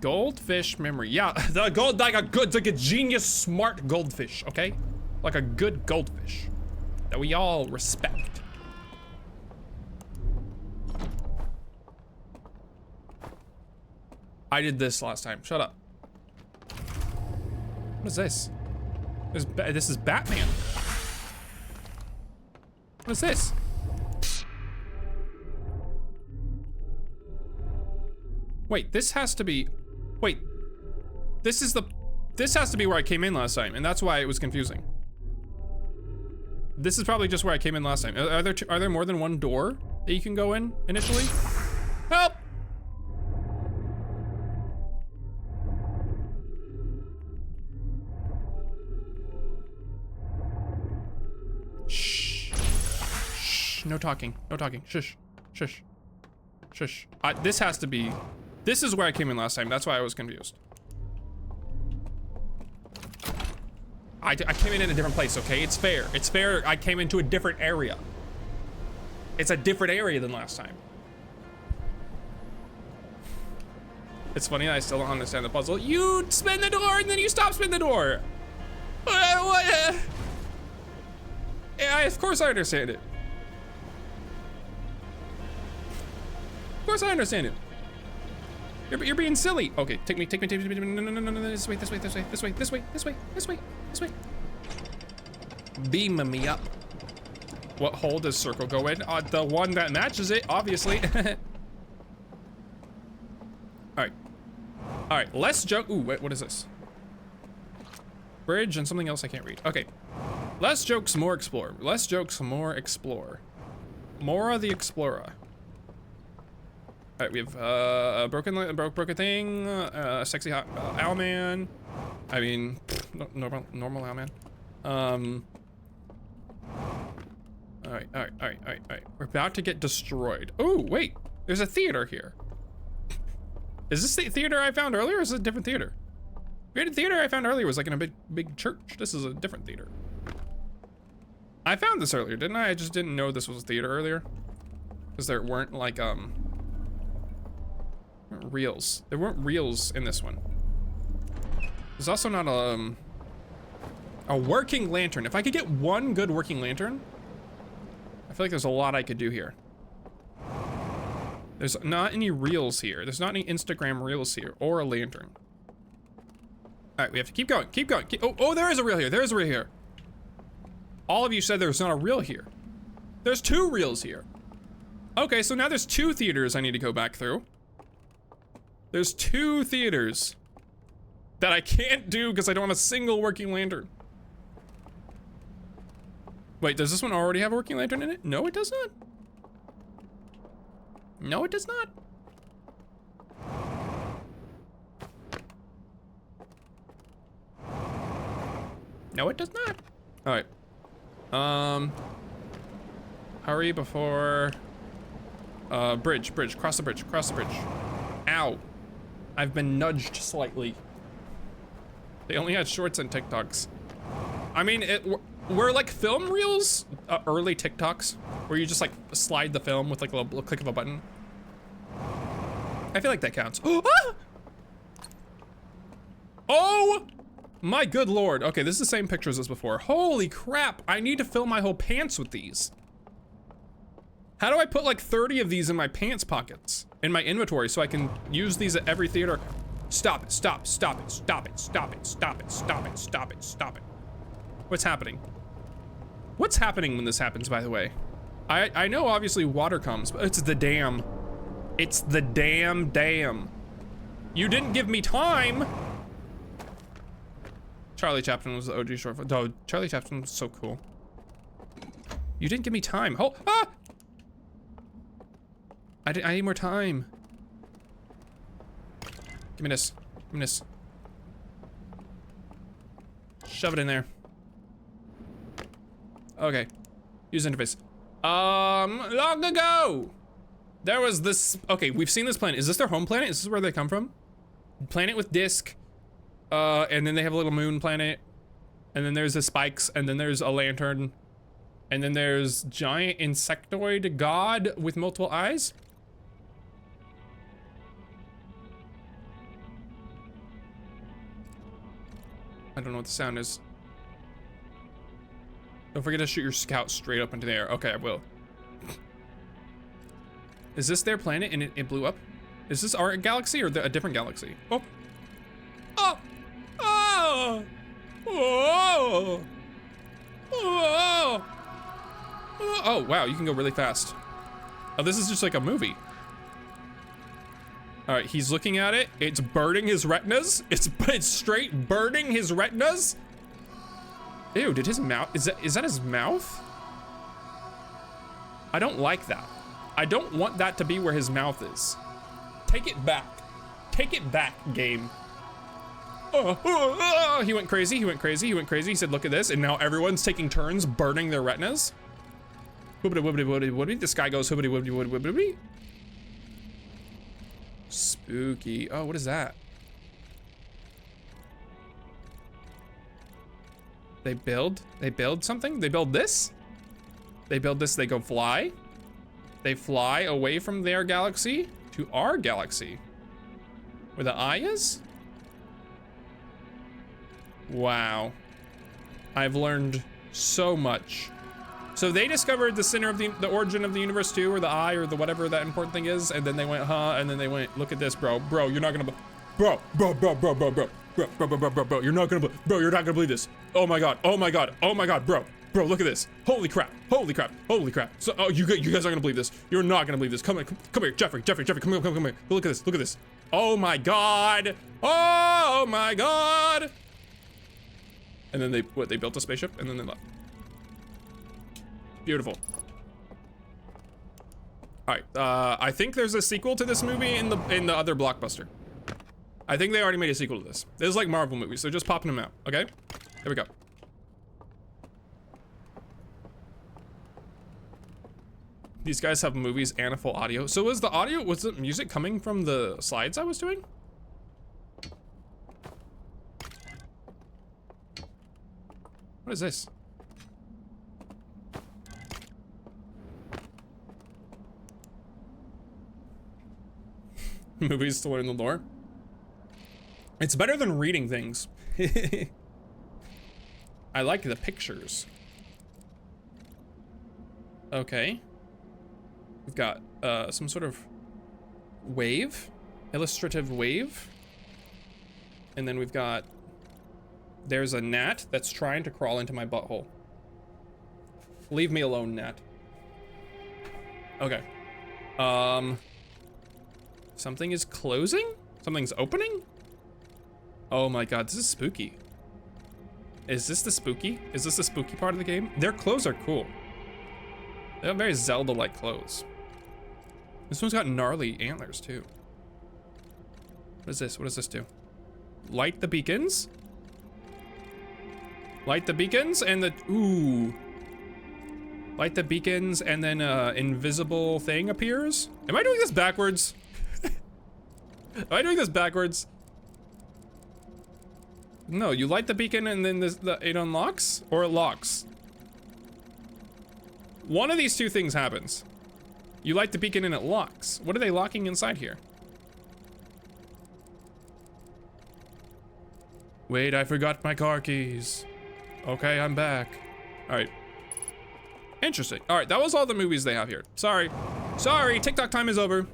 Speaker 1: Goldfish memory. Yeah, the gold, like a genius, smart goldfish, okay? Like a good goldfish that we all respect. I did this last time. Shut up. What is this? This is Batman. What is this? Wait, this has to be, wait. This has to be where I came in last time, and that's why it was confusing. This is probably just where I came in last time. Are there more than one door that you can go in initially? Help! Shh. Shh. No talking. No talking. Shush. Shush. Shush. This has to be. This is where I came in last time. That's why I was confused. I came in a different place, okay? It's fair. It's fair. I came into a different area. It's a different area than last time. It's funny, I still don't understand the puzzle. You spin the door and then you stop spin the door. What? Yeah, of course I understand it. Of course I understand it. You're being silly. Okay, take me, no, this way. Beam me up. What hole does circle go in? The one that matches it, obviously. All right, less joke. Ooh, wait, what is this? Bridge and something else I can't read. Okay, less jokes, more explore. Less jokes, more explore. More of the explorer. All right, we have a broken thing, sexy hot owlman. I mean, normal owlman. All right. We're about to get destroyed. Oh, wait, there's a theater here. Is this the theater I found earlier, or is it a different theater? The theater I found earlier was like in a big church. This is a different theater. I found this earlier, didn't I? I just didn't know this was a theater earlier. Because there weren't like, reels. There weren't reels in this one. There's also not a working lantern. If I could get one good working lantern, I feel like there's a lot I could do here. There's not any reels here. There's not any Instagram reels here, or a lantern. All right, we have to keep going, keep going. Oh, there is a reel here, there is a reel here. All of you said there's not a reel here. There's 2 reels here. Okay, so now there's 2 theaters I need to go back through. There's 2 theaters that I can't do because I don't have a single working lantern. Wait, does this one already have a working lantern in it? No, it does not. No, it does not. No, it does not. All right. Hurry before, bridge, cross the bridge. Ow. I've been nudged slightly. They only had shorts and TikToks. I mean, were like film reels early TikToks where you just like slide the film with like a little click of a button? I feel like that counts. Oh my good lord. Okay, this is the same pictures as before. Holy crap, I need to fill my whole pants with these. How do I put like 30 of these in my pants pockets in my inventory so I can use these at every theater? Stop it, stop it. What's happening? What's happening when this happens, by the way? I know obviously water comes, but it's the dam. It's the damn dam. You didn't give me time. Charlie Chaplin was the OG short film. Oh, Charlie Chaplin was so cool. You didn't give me time. Oh, ah! I need more time. Give me this. Give me this. Shove it in there. Okay. Use interface. Long ago, there was this. Okay, we've seen this planet. Is this their home planet? Is this where they come from? Planet with disc. And then they have a little moon planet. And then there's the spikes. And then there's a lantern. And then there's giant insectoid god with multiple eyes. I don't know what the sound is. Don't forget to shoot your scout straight up into the air. Okay, I will. Is this their planet and it blew up? Is this our galaxy or a different galaxy? Oh. Oh. Oh. Oh. Oh. Oh, wow, you can go really fast. Oh, this is just like a movie. All right, he's looking at it. It's burning his retinas. It's straight burning his retinas. Ew, did his mouth, is that his mouth? I don't like that. I don't want that to be where his mouth is. Take it back. Take it back, game. Oh, he went crazy, he went crazy, he went crazy. He said, look at this, and now everyone's taking turns burning their retinas. Whoopity whoopity whoopity whoopity. This guy goes whoopity whoopity whoopity whoopity. Spooky. Oh, what is that? They build something? They build this? They build this, they go fly. They fly away from their galaxy to our galaxy. Where the eye is? Wow. I've learned so much. So they discovered the center of the origin of the universe too, or the eye, or the whatever that important thing is, and then they went, huh, and then they went, look at this, bro, you're not gonna, bro, you're not gonna believe this. Oh my god, bro, look at this. Holy crap. So, oh, you guys aren't gonna believe this. You're not gonna believe this. Come here, Jeffrey, come here. Look at this. Oh my god. And then they built a spaceship, and then they left. Beautiful. All right, I think there's a sequel to this movie in the other blockbuster. I think they already made a sequel to this. This is like Marvel movies, so just popping them out, okay? Here we go. These guys have movies and a full audio. So was the music coming from the slides I was doing? What is this? Movies to learn the lore. It's better than reading things. I like the pictures. Okay. We've got some sort of wave, illustrative wave. And then we've got, there's a gnat that's trying to crawl into my butthole. Leave me alone, gnat. Okay. Something is closing? Something's opening? Oh my god, this is spooky. Is this the spooky? Is this the spooky part of the game? Their clothes are cool. They have very Zelda-like clothes. This one's got gnarly antlers too. What is this? What does this do? Light the beacons? Light the beacons and the, ooh. Light the beacons and then invisible thing appears? Am I doing this backwards? Am I doing this backwards? No, you light the beacon and then it unlocks? Or it locks? One of these two things happens. You light the beacon and it locks. What are they locking inside here? Wait, I forgot my car keys. Okay, I'm back. All right. Interesting. All right, that was all the movies they have here. Sorry. Sorry, TikTok time is over.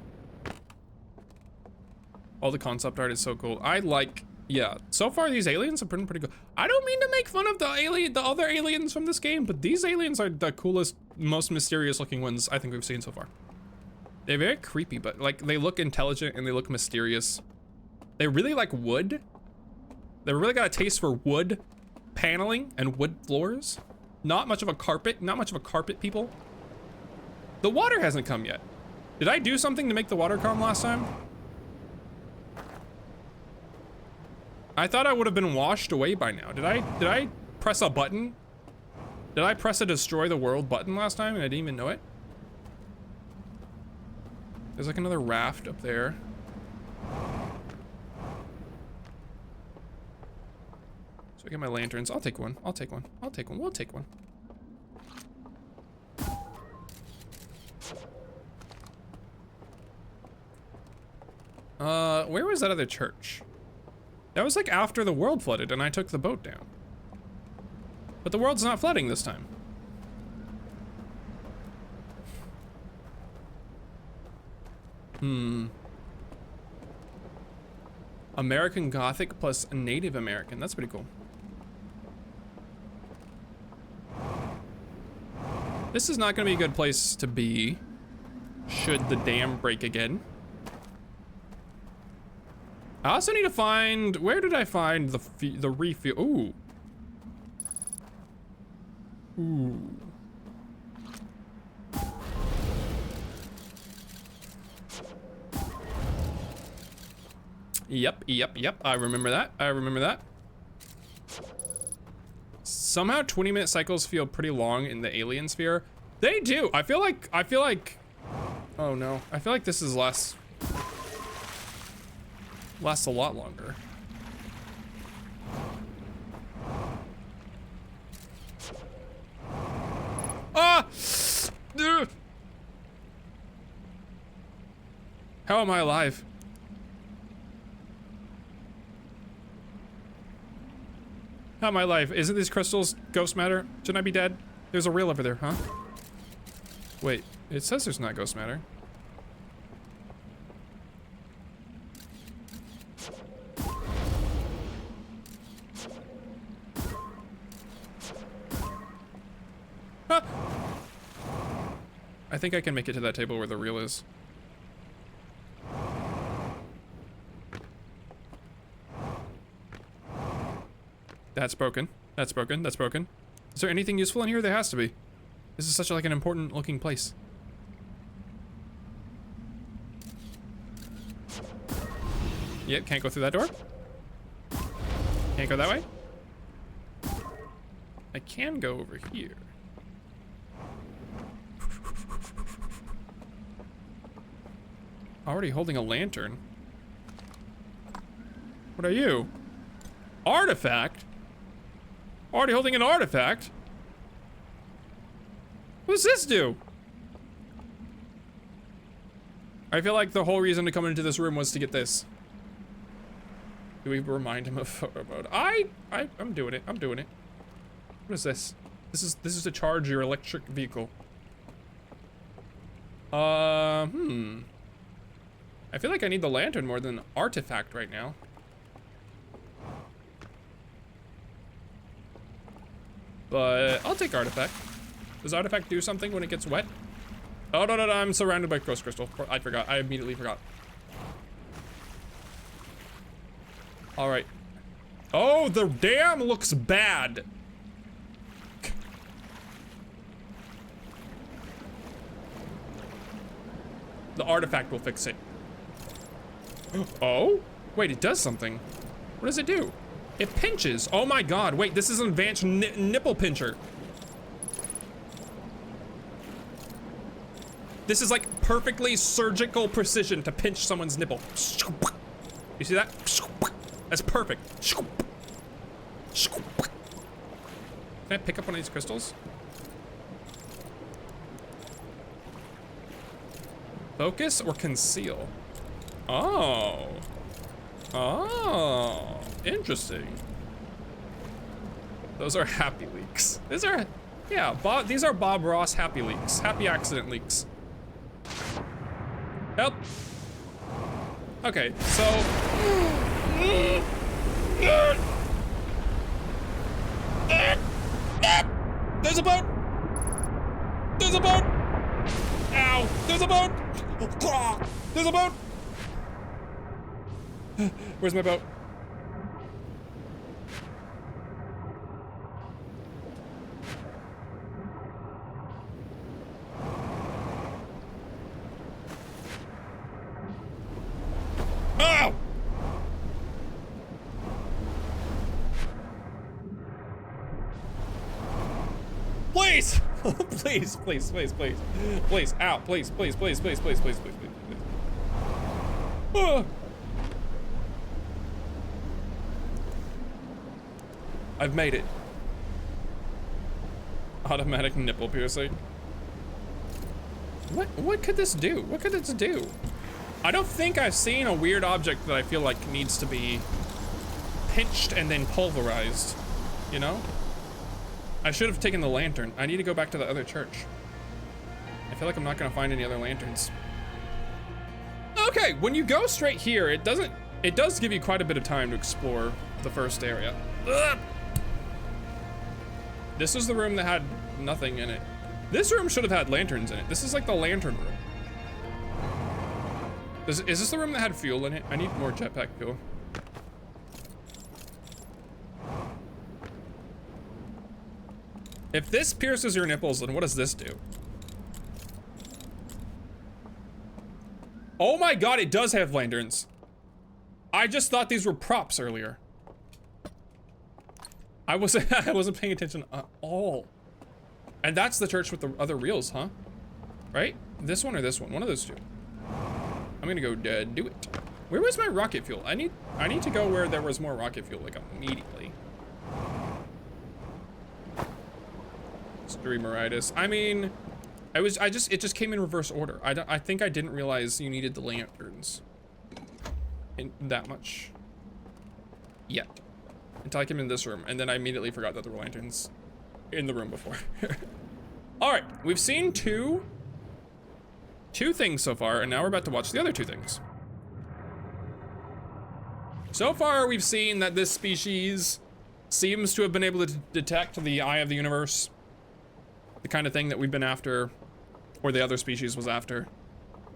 Speaker 1: All the concept art is so cool. I like, yeah, so far these aliens are pretty good. I don't mean to make fun of the other aliens from this game, but these aliens are the coolest, most mysterious looking ones I think we've seen so far. They're very creepy, but like they look intelligent and they look mysterious. They really like wood. They really got a taste for wood paneling and wood floors. Not much of a carpet people. The water hasn't come yet. Did I do something to make the water come last time? I thought I would have been washed away by now. Did I press a button? Did I press a destroy the world button last time and I didn't even know it? There's like another raft up there. So I get my lanterns. I'll take one. I'll take one. I'll take one. We'll take one. Where was that other church? That was like after the world flooded and I took the boat down. But the world's not flooding this time. American Gothic plus Native American. That's pretty cool. This is not gonna be a good place to be should the dam break again. I also need to find, where did I find the refuel? Ooh. Ooh. Yep. I remember that. Somehow 20-minute cycles feel pretty long in the alien sphere. They do. I feel like, oh no. I feel like this is lasts a lot longer. Ah! How am I alive? How am I alive? Isn't these crystals ghost matter? Shouldn't I be dead? There's a rail over there, huh? Wait, it says there's not ghost matter. Huh. I think I can make it to that table where the reel is. That's broken. That's broken. That's broken. Is there anything useful in here? There has to be. This is such like an important looking place. Yep, can't go through that door. Can't go that way. I can go over here. Already holding a lantern. What are you? Artifact? Already holding an artifact? What does this do? I feel like the whole reason to come into this room was to get this. Do we remind him of photo mode? I'm doing it. I'm doing it. What is this? This is to charge your electric vehicle. I feel like I need the lantern more than artifact right now. But I'll take artifact. Does artifact do something when it gets wet? Oh, no, I'm surrounded by ghost crystal. I forgot. I immediately forgot. All right. Oh, the dam looks bad. The artifact will fix it. Oh? Wait, it does something. What does it do? It pinches. Oh my god. Wait, this is an advanced nipple pincher. This is like perfectly surgical precision to pinch someone's nipple. You see that? That's perfect. Can I pick up one of these crystals? Focus or conceal? Oh. Oh. Interesting. Those are happy leaks. These are, yeah, these are Bob Ross happy leaks. Happy accident leaks. Help. Okay, so. There's a boat! There's a boat! Ow! There's a boat! There's a boat! Where's my boat? Ow! Please! Please, please, please, please. Please, ow, please, please, please, please, please, please, please, please, please. Ah. I've made it. Automatic nipple piercing. What could this do? What could this do? I don't think I've seen a weird object that I feel like needs to be pinched and then pulverized, you know? I should have taken the lantern. I need to go back to the other church. I feel like I'm not gonna find any other lanterns. Okay, when you go straight here, it does give you quite a bit of time to explore the first area. Ugh. This was the room that had nothing in it. This room should have had lanterns in it. This is like the lantern room. Is this the room that had fuel in it? I need more jetpack fuel. If this pierces your nipples, then what does this do? Oh my god, it does have lanterns. I just thought these were props earlier. I wasn't paying attention at all. And that's the church with the other reels, huh? Right? This one or this one? One of those two. I'm gonna go do it. Where was my rocket fuel? I need to go where there was more rocket fuel, like immediately. Streameritis. I mean, it just came in reverse order. I think I didn't realize you needed the lanterns in that much yet until I came in this room, and then I immediately forgot that there were lanterns in the room before. All right, we've seen two things so far, and now we're about to watch the other two things. So far, we've seen that this species seems to have been able to detect the eye of the universe. The kind of thing that we've been after, or the other species was after,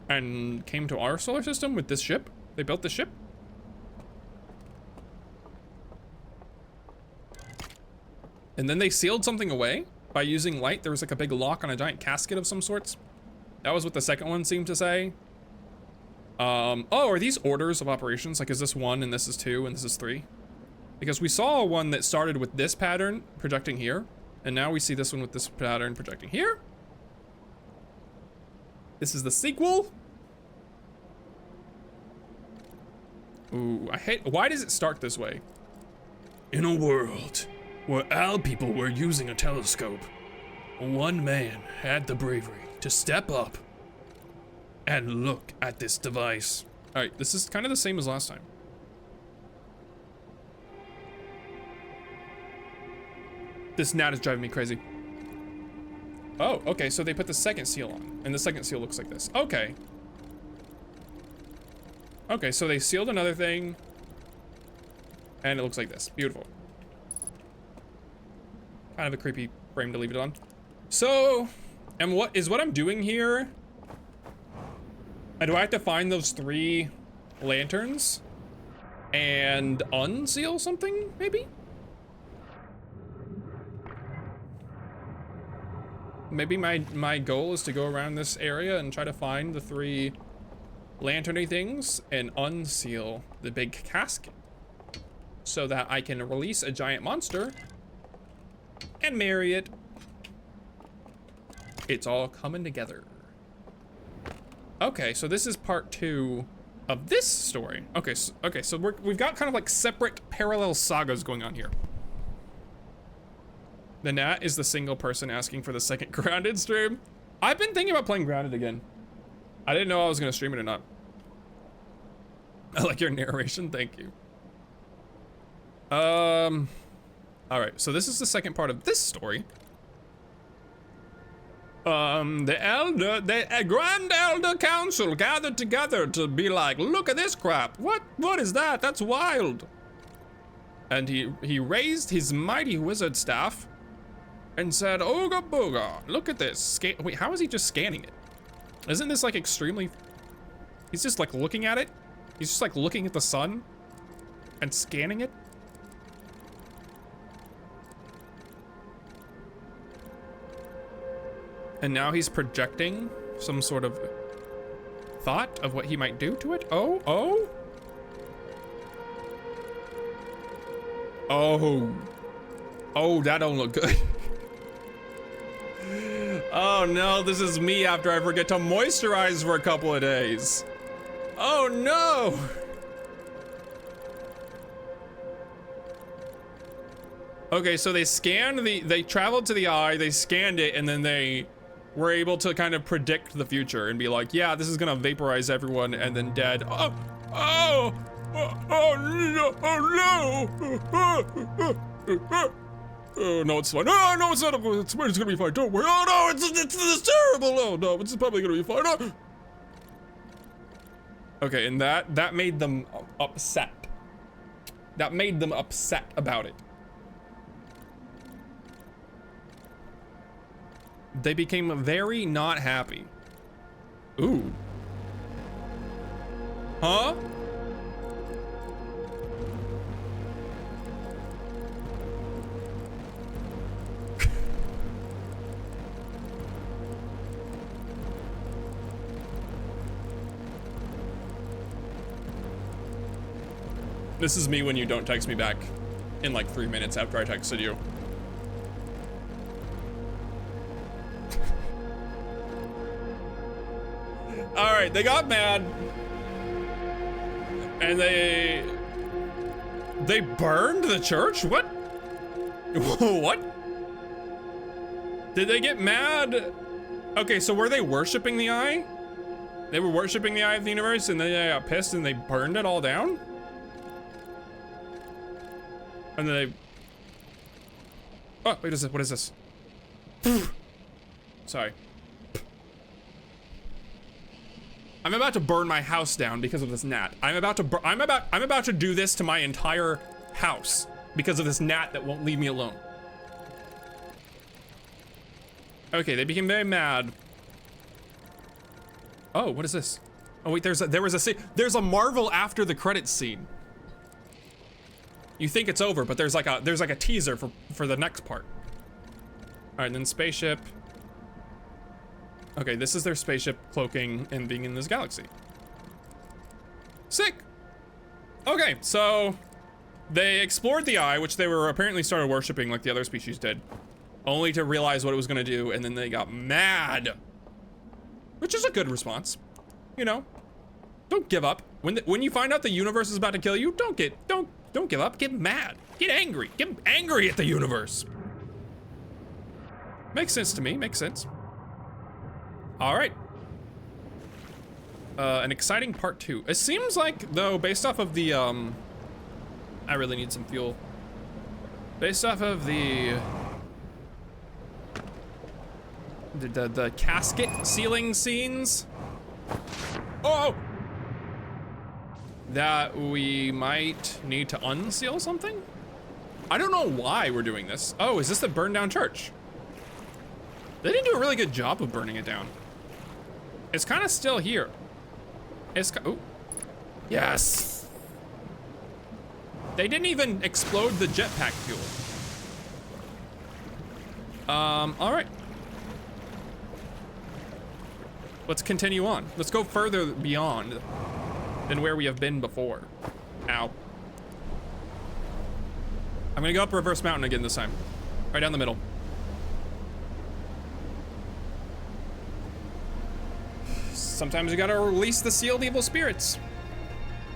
Speaker 1: and came to our solar system with this ship. They built this ship. And then they sealed something away by using light. There was like a big lock on a giant casket of some sorts. That was what the second one seemed to say. Oh, are these orders of operations? Like, is this 1 and this is 2 and this is 3? Because we saw one that started with this pattern projecting here. And now we see this one with this pattern projecting here. This is the sequel. Ooh, why does it start this way? In a world where owl people were using a telescope, one man had the bravery to step up and look at this device. All right, this is kind of the same as last time. This gnat is driving me crazy. Oh, okay, so they put the second seal on, and the second seal looks like this. Okay. Okay, so they sealed another thing, and it looks like this. Beautiful. Kind of a creepy frame to leave it on. So, and what I'm doing here? Do I have to find those 3 lanterns and unseal something, maybe? Maybe my goal is to go around this area and try to find the 3 lanterny things and unseal the big casket so that I can release a giant monster and marry it. It's all coming together. Okay, so this is part 2 of this story. Okay, so we've got kind of like separate parallel sagas going on here. The Nat is the single person asking for the second Grounded stream. I've been thinking about playing Grounded again. I didn't know I was gonna stream it or not. I like your narration, thank you. All right, so this is the second part of this story. The Grand Elder Council gathered together to be like, look at this crap. What is that? That's wild. And he raised his mighty wizard staff and said, Ooga booga, look at this. Wait, how is he just scanning it? Isn't this like extremely... He's just like looking at it? He's just like looking at the sun and scanning it? And now he's projecting some sort of thought of what he might do to it? Oh. Oh, that don't look good. Oh no, this is me after I forget to moisturize for a couple of days. Oh no! Okay, so they scanned they traveled to the eye, they scanned it, and then they were able to kind of predict the future and be like, yeah, this is gonna vaporize everyone and then dead. Oh no, it's fine. Oh no, it's not. It's gonna be fine. Don't worry. Oh no, it's terrible. Oh no, it's probably gonna be fine. Oh. Okay, and that made them upset. That made them upset about it. They became very not happy. Ooh. Huh? This is me when you don't text me back in like 3 minutes after I texted you. All right, they got mad and they burned the church? What? What? Did they get mad? Okay, so were they worshiping the eye? They were worshiping the eye of the universe and then they got pissed and they burned it all down? And then they... Oh, wait, what is this? Sorry. I'm about to burn my house down because of this gnat. I'm about to do this to my entire house because of this gnat that won't leave me alone. Okay, they became very mad. Oh, what is this? Oh wait, there's a Marvel after the credits scene. You think it's over, but there's like a teaser for the next part. All right, and then spaceship. Okay, this is their spaceship cloaking and being in this galaxy. Sick. Okay, so they explored the eye, which they were apparently started worshiping like the other species did, only to realize what it was gonna do, and then they got mad, which is a good response, you know. Don't give up. When you find out the universe is about to kill you, don't give up. Get mad. Get angry. Get angry at the universe. Makes sense to me. Makes sense. All right. An exciting part 2. It seems like, though, based off of the, I really need some fuel. Based off of the casket sealing scenes. Oh! That we might need to unseal something? I don't know why we're doing this. Oh, is this the burned down church? They didn't do a really good job of burning it down. It's kind of still here. Oh, yes. They didn't even explode the jetpack fuel. All right. Let's continue on. Let's go further beyond than where we have been before. Ow. I'm gonna go up Reverse Mountain again this time. Right down the middle. Sometimes you gotta release the sealed evil spirits.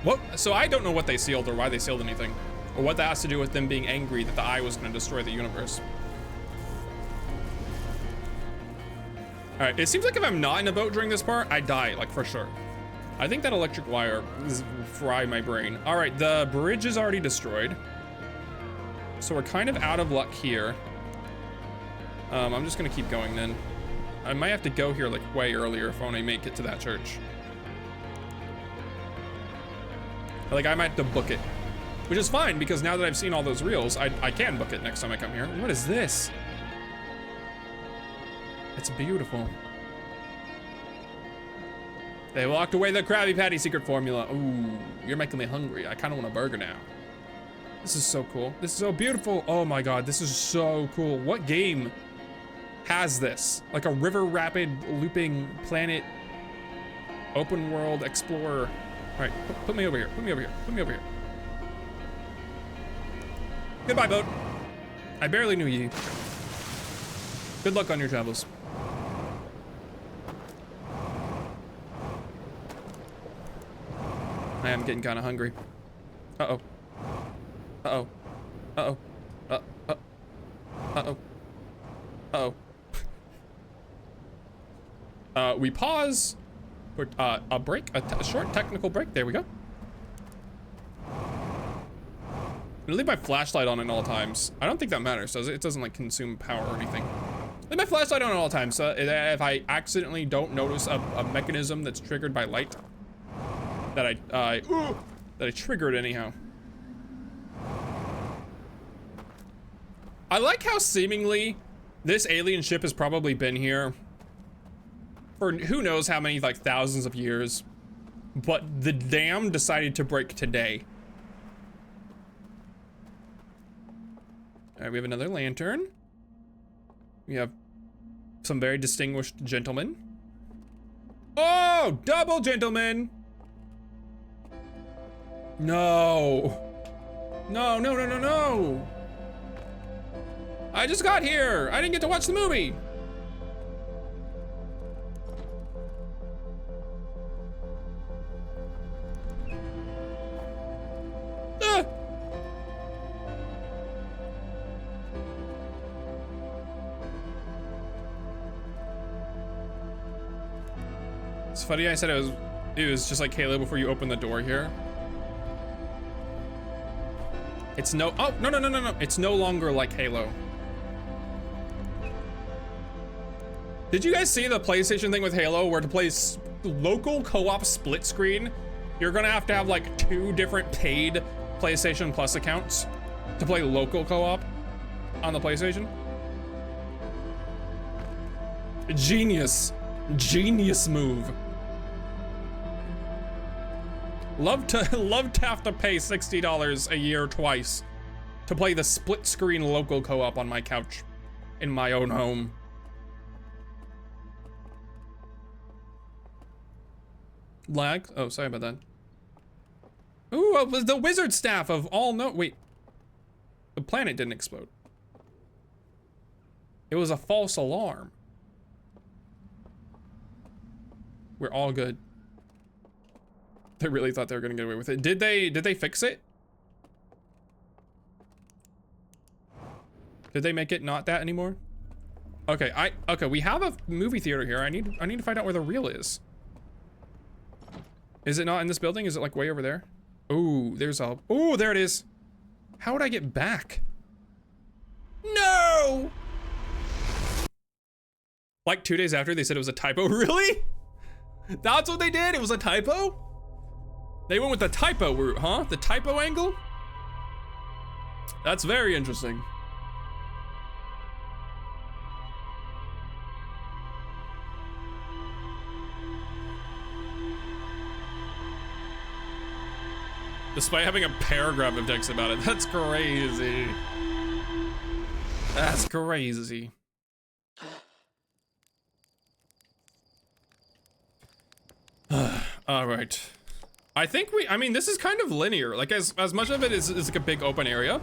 Speaker 1: What? So I don't know what they sealed or why they sealed anything. Or what that has to do with them being angry that the eye was gonna destroy the universe. All right, it seems like if I'm not in a boat during this part, I die, like for sure. I think that electric wire is fry my brain. All right, the bridge is already destroyed. So we're kind of out of luck here. I'm just gonna keep going then. I might have to go here like way earlier if I wanna make it to that church. Like I might have to book it, which is fine because now that I've seen all those reels, I can book it next time I come here. What is this? It's beautiful. They locked away the Krabby Patty secret formula. Ooh, you're making me hungry. I kind of want a burger now. This is so cool. This is so beautiful. Oh my God, this is so cool. What game has this? Like a river rapid looping planet, open world explorer. All right, put me over here. Put me over here. Put me over here. Goodbye, boat. I barely knew you. Good luck on your travels. I am getting kind of hungry. Uh-oh. Uh-oh. Uh-oh. Uh-oh. Uh-oh. Uh-oh. We pause for a break, a short technical break. There we go. I'm gonna leave my flashlight on at all times. I don't think that matters, does it? It doesn't like consume power or anything. Leave my flashlight on at all times. So if I accidentally don't notice a mechanism that's triggered by light, that I triggered anyhow. I like how seemingly this alien ship has probably been here for who knows how many, like thousands of years, but the dam decided to break today. All right, we have another lantern. We have some very distinguished gentlemen. Oh, double gentlemen. No. No, no, no, no, no. I just got here. I didn't get to watch the movie. Ah. It's funny I said it was just like Halo before you open the door here. It's no, oh, no, no, no, no, no. It's no longer like Halo. Did you guys see the PlayStation thing with Halo where to play local co-op split screen, you're gonna have to have like 2 different paid PlayStation Plus accounts to play local co-op on the PlayStation? Genius. Genius move. Love to have to pay $60 a year twice to play the split screen local co-op on my couch in my own home. Lag? Oh, sorry about that. Ooh, it was the wizard staff of all no, wait. The planet didn't explode. It was a false alarm. We're all good. They really thought they were gonna get away with it. Did they fix it? Did they make it not that anymore? Okay, okay, we have a movie theater here. I need to find out where the reel is. Is it not in this building? Is it like way over there? Oh, there it is. How would I get back? No! Like 2 days after, they said it was a typo. Really? That's what they did? It was a typo? They went with the typo route, huh? The typo angle? That's very interesting. Despite having a paragraph of text about it. That's crazy. That's crazy. All right. I mean, this is kind of linear. Like, as much of it is like a big open area,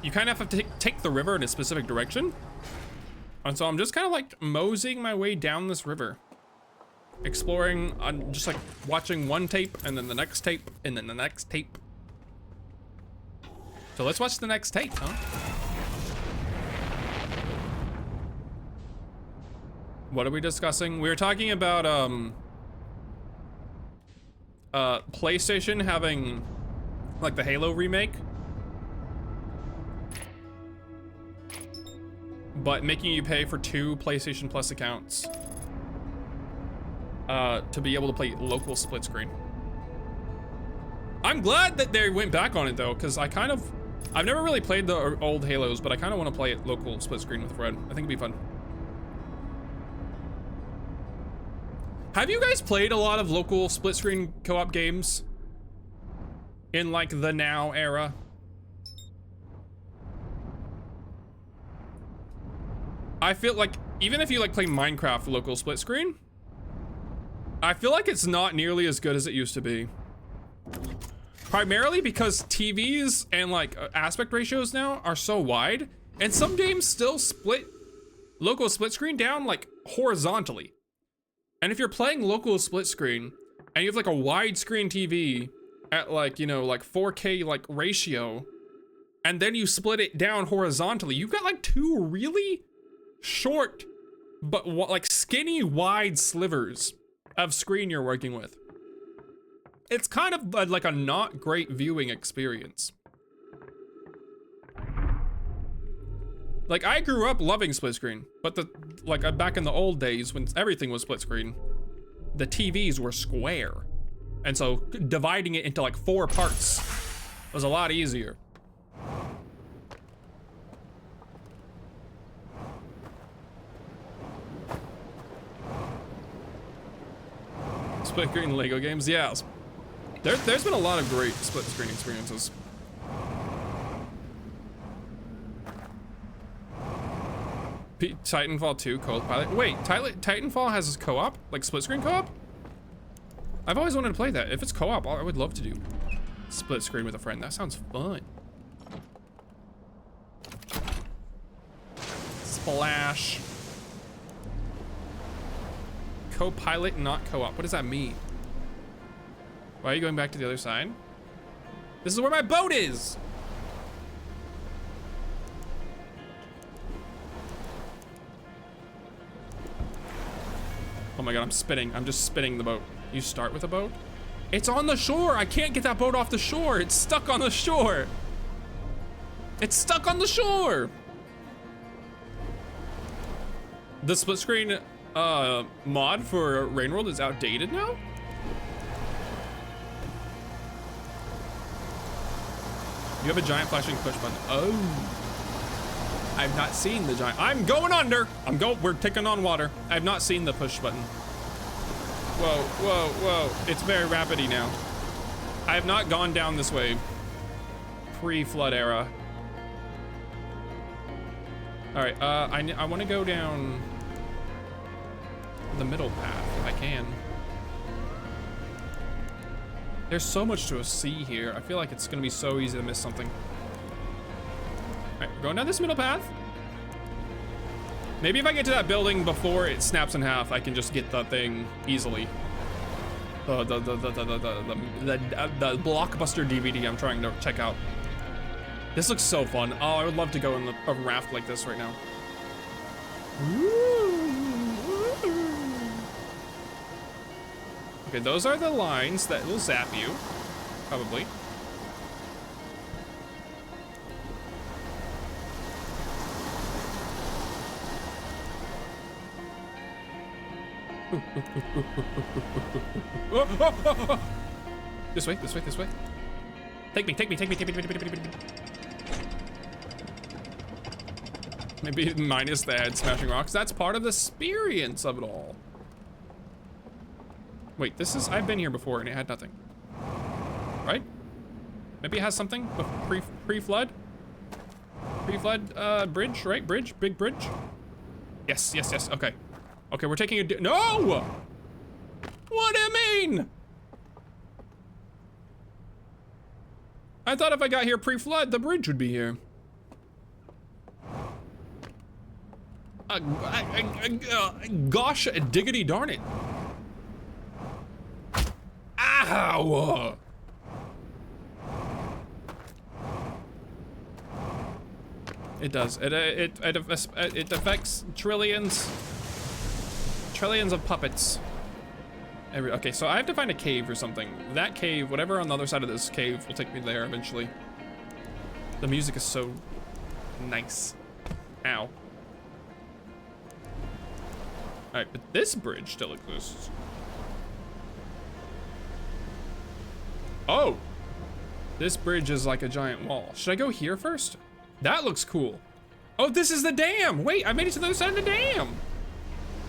Speaker 1: you kind of have to take the river in a specific direction. And so I'm just kind of like moseying my way down this river. Exploring, just like watching one tape, and then the next tape, and then the next tape. So let's watch the next tape, huh? What are we discussing? We were talking about, PlayStation having, like, the Halo remake. But making you pay for 2 PlayStation Plus accounts. To be able to play local split screen. I'm glad that they went back on it though, because I've never really played the old Halos, but I kind of want to play it local split screen with Fred. I think it'd be fun. Have you guys played a lot of local split screen co-op games in like the now era? I feel like even if you like play Minecraft local split screen, I feel like it's not nearly as good as it used to be. Primarily because TVs and like aspect ratios now are so wide, and some games still split local split screen down like horizontally. And if you're playing local split screen and you have like a widescreen TV at like, you know, like 4K like ratio, and then you split it down horizontally, you've got like 2 really short but like skinny wide slivers of screen you're working with. It's kind of like a not great viewing experience. Like, I grew up loving split screen, but back in the old days when everything was split screen, the TVs were square. And so dividing it into like 4 parts was a lot easier. Split screen Lego games, yeah. There's been a lot of great split screen experiences. Titanfall 2 co-pilot. Wait, Titanfall has co-op? Like split screen co-op? I've always wanted to play that. If it's co-op, I would love to do split screen with a friend. That sounds fun. Splash. Co-pilot, not co-op. What does that mean? Why are you going back to the other side? This is where my boat is! Oh my god, I'm spinning. I'm just spinning the boat. You start with a boat? It's on the shore! I can't get that boat off the shore! It's stuck on the shore! It's stuck on the shore! The split screen mod for Rain World is outdated now? You have a giant flashing push button. Oh. I've not seen the giant. I'm going under. We're taking on water. I've not seen the push button. Whoa, whoa, whoa. It's very rapidy now. I have not gone down this way. Pre-flood era. All right, I want to go down the middle path if I can. There's so much to see here. I feel like it's gonna be so easy to miss something. All right, we're going down this middle path. Maybe if I get to that building before it snaps in half, I can just get the thing easily. The blockbuster DVD I'm trying to check out. This looks so fun. Oh, I would love to go in a raft like this right now. Okay, those are the lines that will zap you, probably. This way, this way, this way. Take me, take me, take me, take me, take me, take me, take me. Maybe minus the head smashing rocks. That's part of the experience of it all. Wait, this is, I've been here before and it had nothing. Right? Maybe it has something pre-flood? Pre-flood bridge, right? Bridge, big bridge. Yes, yes, yes, okay. Okay, we're taking a, no! What do you mean? I thought if I got here pre-flood, the bridge would be here. Gosh, diggity darn it. Ow! It does. It affects trillions of puppets. Okay, so I have to find a cave or something. That cave, whatever on the other side of this cave, will take me there eventually. The music is so nice. Ow. Alright, but this bridge still exists. Oh! This bridge is like a giant wall. Should I go here first? That looks cool. Oh, this is the dam! Wait, I made it to the other side of the dam!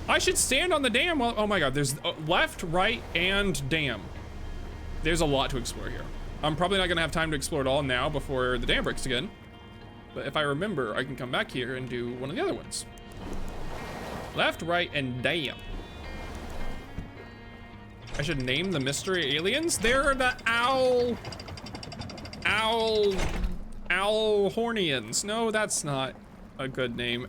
Speaker 1: I should stand on the dam while, oh my god, there's left, right, and dam. There's a lot to explore here. I'm probably not gonna have time to explore it all now before the dam breaks again. But if I remember, I can come back here and do one of the other ones. Left, right, and dam. I should name the mystery aliens. They're the Owlhornians. No, that's not a good name.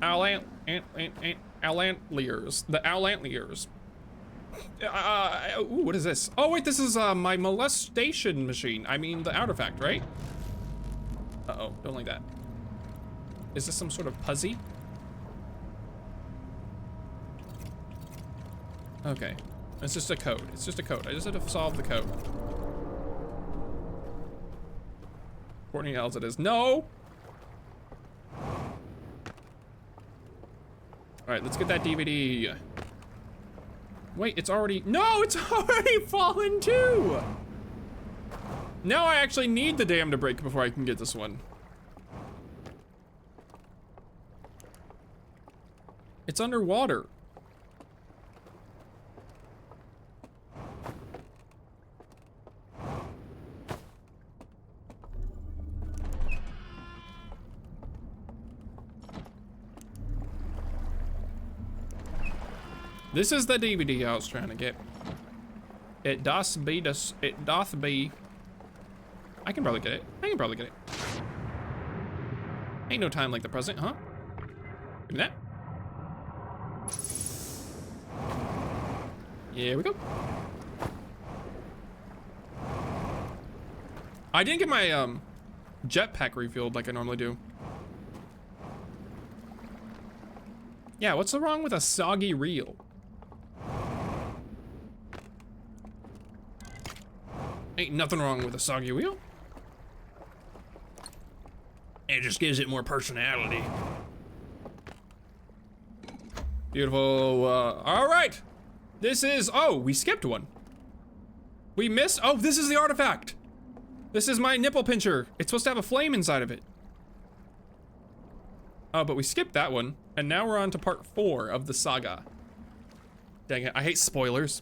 Speaker 1: Owlantliers. The Owlantliers. Ooh, what is this? Oh wait, this is my molestation machine. I mean the artifact, right? Uh-oh, don't like that. Is this some sort of puzzle? Okay, it's just a code. It's just a code. I just have to solve the code. Courtney Ells it is. No! Alright, let's get that DVD. Wait, it's already, no, it's already fallen too! Now I actually need the dam to break before I can get this one. It's underwater. This is the DVD I was trying to get. It doth be. I can probably get it. I can probably get it. Ain't no time like the present, huh? Give me that. Here we go. I didn't get my jetpack refilled like I normally do. Yeah, what's wrong with a soggy reel? Ain't nothing wrong with a soggy wheel. It just gives it more personality. Beautiful. All right. This is, oh, we skipped one. We missed, oh, this is the artifact. This is my nipple pincher. It's supposed to have a flame inside of it. Oh, but we skipped that one. And now we're on to part 4 of the saga. Dang it, I hate spoilers.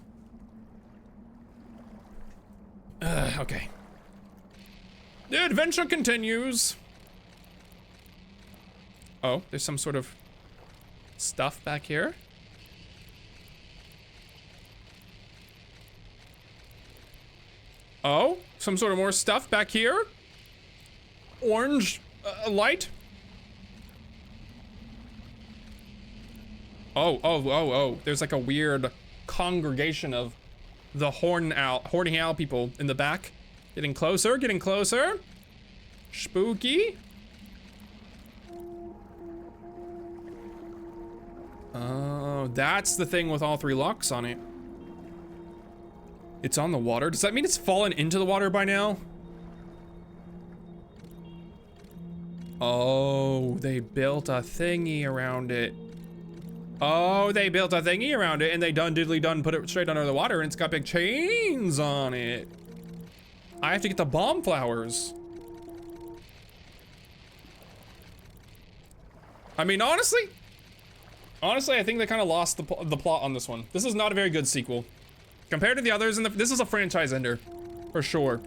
Speaker 1: Okay. The adventure continues. Oh, there's some sort of stuff back here. Oh, some sort of more stuff back here. Orange light. Oh. There's like a weird congregation of the horny owl people in the back. Getting closer, getting closer. Spooky. Oh, that's the thing with all 3 locks on it. It's on the water. Does that mean it's fallen into the water by now? Oh, they built a thingy around it. Oh, they built a thingy around it and they done diddly done put it straight under the water and it's got big chains on it. I have to get the bomb flowers. I mean, honestly, I think they kind of lost the plot on this one. This is not a very good sequel. Compared to the others, this is a franchise ender, for sure.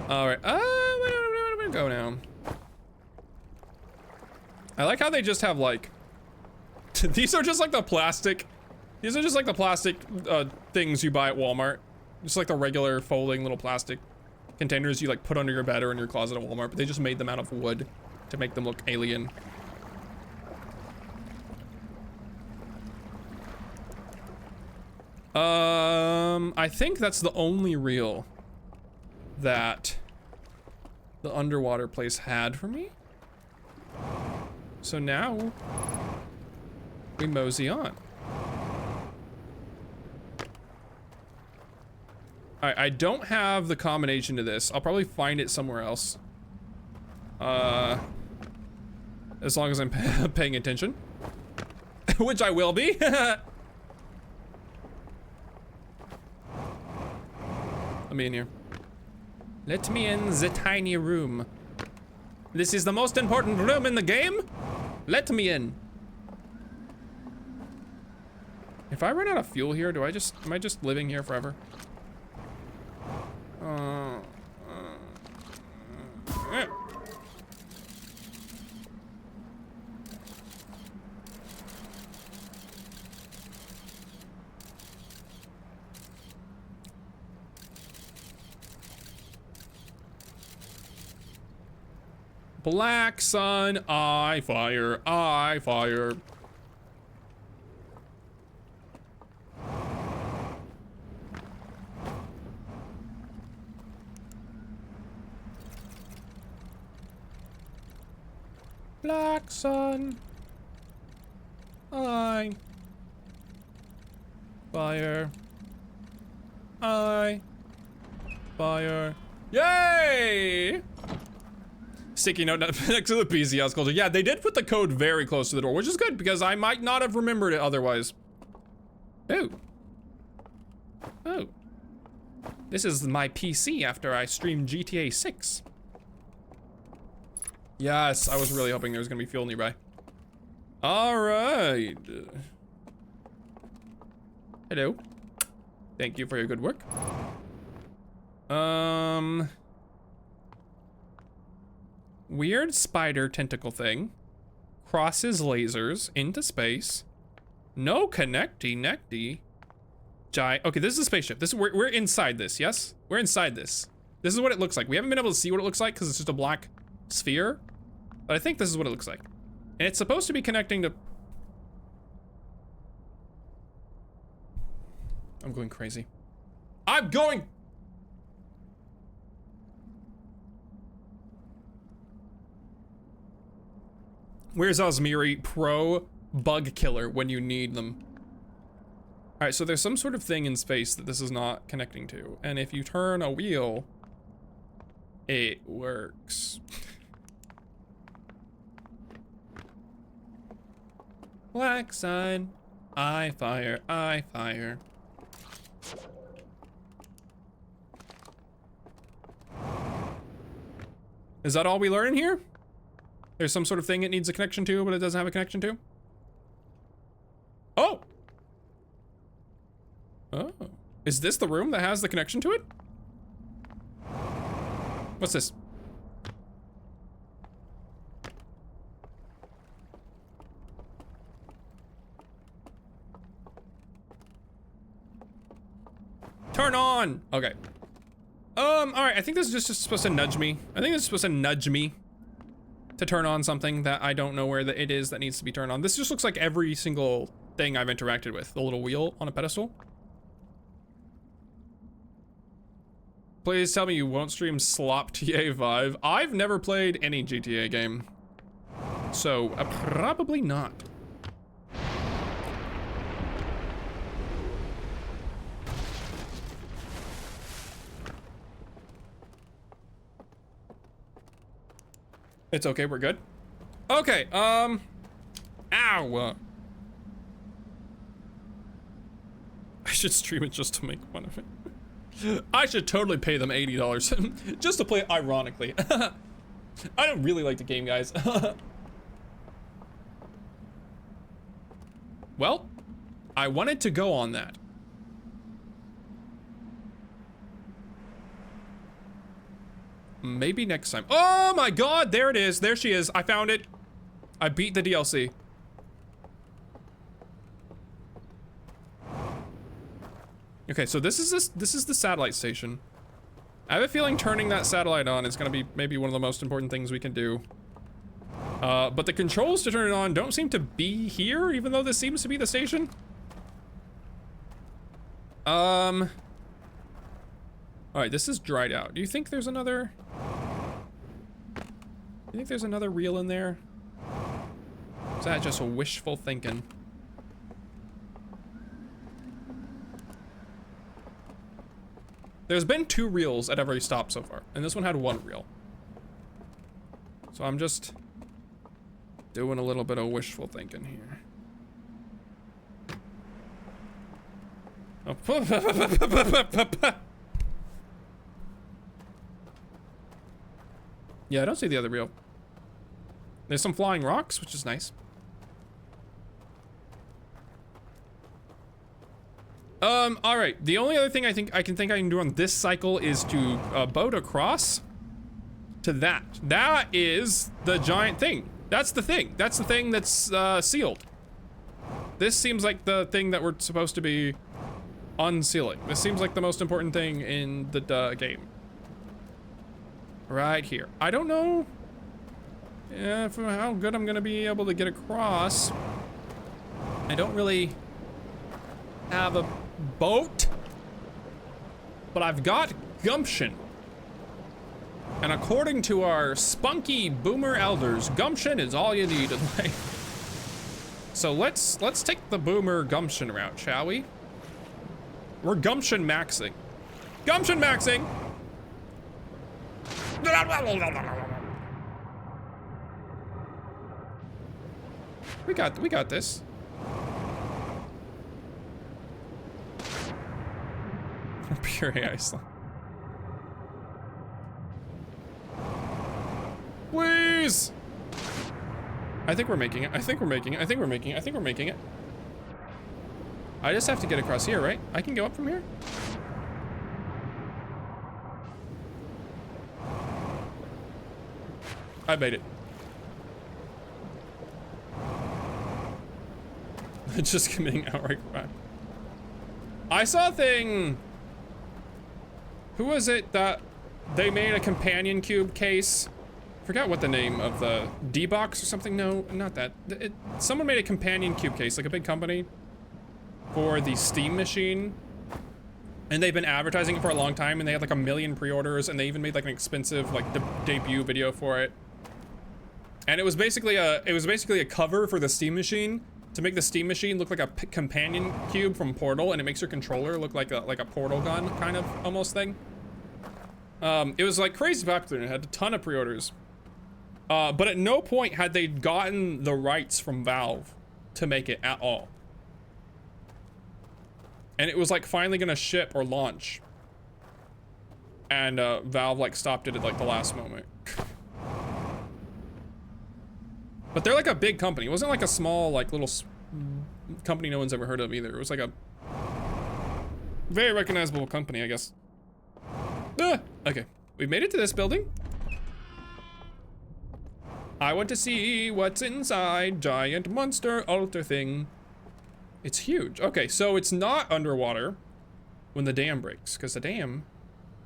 Speaker 1: Alright, where do we go now? I like how they just have like, these are just like the plastic, things you buy at Walmart. Just like the regular folding little plastic containers you like put under your bed or in your closet at Walmart, but they just made them out of wood to make them look alien. I think that's the only reel that the underwater place had for me. So now we mosey on. Alright, I don't have the combination to this. I'll probably find it somewhere else. As long as I'm paying attention. Which I will be. Let me in here. Let me in the tiny room. This is the most important room in the game. Let me in. If I run out of fuel here, am I just living here forever? Black sun, I fire, I fire. Black sun, I fire, I fire. Yay! Sticky note next to the PC house culture. Yeah, they did put the code very close to the door, which is good because I might not have remembered it otherwise. Oh. Oh. This is my PC after I streamed GTA 6. Yes, I was really hoping there was gonna be fuel nearby. All right. Hello. Thank you for your good work. Weird spider tentacle thing. Crosses lasers into space. No connecty. Okay, this is a spaceship. We're inside this, yes? We're inside this. This is what it looks like. We haven't been able to see what it looks like because it's just a black sphere. But I think this is what it looks like. And it's supposed to be connecting to... I'm going crazy. I'm going... Where's Osmiri Pro Bug Killer when you need them? All right, so there's some sort of thing in space that this is not connecting to. And if you turn a wheel, it works. Black sun, I fire, I fire. Is that all we learn here? There's some sort of thing it needs a connection to, but it doesn't have a connection to? Oh! Oh. Is this the room that has the connection to it? What's this? Turn on! Okay. Alright, I think this is just supposed to nudge me. I think this is supposed to nudge me. to turn on something that I don't know where it is that needs to be turned on. This just looks like every single thing I've interacted with. The little wheel on a pedestal. Please tell me you won't stream Slop TA 5. I've never played any GTA game. So, probably not. It's okay, we're good. Okay, ow. I should stream it just to make fun of it. I should totally pay them $80 just to play it ironically. I don't really like the game, guys. Well, I wanted to go on that. Maybe next time. Oh my god, there it is. There she is. I found it. I beat the DLC. Okay, so this is the satellite station. I have a feeling turning that satellite on is gonna be maybe one of the most important things we can do. But the controls to turn it on don't seem to be here, even though this seems to be the station. Alright, this is dried out. Do you think there's another... You think there's another reel in there? Is that just wishful thinking? There's been 2 reels at every stop so far, and this one had 1 reel. So I'm just doing a little bit of wishful thinking here. Yeah, I don't see the other reel. There's some flying rocks, which is nice. All right. The only other thing I can do on this cycle is to boat across to that. That is the giant thing. That's the thing. That's the thing that's sealed. This seems like the thing that we're supposed to be unsealing. This seems like the most important thing in the game. Right here. I don't know how good I'm gonna be able to get across. I don't really have a boat, but I've got gumption. And according to our spunky boomer elders, gumption is all you need in life. So let's take the boomer gumption route, shall we? We're gumption maxing. Gumption maxing! We got this. Pure AI slime. Please! I think we're making it. I think we're making it. I think we're making it. I think we're making it. I just have to get across here, right? I can go up from here? I made it. Just committing outright crime. I saw a thing. Who was it that they made a companion cube case? Forgot what the name of the D-Box or something. No, not that. Someone made a companion cube case, like a big company, for the Steam machine. And they've been advertising it for a long time, and they had like 1 million pre-orders, and they even made like an expensive like debut video for it. And it was basically a cover for the Steam machine to make the Steam machine look like a companion cube from Portal, and it makes your controller look like a Portal gun kind of almost thing. It was like crazy popular and it had a ton of pre-orders. But at no point had they gotten the rights from Valve to make it at all. And it was like finally gonna ship or launch. And Valve like stopped it at like the last moment. But they're like a big company. It wasn't like a small, like little company no one's ever heard of either. It was like a very recognizable company, I guess. Okay, we made it to this building. I want to see what's inside. Giant monster altar thing. It's huge. Okay, so it's not underwater when the dam breaks, because the dam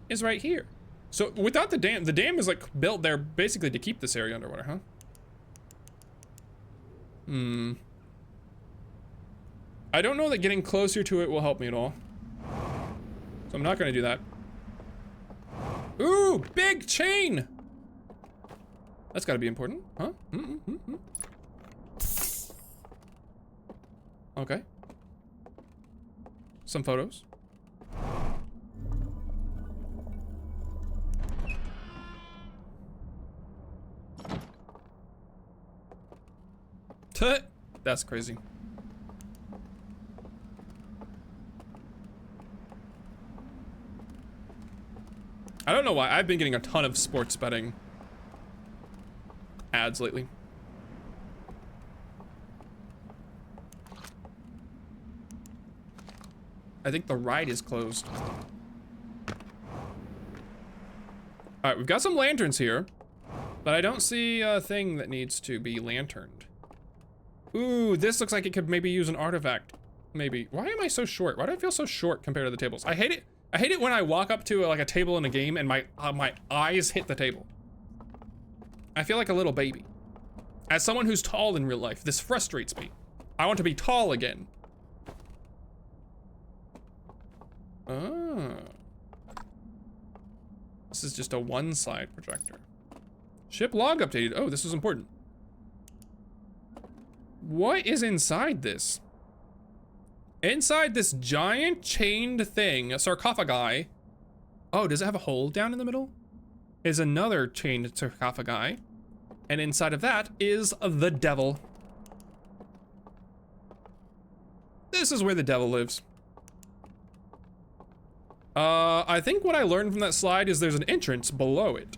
Speaker 1: is right here. So without the dam is like built there basically to keep this area underwater, huh? I don't know that getting closer to it will help me at all. So I'm not gonna do that. Ooh, big chain! That's gotta be important, huh? Okay. Some photos. Tut! That's crazy. I don't know why. I've been getting a ton of sports betting ads lately. I think the ride is closed. All right, we've got some lanterns here, but I don't see a thing that needs to be lanterned. Ooh, this looks like it could maybe use an artifact. Maybe. Why am I so short? Why do I feel so short compared to the tables? I hate it. I hate it when I walk up to like a table in a game and my eyes hit the table. I feel like a little baby. As someone who's tall in real life, this frustrates me. I want to be tall again. Oh. This is just a one-side projector. Ship log updated. Oh, this was important. What is inside this? Inside this giant chained thing, a sarcophagi. Oh, does it have a hole down in the middle? Is another chained sarcophagi. And inside of that is the devil. This is where the devil lives. I think what I learned from that slide is there's an entrance below it.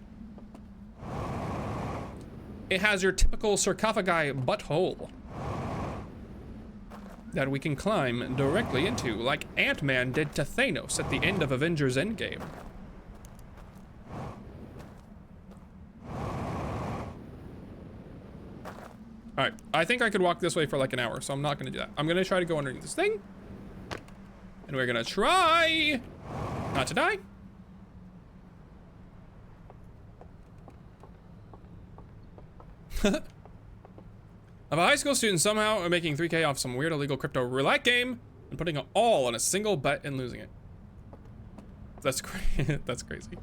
Speaker 1: It has your typical sarcophagi butthole that we can climb directly into, like Ant-Man did to Thanos at the end of Avengers Endgame. All right, I think I could walk this way for like an hour, so I'm not gonna do that. I'm gonna try to go underneath this thing, and we're gonna try not to die. Of a high school student somehow making 3K off some weird illegal crypto roulette game and putting it all on a single bet and losing it. That's crazy. That's crazy.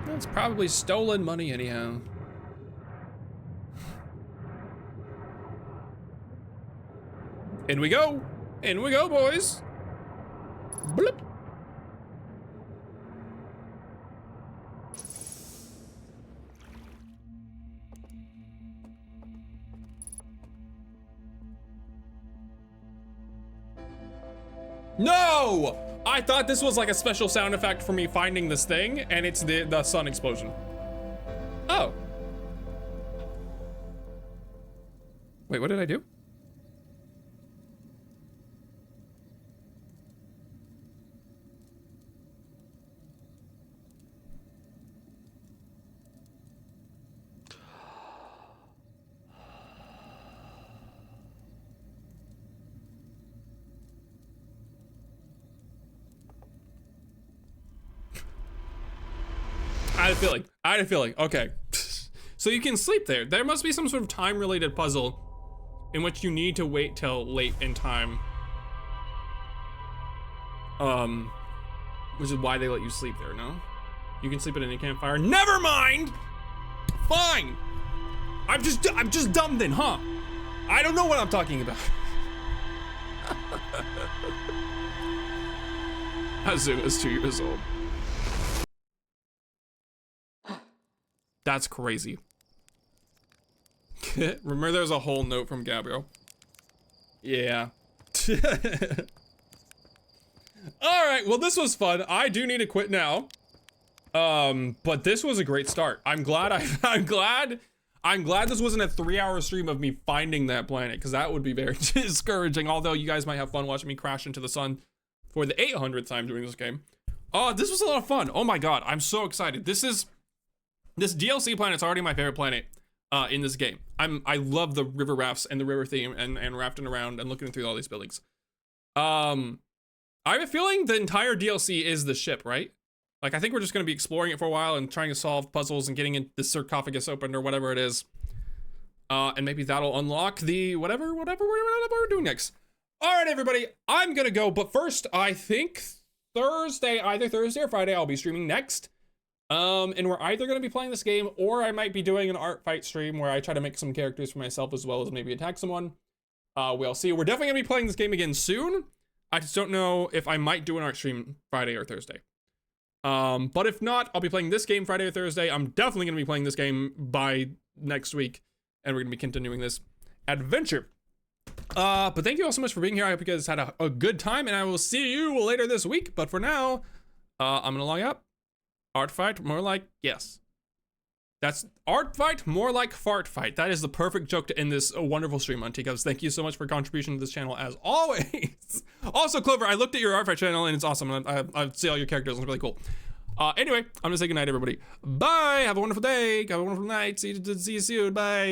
Speaker 1: That's probably stolen money anyhow. In we go. In we go, boys. Bloop. No! I thought this was like a special sound effect for me finding this thing, and it's the sun explosion. Oh. Wait, what did I do? I had a feeling. Okay. So you can sleep there. There must be some sort of time-related puzzle in which you need to wait till late in time. Which is why they let you sleep there, no? You can sleep at any campfire. Never mind! Fine! I'm just dumb then, huh? I don't know what I'm talking about. Azu is 2 years old. That's crazy. Remember there's a whole note from Gabriel. Yeah. Alright, well this was fun. I do need to quit now. But this was a great start. I'm glad I'm glad this wasn't a 3-hour stream of me finding that planet, because that would be very discouraging, although you guys might have fun watching me crash into the sun for the 800th time doing this game. Oh, this was a lot of fun. Oh my god, I'm so excited. This DLC planet's already my favorite planet in this game. I love the river rafts and the river theme and rafting around and looking through all these buildings. I have a feeling the entire DLC is the ship, right? Like, I think we're just going to be exploring it for a while and trying to solve puzzles and getting the sarcophagus opened or whatever it is. And maybe that'll unlock the whatever we're doing next. All right, everybody, I'm going to go. But first, I think Thursday, either Thursday or Friday, I'll be streaming next. And we're either going to be playing this game or I might be doing an art fight stream where I try to make some characters for myself as well as maybe attack someone. We'll see. We're definitely going to be playing this game again soon. I just don't know if I might do an art stream Friday or Thursday. But if not, I'll be playing this game Friday or Thursday. I'm definitely going to be playing this game by next week. And we're going to be continuing this adventure. But thank you all so much for being here. I hope you guys had a good time. And I will see you later this week. But for now, I'm going to log out. Art fight, more like, yes. That's art fight, more like fart fight. That is the perfect joke to end this wonderful stream on Ticos. Thank you so much for your contribution to this channel as always. Also, Clover, I looked at your art fight channel and it's awesome. I see all your characters. It's really cool. Anyway, I'm gonna say goodnight, everybody. Bye. Have a wonderful day. Have a wonderful night. See you soon. Bye.